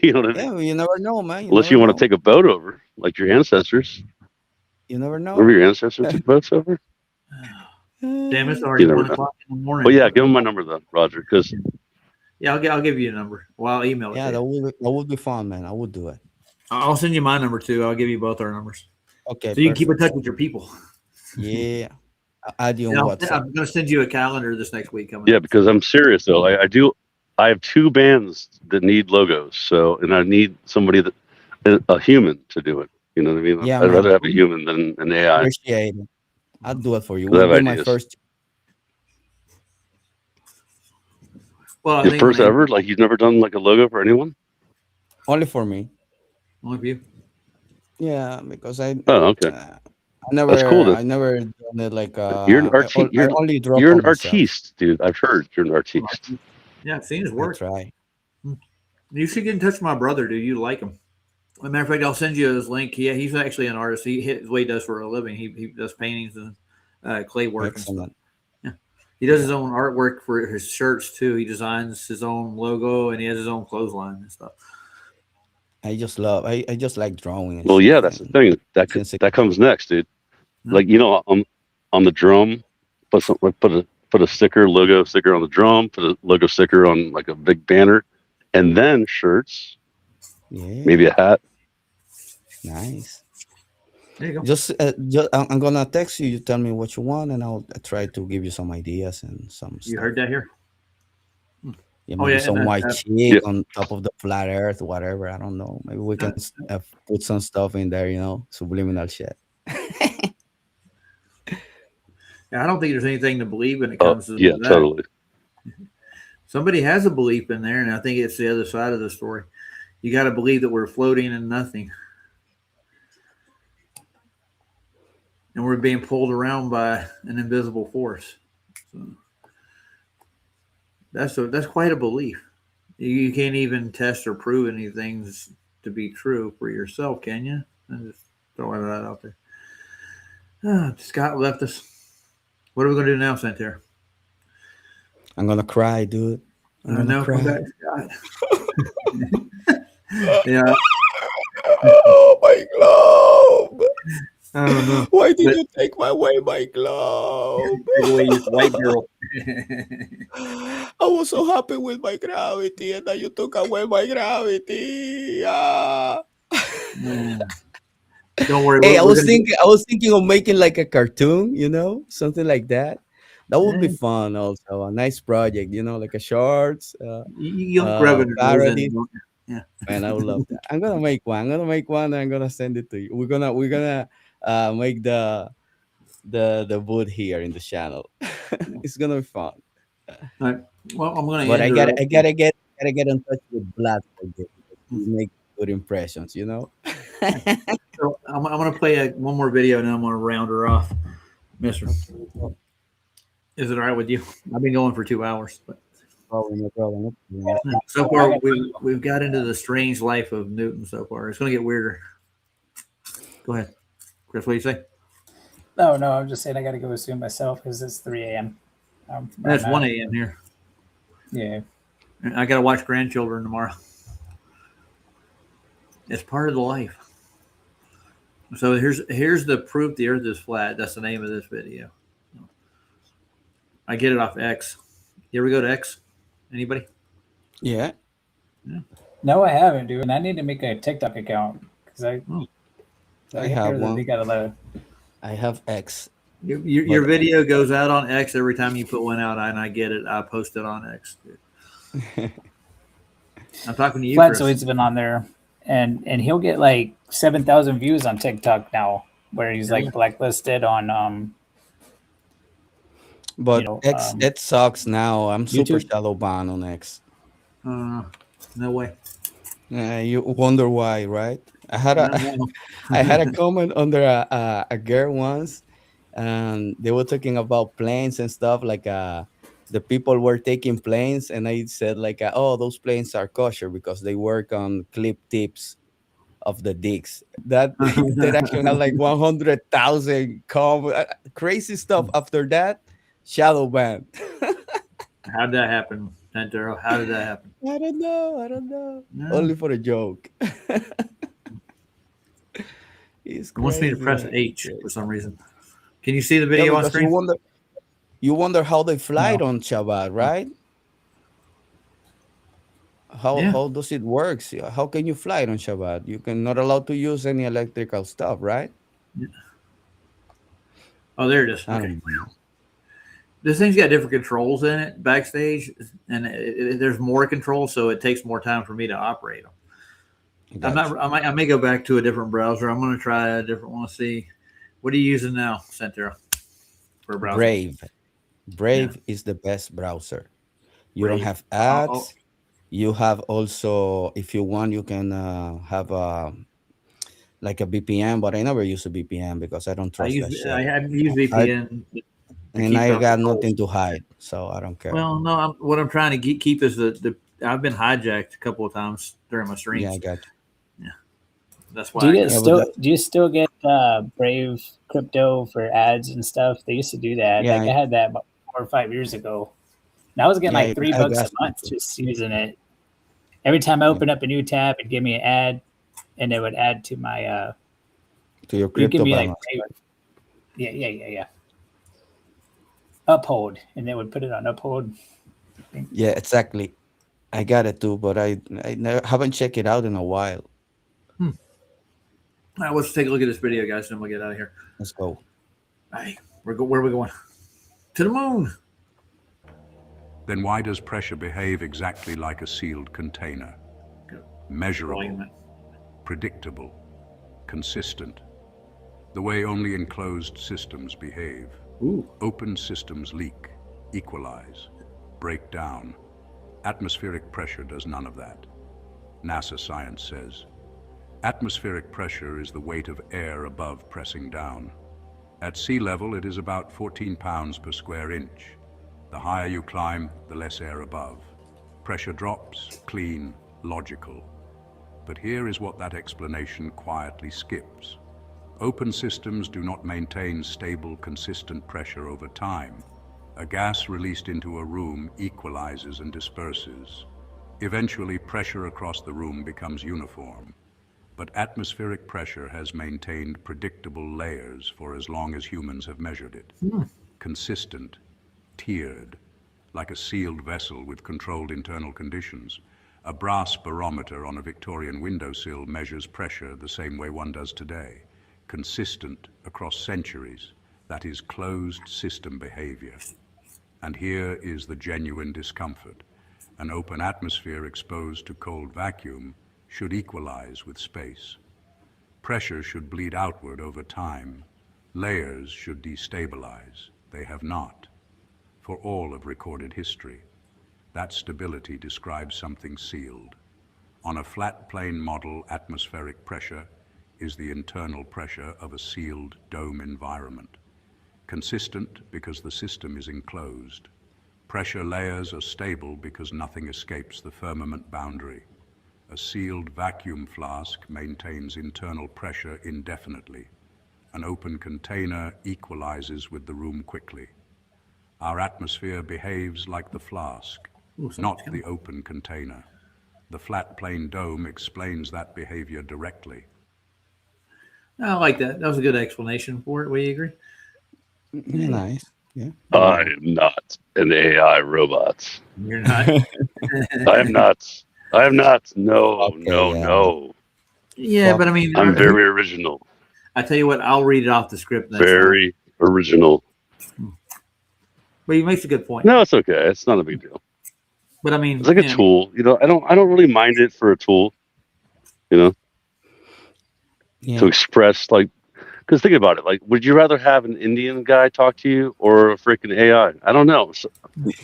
You know what I mean? Yeah, well, you never know, man. Unless you want to take a boat over, like your ancestors. You never know. Remember your ancestors took boats over? Damn, it's already You never 1 know. o'clock in the morning. But yeah, give him my number though, Roger, because Yeah, I'll give you a number. Well, I'll email it. Yeah, to you. that would be fun, man. I would do it. I'll send you my number too. I'll give you both our numbers. Okay. So you can keep in touch with your people. Yeah. I'll add you And on I'm WhatsApp. going to send you a calendar this next week coming. yeah, up. because I'm serious though. I have 2 bands that need logos, and I need somebody a human to do it. You know what I mean? Yeah, I'd man. rather have a human than an AI. Appreciate it. I'll do it for you. I have Will be my ideas. first. Well, I Your think first my- ever? Like you've never done like a logo for anyone? Only for me. Only for you. Yeah, because I Okay. I never cool, then. I never done it like You're an I artiste. only draw You're for an myself. artiste, dude. I've heard you're an artiste. Yeah, I've seen his work. That's right. You should get in touch with my brother, dude. You like him. As a matter of fact, I'll send you his link. Yeah, he's actually an artist. His what he does for a living. He does paintings and clay work and stuff. Excellent. He does his own artwork for his shirts too. He designs his own logo and he has his own clothesline and stuff. I just like drawing. And Well, shit, yeah, that's the man. thing. Since it- That comes next, dude. Like on the drum, put a logo sticker on the drum, put a logo sticker on like a big banner, and then shirts, Yeah. maybe a hat. Nice. There you go. Just I'm gonna text you. You tell me what you want, and I'll try to give you some ideas and some. You stuff. heard that here. Yeah, Oh, maybe yeah, some and white that- chick Yeah. on top of the flat Earth, whatever. I don't know. Maybe we can put some stuff in there. Subliminal shit. Yeah, I don't think there's anything to believe when it comes to Yeah, that. totally. Somebody has a belief in there, and I think it's the other side of the story. You got to believe that we're floating in nothing, and we're being pulled around by an invisible force. So that's quite a belief. You can't even test or prove anything to be true for yourself, can you? I'm just throwing that out there. Scott left us. What are we going to do now, Santerre? I'm gonna cry, dude. I'm gonna No, come cry. back, Scott. Yeah, Oh, my glove! I don't know. Why did But- you take away my glove? Take away your white girl. I was so happy with my gravity, and then you took away my gravity. Ah. Don't worry. Hey, I we're was gonna get- thinking of making like a cartoon, something like that. That would be fun. Also, a nice project, like a shorts. you don't grab it. parody. Yeah. Man, I would love that. I'm gonna make one. And I'm gonna send it to you. We're gonna make the boot here in the channel. It's gonna be fun. Well, I'm gonna. But I end gotta her- get in touch with Vlad for this. You make good impressions, So I'm gonna play one more video, and then I'm gonna round her off, Mister. Is it all right with you? I've been going for 2 hours, but No problem. so far we've got into the strange life of Newton. So far, it's gonna get weirder. Go ahead, Chris. What do you say? No, I'm just saying I got to go soon myself because it's 3 a.m. It's 1 a.m. here. Yeah. I got to watch grandchildren tomorrow. It's part of the life. So here's the proof the Earth is flat. That's the name of this video. I get it off X. You ever go to X? Anybody? Yeah. No, I haven't, dude. And I need to make a TikTok account 'Cause I I hear have that one. they got a lot of. I have X. Your But- video goes out on X every time you put one out, and I get it. I post it on X. I'm talking to you, Chris. Flatzoid's been on there, and he'll get like 7,000 views on TikTok now, where he's like blacklisted on But You know, X, it sucks now. I'm super YouTube? shadow banned on X. No way. You wonder why, right? I had a No. I had a comment under a girl once, and they were talking about planes and stuff. Like the people were taking planes, and I said like, "Oh, those planes are kosher because they work on clip tips of the dicks." That interaction had like 100,000 crazy stuff. After that, shadow ban. How'd that happen, Pantero? How did that happen? I don't know. No. Only for a joke. It's It wants me to crazy, press man. H for some reason. Can you see the Yeah, video on because screen? you wonder how they fly on Shabbat, right? Yeah. How does it work? How can you fly on Shabbat? You can not allowed to use any electrical stuff, right? Oh, there it is. I Okay. don't know. This thing's got different controls in it backstage, and there's more controls, so it takes more time for me to operate them. Gotcha. I may go back to a different browser. I'm going to try a different one. See, what are you using now, Santero, for a browser? Brave is the best browser. You don't Brave. have ads. Oh. You have also, if you want, you can have like a VPN, but I never use a VPN because I don't trust that shit. I have used VPN. And I got nothing to hide, so I don't care. Well, no, what I'm trying to keep is the. I've been hijacked a couple of times during my streams. Yeah, I got you. That's why. Do you Yeah, do you still get Brave crypto for ads and stuff? They used to do that. Yeah, I had that about 4 or 5 years ago. And I was getting Yeah, like $3 I a got month some. just using it. Every time I open up a new tab, it'd give me an ad, and it would add to my To your you crypto give me like balance. yeah. Uphold, and they would put it on Uphold. Yeah, exactly. I got it too, but I haven't checked it out in a while. All right, let's take a look at this video, guys, and then we'll get out of here. Let's go. All right, where are we going? To the moon. Then why does pressure behave exactly like a sealed container? Measurable, Volume. predictable, consistent. The way only enclosed systems behave. Ooh. Open systems leak, equalize, break down. Atmospheric pressure does none of that. NASA science says. Atmospheric pressure is the weight of air above pressing down. At sea level, it is about 14 pounds per square inch. The higher you climb, the less air above. Pressure drops, clean, logical. But here is what that explanation quietly skips. Open systems do not maintain stable, consistent pressure over time. A gas released into a room equalizes and disperses. Eventually, pressure across the room becomes uniform. But atmospheric pressure has maintained predictable layers for as long as humans have measured it. Consistent, tiered, like a sealed vessel with controlled internal conditions. A brass barometer on a Victorian windowsill measures pressure the same way one does today. Consistent across centuries, that is closed system behavior. And here is the genuine discomfort. An open atmosphere exposed to cold vacuum should equalize with space. Pressure should bleed outward over time. Layers should destabilize. They have not. For all of recorded history, that stability describes something sealed. On a flat plane model, atmospheric pressure is the internal pressure of a sealed dome environment. Consistent because the system is enclosed. Pressure layers are stable because nothing escapes the firmament boundary. A sealed vacuum flask maintains internal pressure indefinitely. An open container equalizes with the room quickly. Our atmosphere behaves like the flask, not the open container. The flat plane dome explains that behavior directly. I like that. That was a good explanation for it. Would you agree? Yeah, nice. Yeah. I am not an AI robot. You're not. I am not. I am not. No, Okay, no, yeah. no. Yeah, Fuck. but I mean, I'm very original. I tell you what, I'll read it off the script next time. Very original. But he makes a good point. No, it's okay. It's not a big deal. But I mean, It's like a tool. You know, I don't really mind it for a tool. You know, Yeah. to express like, because think about it. Like, would you rather have an Indian guy talk to you or a freaking AI? I don't know. So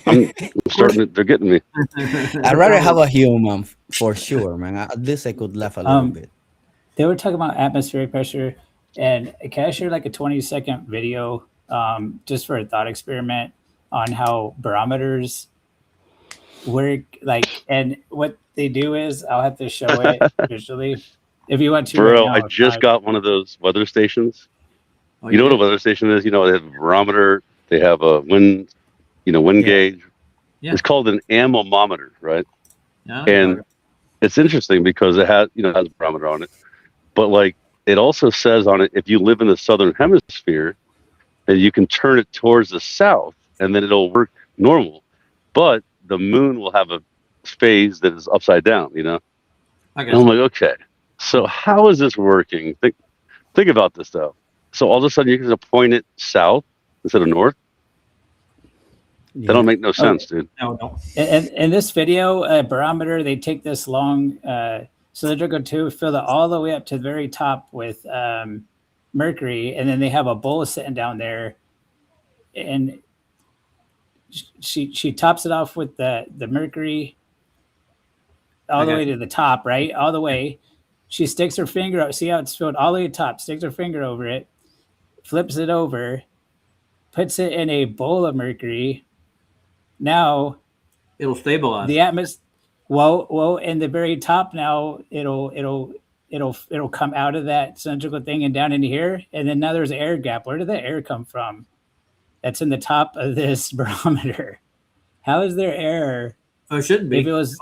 I'm starting to, they're getting me. I'd rather have a human for sure, man. At least I could laugh a little bit. They were talking about atmospheric pressure, and can I share like a 20-second video just for a thought experiment on how barometers work? Like, and what they do is, I'll have to show it visually if you want to. Bro, right now, I just got one of those weather stations. Oh, You know what a weather station is? You know, they have a barometer, they have a wind gauge. Yeah. It's called an anemometer, right? Yeah, And it's interesting because it has a barometer on it. But like, it also says on it, if you live in the southern hemisphere, then you can turn it towards the south and then it'll work normal. But the moon will have a phase that is upside down, you know? I And guess. I'm like, okay, so how is this working? Think about this though. So all of a sudden you can just point it south instead of north. That don't make no sense, dude. No. In this video, a barometer, they take this long cylindrical tube, fill it all the way up to the very top with mercury, and then they have a bowl sitting down there, and she tops it off with the mercury all the way to the top, right? All the way. She sticks her finger up. See how it's filled all the way to the top. Sticks her finger over it, flips it over, puts it in a bowl of mercury. Now it'll stabilize the atmosphere. Well, in the very top now, it'll come out of that cylindrical thing and down into here, and then now there's an air gap. Where did the air come from? That's in the top of this barometer. How is there air? Oh, it shouldn't be. If it was,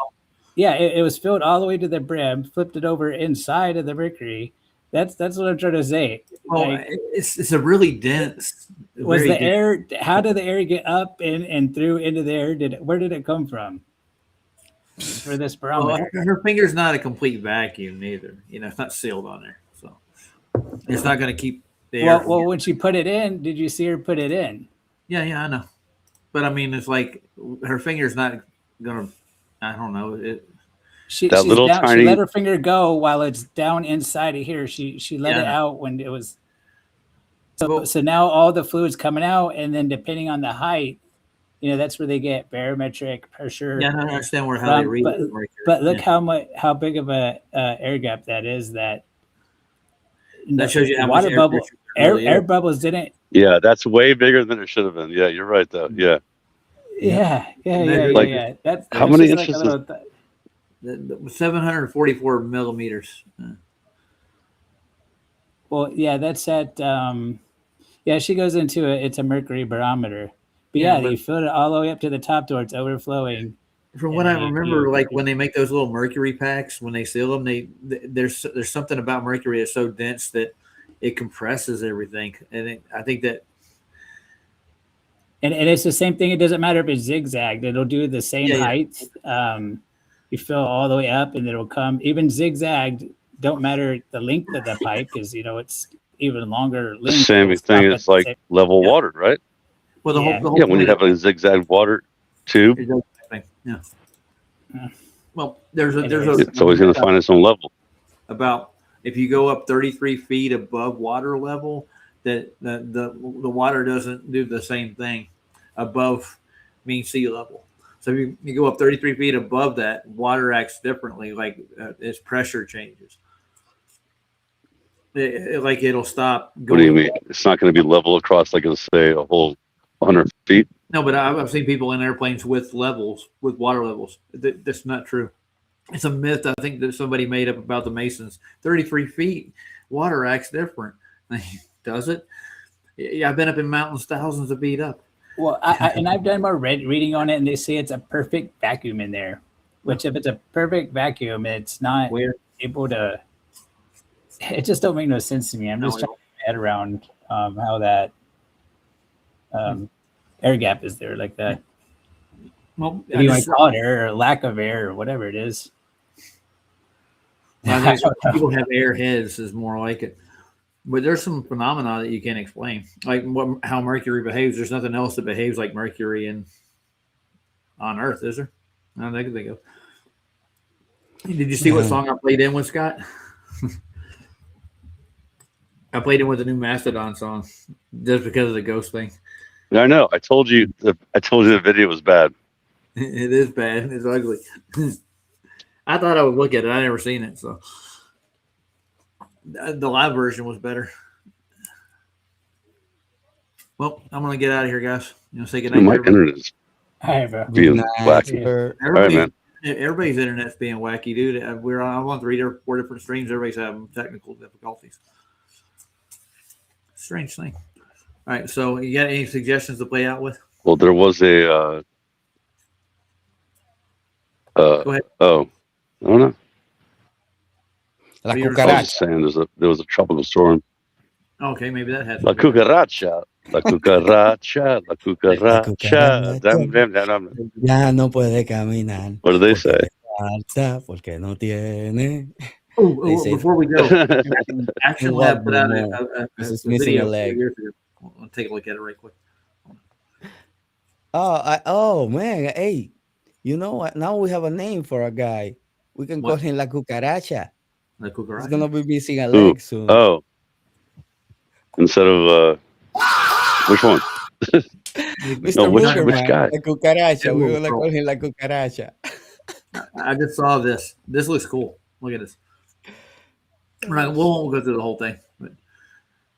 yeah, it was filled all the way to the brim, flipped it over inside of the mercury. That's what I'm trying to say. Well, Like, it's a really dense. was very the dense- air? How did the air get up and through into the air? Where did it come from? For this Well, barometer. her finger's not a complete vacuum either. You know, it's not sealed on there, so it's not going to keep the air. Well, when she put it in, did you see her put it in? Yeah, I know. But I mean, it's like her finger's not going to. I don't know. She That little down, tiny- she let her finger go while it's down inside of here. She let Yeah, it I know. out when it was. So now all the fluid's coming out, and then depending on the height, that's where they get barometric pressure. Yeah, I don't understand how they read it. But look how big of a air gap that is. That shows you how much water air bubble pressure there really air is. bubbles didn't. Yeah, that's way bigger than it should have been. Yeah, you're right though. Yeah. Yeah. Like, That's how many just like a inches little The 744 millimeters. Well, yeah, that's at. She goes into it's a mercury barometer. But Yeah, yeah, but- you fill it all the way up to the top to where it's overflowing. From what I And remember, like when they make those little mercury packs, when they seal them, there's something about mercury that's so dense that it compresses everything, and I think that. And it's the same thing. It doesn't matter if it's zigzagged; it'll do the same Yeah, yeah. height. You fill all the way up, and it'll come even zigzagged. Don't matter the length of the pipe because it's even longer The length. same It'll stop thing at as the like same- level water, right? Well, the Yeah. whole Yeah, when you point have a zigzag water tube, is the same thing. Yeah. Yeah. Well, there's a it's always going to find its own level. about if you go up 33 feet above water level, that the water doesn't do the same thing above mean sea level. So if you go up 33 feet above that, water acts differently, like its pressure changes. Like it'll stop What do you mean? It's not going to be level across like it's say a whole 100 feet. No, but I've seen people in airplanes with water levels. That's not true. It's a myth I think that somebody made up about the Masons. 33 feet, water acts different. Does it? Yeah, I've been up in mountains thousands of feet up. Well, I've done more reading on it, and they say it's a perfect vacuum in there. Which, if it's a perfect vacuum, it's not able to. It just don't make no sense to me. I'm just trying to get my head around how that air gap is there like that. Well, If you might call it air or lack of air or whatever it is. I think some people have airheads is more like it. But there's some phenomena that you can't explain, like how Mercury behaves. There's nothing else that behaves like Mercury on Earth, is there? I don't think of. Did you see what song I played in with, Scott? I played in with the new Mastodon song just because of the ghost thing. I know. I told you the video was bad. It is bad. It's ugly. I thought I would look at it. I never seen it, so the live version was better. Well, I'm gonna get out of here, guys. Say good night. My internet is Hi, bro. being wacky. All right, man. Everybody's internet's being wacky, dude. I'm on 3 or 4 different streams. Everybody's having technical difficulties. Strange thing. All right, so you got any suggestions to play out with? Well, there was a. Go ahead. Oh, I don't know. La What are your I was cucaracha. just saying there was a tropical storm. Okay, maybe that had. La cucaracha. La cucaracha. La cucaracha. Dam, dam, dam, dam. Ya no puede caminar. What do they say? Alza porque no tiene. They say- Before we go, Action Lab put out This is a missing video a leg. years ago. I'll take a look at it right quick. Oh man, hey, you know what? Now we have a name for a guy. We can call What? him La Cucaracha. The He's cucaracha. gonna be missing a Ooh. leg soon. Oh. Instead of which one? Mr. No, which Boogerman, guy? La Cucaracha. Yeah, We're gonna Bro. call him La Cucaracha. I just saw this. This looks cool. Look at this. Right, we won't go through the whole thing. But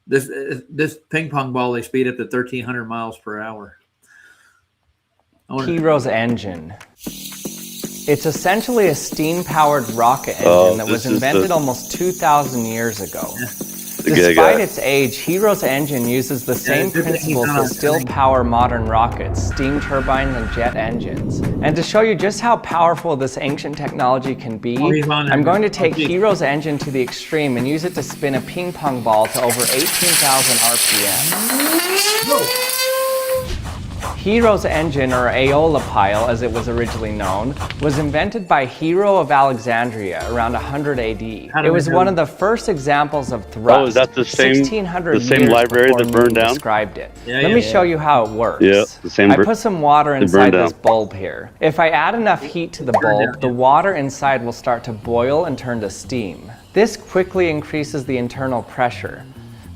this ping pong ball, they speed up to 1,300 miles per hour. Hero's engine. It's essentially a steam-powered rocket engine Oh, that was this is invented the- almost 2,000 years ago. The gay Despite guy. its age, Hero's engine uses the same it's different principles than that still ours. power modern rockets, steam turbines, and jet engines. And to show you just how powerful this ancient technology can be, Oh, he's on there. I'm going to take Okay. Hero's engine to the extreme and use it to spin a ping pong ball to over 18,000 RPM. Hero's engine, or Aeolipile as it was originally known, was invented by Hero of Alexandria around 100 AD. How do It we was know? one of the first examples of thrust. Oh, is that the same- 1600 the same years library before that burned Newton down? described it. Yeah, Let yeah, me yeah. show you how it works. Yeah, the same I bur- put some water burned inside this down. bulb here. If I add enough heat to the bulb, the water inside will start to boil and turn to steam. This quickly increases the internal pressure.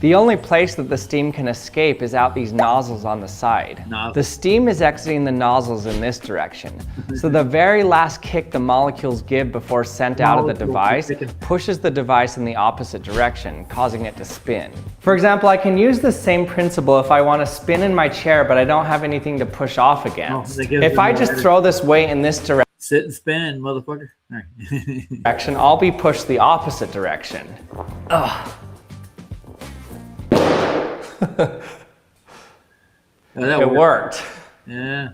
The only place that the steam can escape is out these nozzles on the side. Nozzles. The steam is exiting the nozzles in this direction. So the very last kick the molecules give before sent out of the Molecules device kicking. pushes the device in the opposite direction, causing it to spin. For example, I can use the same principle if I want to spin in my chair, but I don't have anything to push off against. that gives If you I more just energy. throw this weight in this Sit and spin, motherfucker. All right. direction, I'll be pushed the opposite direction. Ugh. That It worked. Yeah.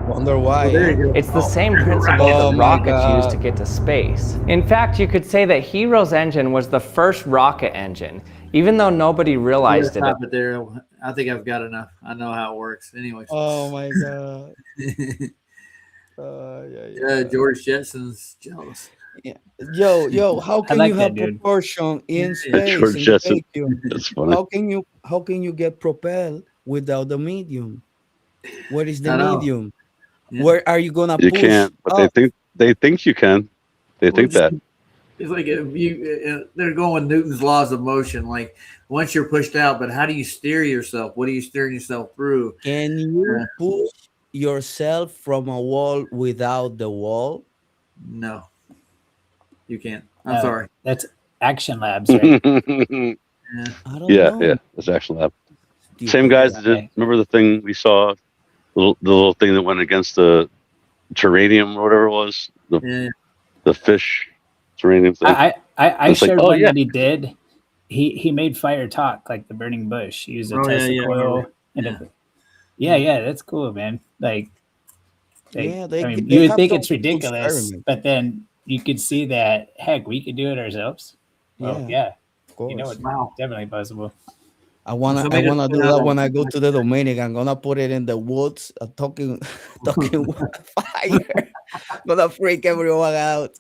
Wonder why. There you go. It's the same there's a principle rocket. Oh that my rockets God. use to get to space. In fact, you could say that Hero's engine was the first rocket engine, even though nobody realized it. Stop it there. I think I've got enough. I know how it works. Anyways. Oh my god. George Jetson's jealous. Yo, how can like you have that, dude. proportion in space? George in the Jetson. vacuum? That's funny. How can you get propelled without the medium? What is the I know. medium? Yeah. Where are you gonna You push? can't, but up? they think you can. They think that. It's like if they're going Newton's laws of motion. Like once you're pushed out, but how do you steer yourself? What are you steering yourself through? Can you Yeah. push yourself from a wall without the wall? No, you can't. I'm sorry. That's Action Labs, right? Yeah. I don't yeah, know. yeah. That's actually lab. Same guys that did. Remember the thing we saw, the little thing that went against the terranium or whatever it was, Yeah. the fish terranium thing. I It's like, shared oh, one yeah. that he did. He made fire talk like the burning bush. He used a Oh, yeah, Tesla yeah, I coil. remember. And yeah, that's cool, man. Like, Yeah, I they mean, they you would have think some it's cool ridiculous, experiment. but then you could see that, heck, we could do it ourselves. Well, yeah, of course. you know, it's Wow. definitely possible. I wanna Somebody just do put out that a- when I go to the Dominican. I'm gonna put it in the woods, talking fire. Gonna freak everyone out.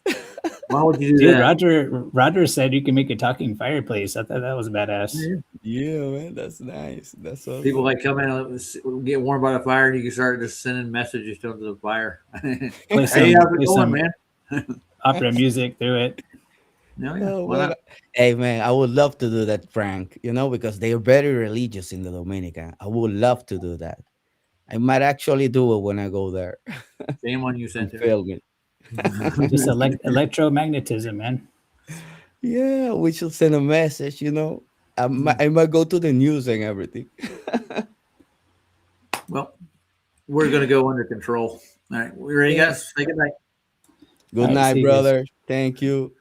Why would you do Dude, that? Roger said you can make a talking fireplace. I thought that was badass. Yeah, man, that's nice. That's awesome. People like come in and get warm by the fire, and you can start just sending messages to them to the fire. Play Hey, some, how's it play going, some man? opera music through it. No, yeah. Oh, Why man. not? Hey, man, I would love to do that prank, because they are very religious in the Dominican. I would love to do that. I might actually do it when I go there Shame on you, and Center. film it. Just electromagnetism, man. Yeah, we should send a message, I might go to the news and everything. Well, we're gonna go under control. All right, we ready, guys? Say good night. Good All right, night, see you guys. brother. Thank you.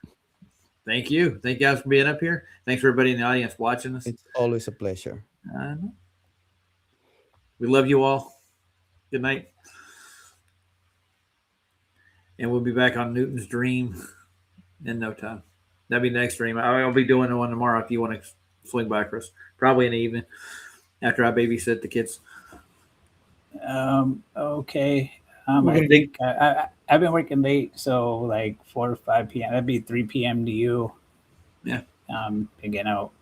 Thank you. Thank you guys for being up here. Thanks for everybody in the audience watching us. It's always a pleasure. We love you all. Good night. And we'll be back on Newton's Dream in no time. That'll be next stream. I'll be doing the one tomorrow if you want to swing by, Chris. Probably in the evening after I babysit the kids. Okay. We're I gonna think I've been working late, so like 4 or 5 p.m. That'd be 3 p.m. to you. Yeah. Again, out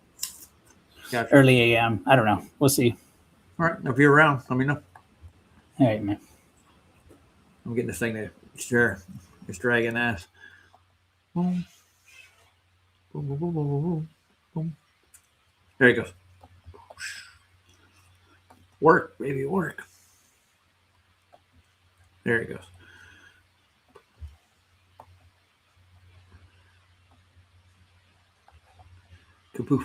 Gotcha. early a.m. I don't know. We'll see. All right. If you're around, let me know. All right, man. I'm getting this thing to share. It's dragging ass. Boom. Boom, boom, boom, boom, boom, boom. There he goes. Work, baby, work. There he goes. Kapoof.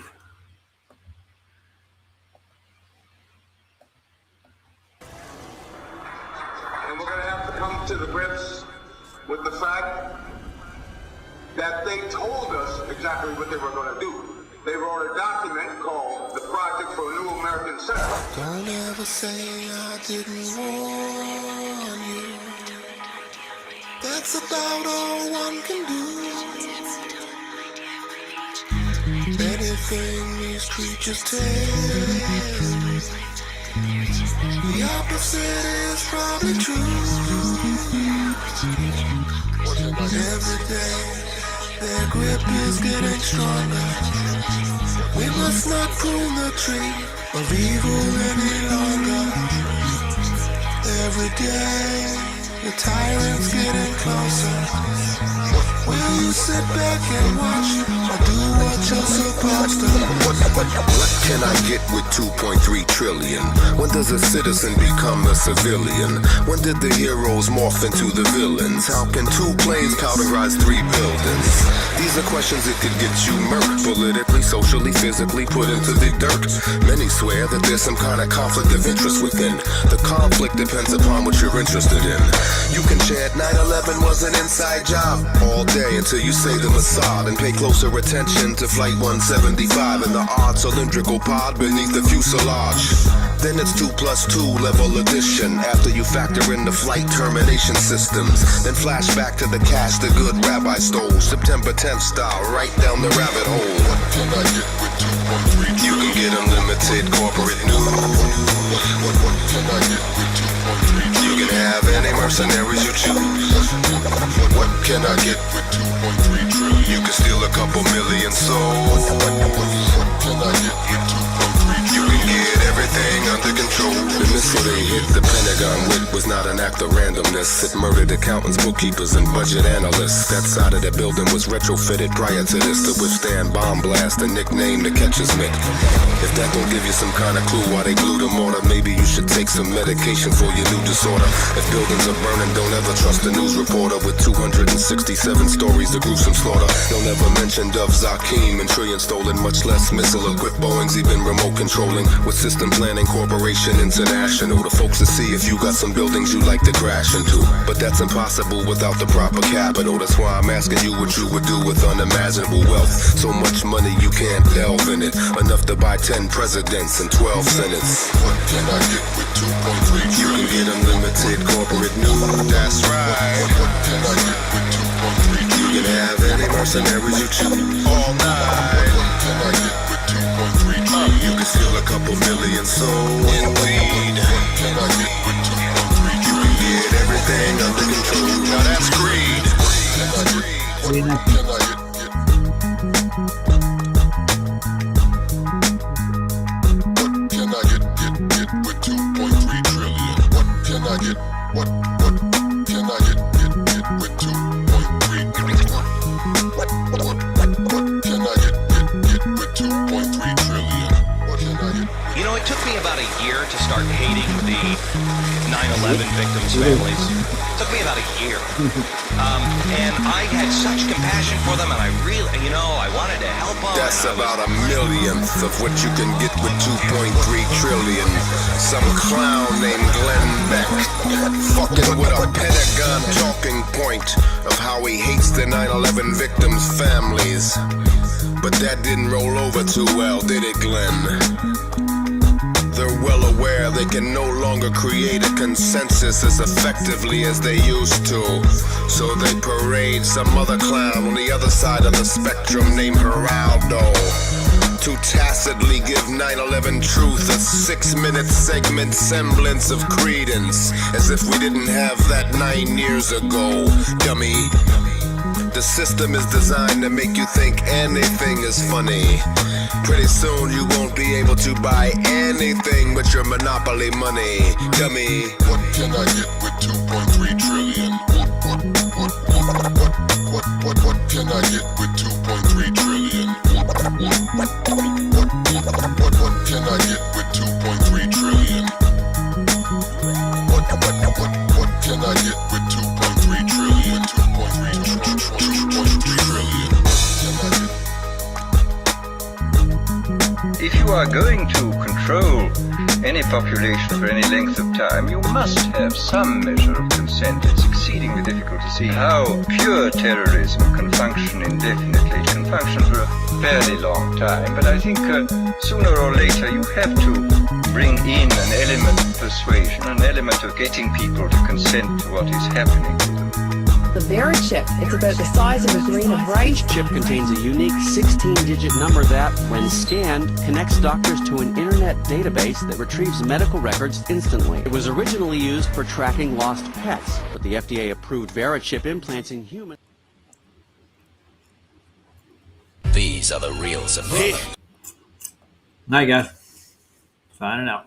And we're going to have to come to the grips with the fact that they told us exactly what they were going to do. They wrote a document called the Project for a New American Center. Don't ever say I didn't warn you. That's about all one can do. Anything these creatures tell you, the opposite is probably true. Every day their grip is getting stronger. We must not prune the tree of evil any longer. Every day the tyrant's getting closer. Will you sit back and watch or do what you're supposed to? What can I get with 2.3 trillion? When does a citizen become a civilian? When did the heroes morph into the villains? How can 2 planes powderize 3 buildings? These are questions that could get you murked, politically, socially, physically put into the dirt. Many swear that there's some kind of conflict of interest within. The conflict depends upon what you're interested in. You can chant 9/11 was an inside job all day until you say the Mossad and pay closer attention to Flight 175 and the odd cylindrical pod beneath the fuselage. Then it's 2 + 2 level addition after you factor in the flight termination systems. Then flash back to the cash the good rabbi stole, September 10th style, right down the rabbit hole. What can I get with 2.3? You can get unlimited corporate news. What can I get with 2.3? You can have any mercenaries you choose. What can I get with 2.3 trillion? You can steal a couple million souls. What can I get with 2.3 trillion? You can get everything under control. The missile they hit the Pentagon with was not an act of randomness. It murdered accountants, bookkeepers, and budget analysts. That side of the building was retrofitted prior to this to withstand bomb blast, a nickname the catcher's mitt. If that don't give you some kind of clue why they glued a mortar, maybe you should take some medication for your new disorder. If buildings are burning, don't ever trust a news reporter with 267 stories of gruesome slaughter. They'll never mention Dov Zakim and trillion stolen, much less missile-equipped Boeings, even remote controlling. With System Planning Corporation International, the folks to see if you got some buildings you like to crash into. But that's impossible without the proper capital. That's why I'm asking you what you would do with unimaginable wealth. So much money you can't delve in it. Enough to buy 10 presidents and 12 senates. What can I get with 2.3 trillion? You can get unlimited corporate news. That's right. What can I get with 2.3 trillion? You can have any mercenaries you choose. All night. What can I get with 2.3 trillion? You can steal a couple million souls. Indeed. What can I get with 2.3 trillion? You can get everything under control. Now that's greed. What can I get? See you next week. Can I get with 2.3 trillion? What can I get? What can I get with 2.3 trillion? What can I get with 2.3 trillion? What can I get? You know, it took me about a year to start hating the 9/11 victims' families. It took me about a year. And I had such compassion for them, and I really, I wanted to help them. That's about a millionth of what you can get with 2.3 trillion. Some clown named Glenn Beck fucking with a Pentagon talking point of how he hates the 9/11 victims' families. But that didn't roll over too well, did it, Glenn? They're well aware they can no longer create a consensus as effectively as they used to. So they parade some other clown on the other side of the spectrum named Geraldo to tacitly give 9/11 truth a 6-minute segment semblance of credence, as if we didn't have that 9 years ago, dummy. The system is designed to make you think anything is funny. Pretty soon you won't be able to buy anything but your monopoly money, dummy. What can I get with 2.3 trillion? What can I get with 2.3 trillion? What can I get with 2.3 trillion? What can I get with 2.3 trillion? 2.3 trillion. If you are going to control any population for any length of time, you must have some measure of consent. It's exceedingly difficult to see how pure terrorism can function indefinitely. It can function for a fairly long time, but I think sooner or later you have to bring in an element of persuasion, an element of getting people to consent to what is happening to them. The Vera chip, it's about the size of a grain of rice. Each chip contains a unique 16-digit number that, when scanned, connects doctors to an internet database that retrieves medical records instantly. It was originally used for tracking lost pets, but the FDA approved Vera chip implants in humans. These are the reels of fun. Night, guys. Signing out.